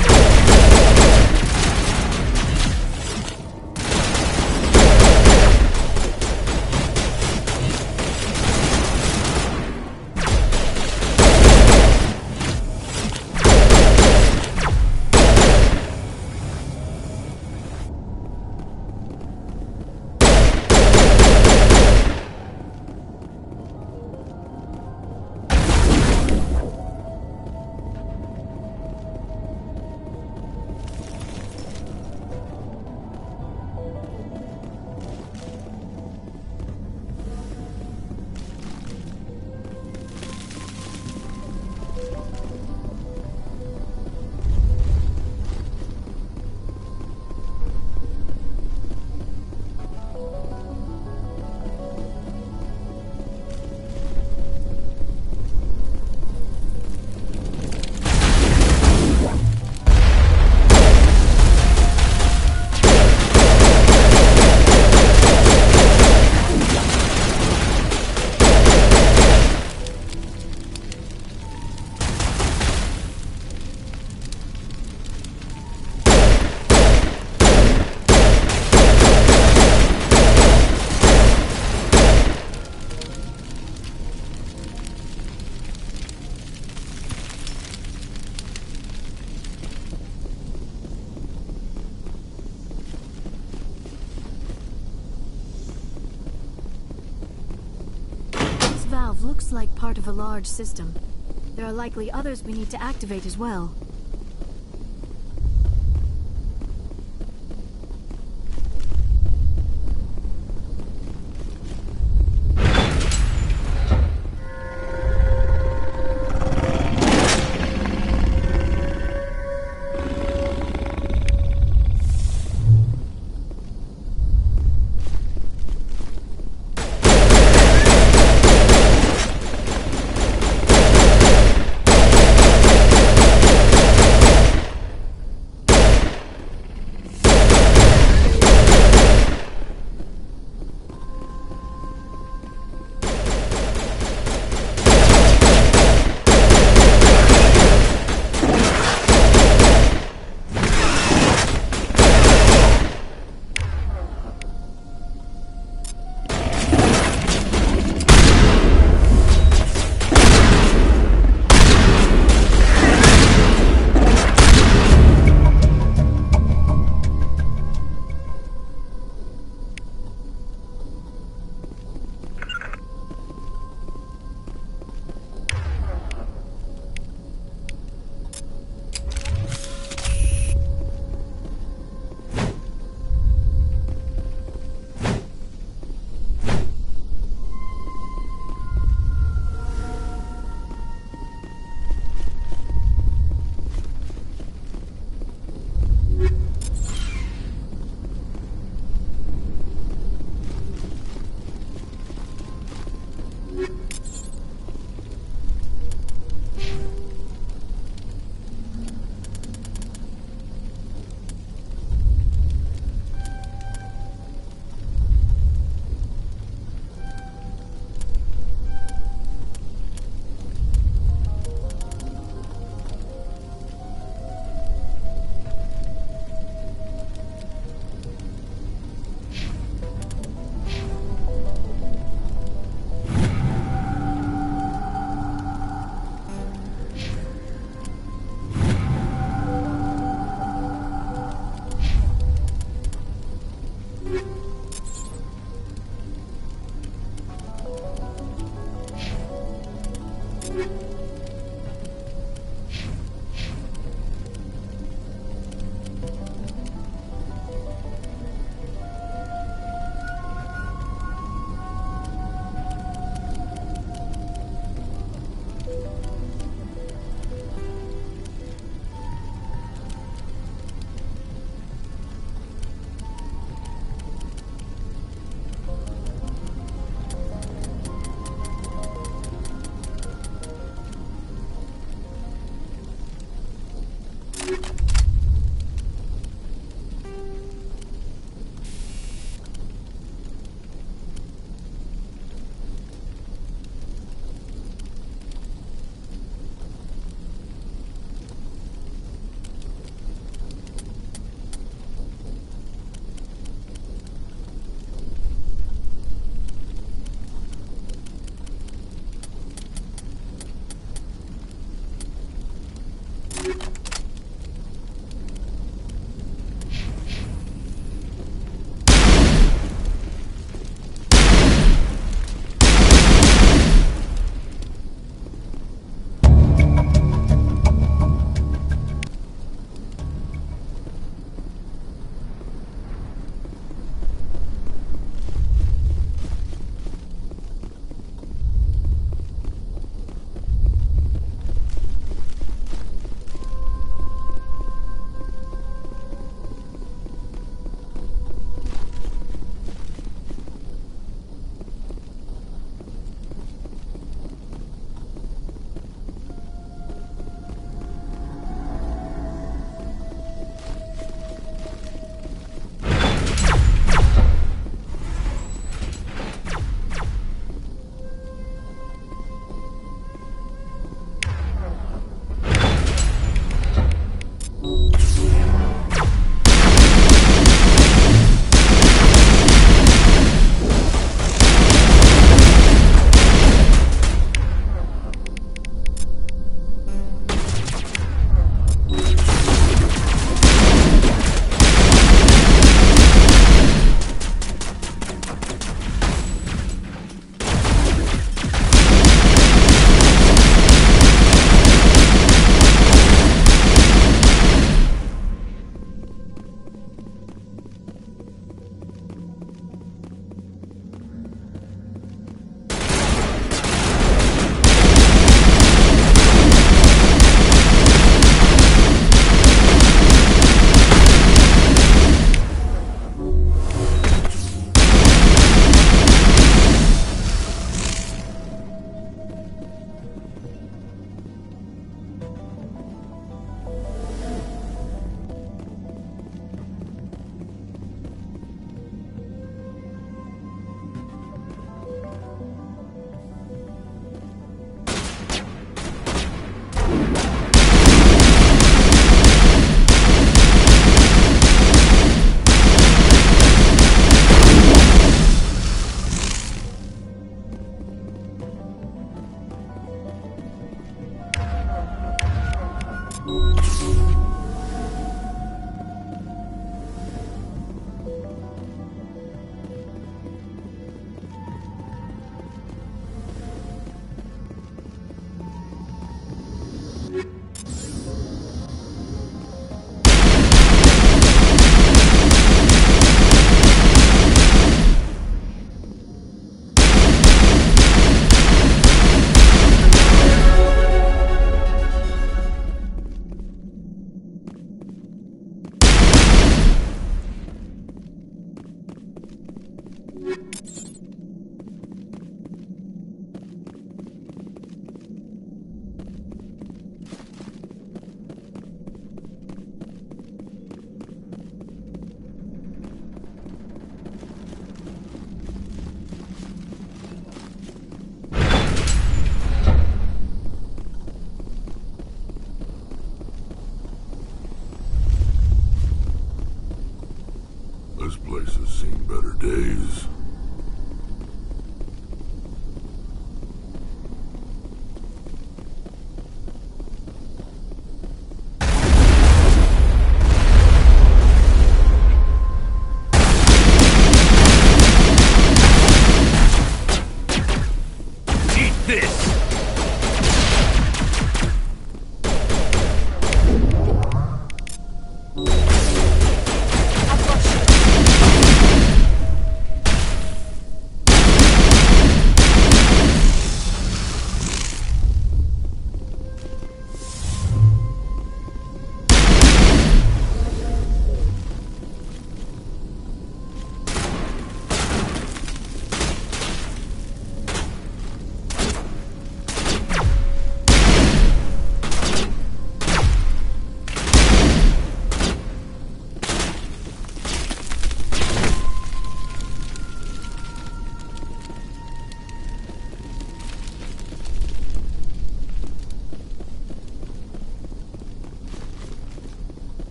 valve looks like part of a large system. There are likely others we need to activate as well. place has seen better days.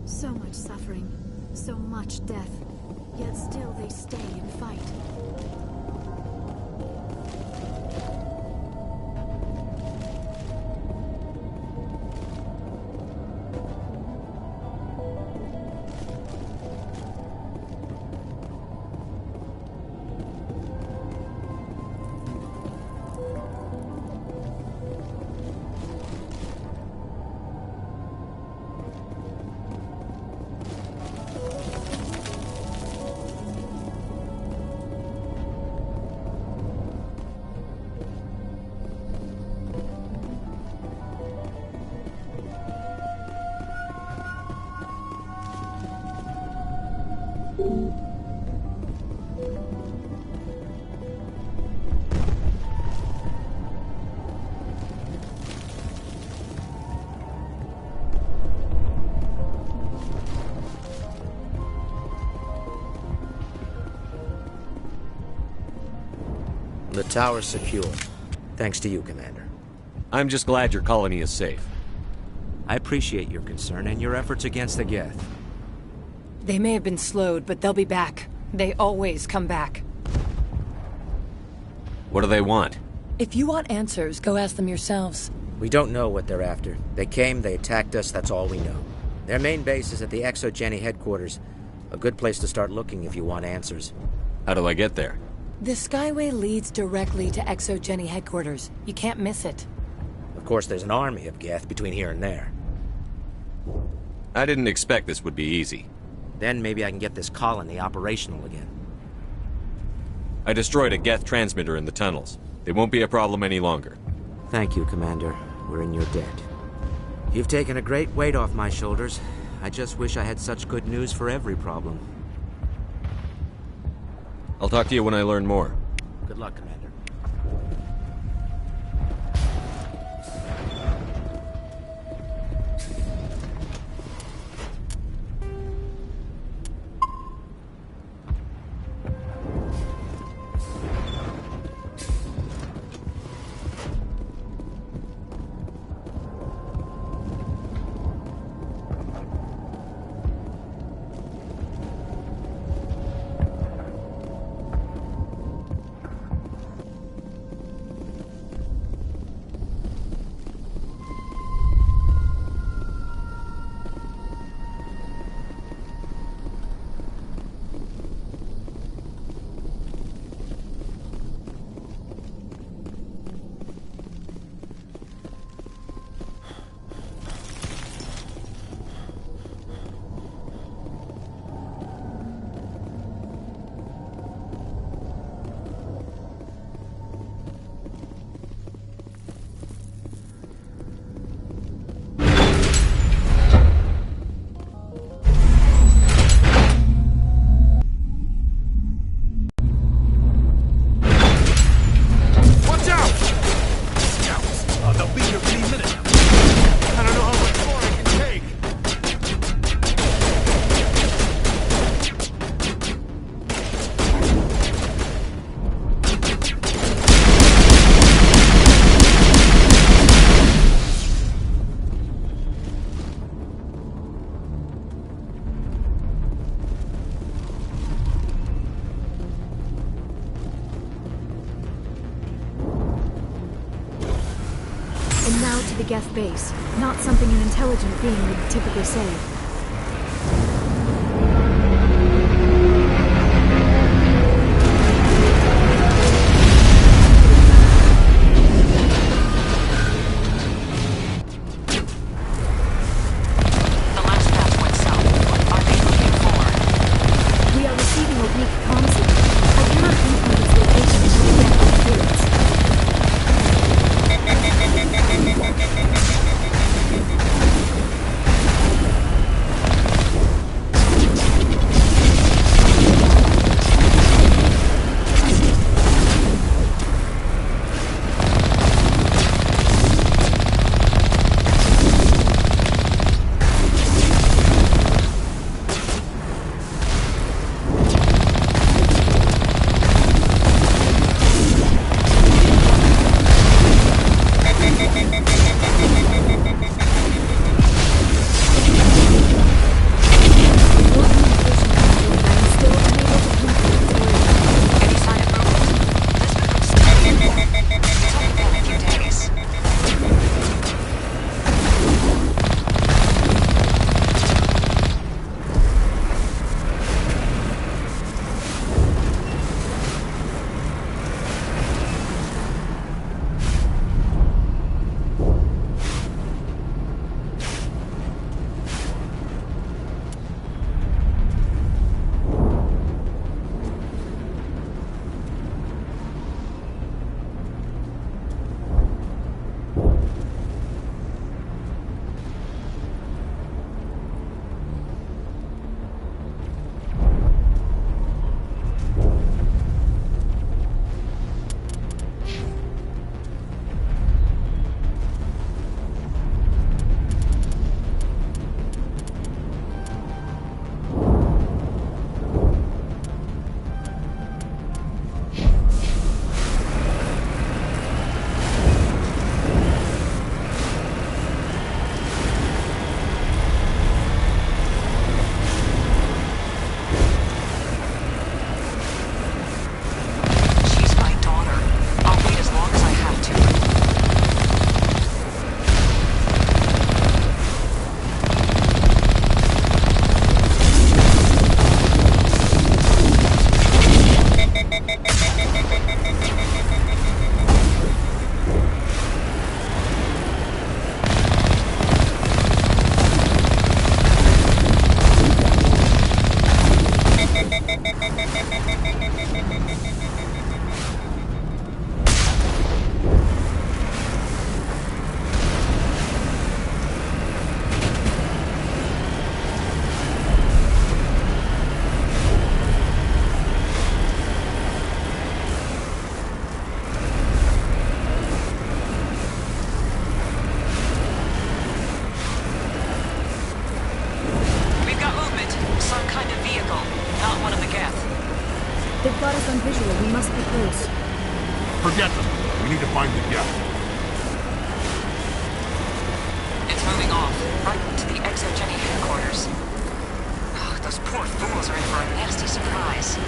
So much suffering, so much death, yet still they stay and fight. The tower's secure. Thanks to you, Commander. I'm just glad your colony is safe. I appreciate your concern and your efforts against the Geth. They may have been slowed, but they'll be back. They always come back. What do they want? If you want answers, go ask them yourselves. We don't know what they're after. They came, they attacked us, that's all we know. Their main base is at the ExoGeni headquarters. A good place to start looking if you want answers. How do I get there? The Skyway leads directly to ExoGeni headquarters. You can't miss it. Of course, there's an army of Geth between here and there. I didn't expect this would be easy. Then maybe I can get this colony operational again. I destroyed a Geth transmitter in the tunnels. It won't be a problem any longer. Thank you, Commander. We're in your debt. You've taken a great weight off my shoulders. I just wish I had such good news for every problem. I'll talk to you when I learn more. Good luck, Commander. Geth base, not something an intelligent being would typically say. They've got us on visual. We must be close. Forget them. We need to find the Geth. It's moving off, right to the ExoGeni headquarters. Oh, those poor fools are in for a nasty surprise.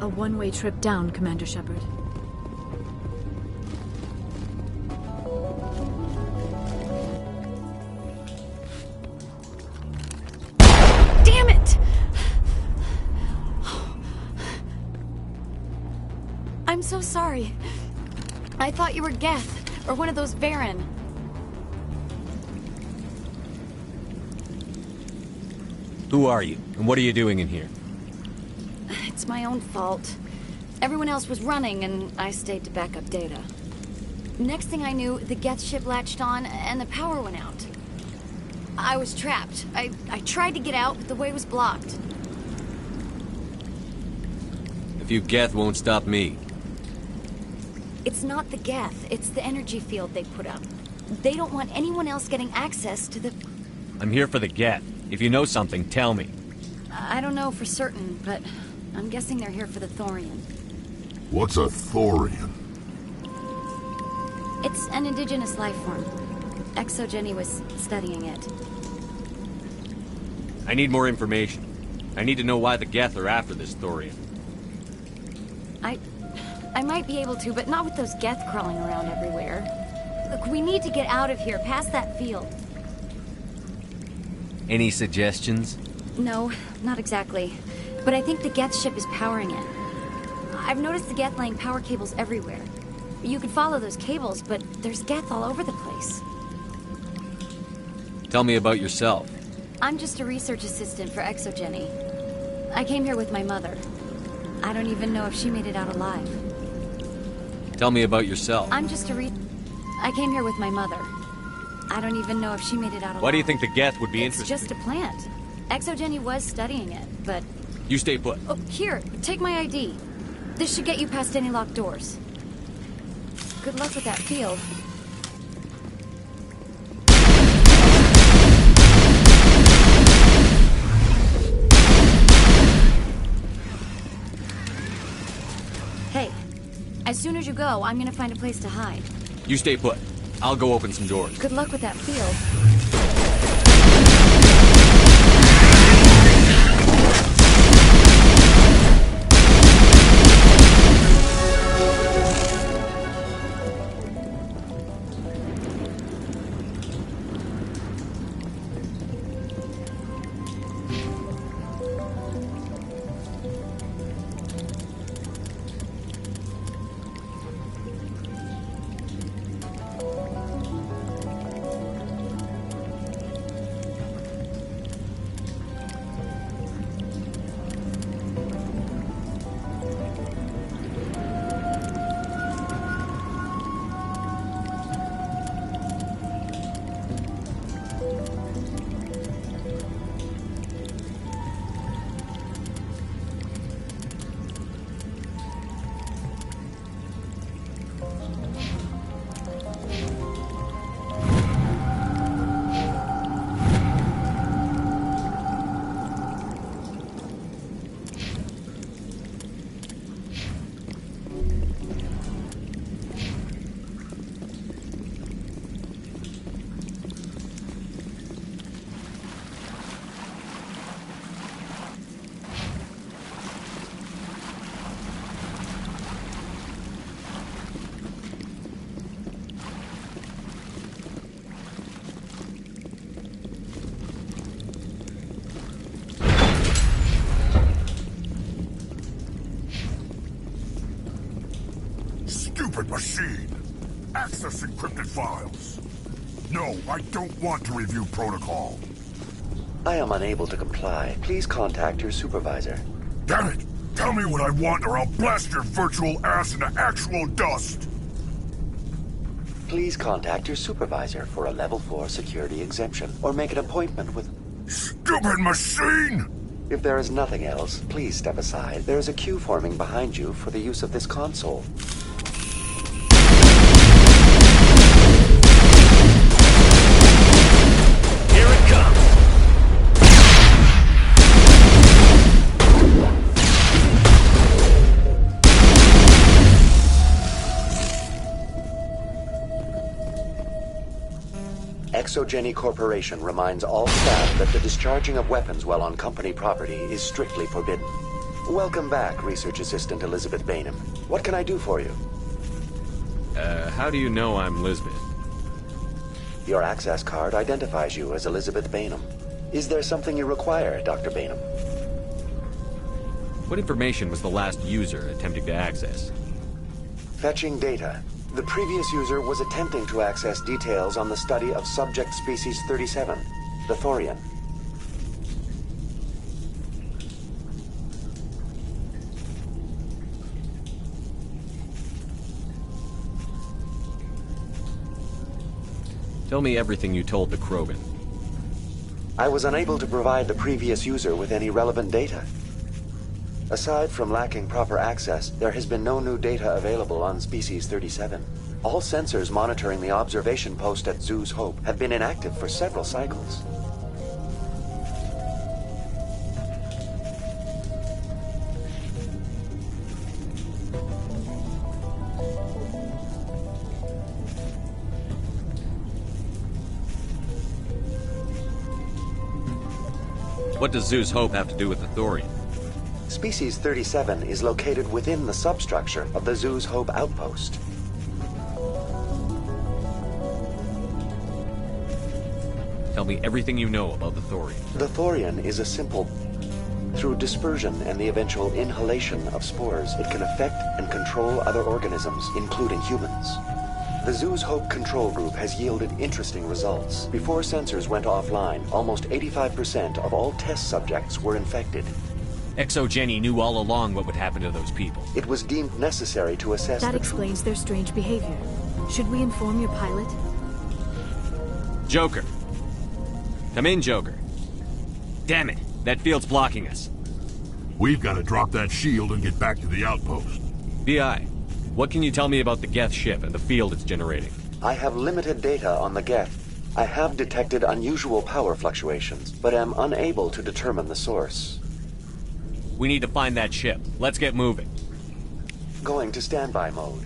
a one-way trip down, Commander Shepard. Damn it! I'm so sorry. I thought you were Geth, or one of those Varen. Who are you, and what are you doing in here? It's my own fault. Everyone else was running, and I stayed to back up data. Next thing I knew, the Geth ship latched on, and the power went out. I was trapped. I tried to get out, but the way was blocked. A few Geth won't stop me. It's not the Geth, it's the energy field they put up. They don't want anyone else getting access to the... I'm here for the Geth. If you know something, tell me. I don't know for certain, but I'm guessing they're here for the Thorian. What's a Thorian? It's an indigenous life form. ExoGenny was studying it. I need more information. I need to know why the Geth are after this Thorian. I might be able to, but not with those Geth crawling around everywhere. Look, we need to get out of here, past that field. Any suggestions? No, not exactly. But I think the Geth ship is powering it. I've noticed the Geth laying power cables everywhere. You could follow those cables, but there's Geth all over the place. Tell me about yourself. I'm just a research assistant for ExoGenny. I came here with my mother. I don't even know if she made it out alive. Tell me about yourself. I came here with my mother. I don't even know if she made it out alive. Why do you think the Geth would be interested? It's just a plant. ExoGenny was studying it, but... You stay put. Oh, here, take my ID. This should get you past any locked doors. Good luck with that field. Hey, as soon as you go, I'm gonna find a place to hide. You stay put. I'll go open some doors. Good luck with that field. Machine! Access encrypted files! No, I don't want to review protocol. I am unable to comply. Please contact your supervisor. Damn it! Tell me what I want or I'll blast your virtual ass into actual dust! Please contact your supervisor for a level 4 security exemption, or make an appointment with... Stupid machine! If there is nothing else, please step aside. There is a queue forming behind you for the use of this console. ExoGenny Corporation reminds all staff that the discharging of weapons while on company property is strictly forbidden. Welcome back, Research Assistant Elizabeth Bainham. What can I do for you? How do you know I'm Lisbeth? Your access card identifies you as Elizabeth Bainham. Is there something you require, Dr. Bainham? What information was the last user attempting to access? Fetching data. The previous user was attempting to access details on the study of subject species 37, the Thorian. Tell me everything you told the Krogan. I was unable to provide the previous user with any relevant data. Aside from lacking proper access, there has been no new data available on Species 37. All sensors monitoring the observation post at Zhu's Hope have been inactive for several cycles. What does Zhu's Hope have to do with the Thorian? Species 37 is located within the substructure of the Zhu's Hope outpost. Tell me everything you know about the Thorian. The Thorian is a simple... Through dispersion and the eventual inhalation of spores, it can affect and control other organisms, including humans. The Zhu's Hope control group has yielded interesting results. Before sensors went offline, almost 85% of all test subjects were infected. ExoGeni knew all along what would happen to those people. It was deemed necessary to assess That explains their strange behavior. Should we inform your pilot? Joker. Come in, Joker. Damn it, that field's blocking us. We've got to drop that shield and get back to the outpost. BI, what can you tell me about the Geth ship and the field it's generating? I have limited data on the Geth. I have detected unusual power fluctuations, but am unable to determine the source. We need to find that ship. Let's get moving. Going to standby mode.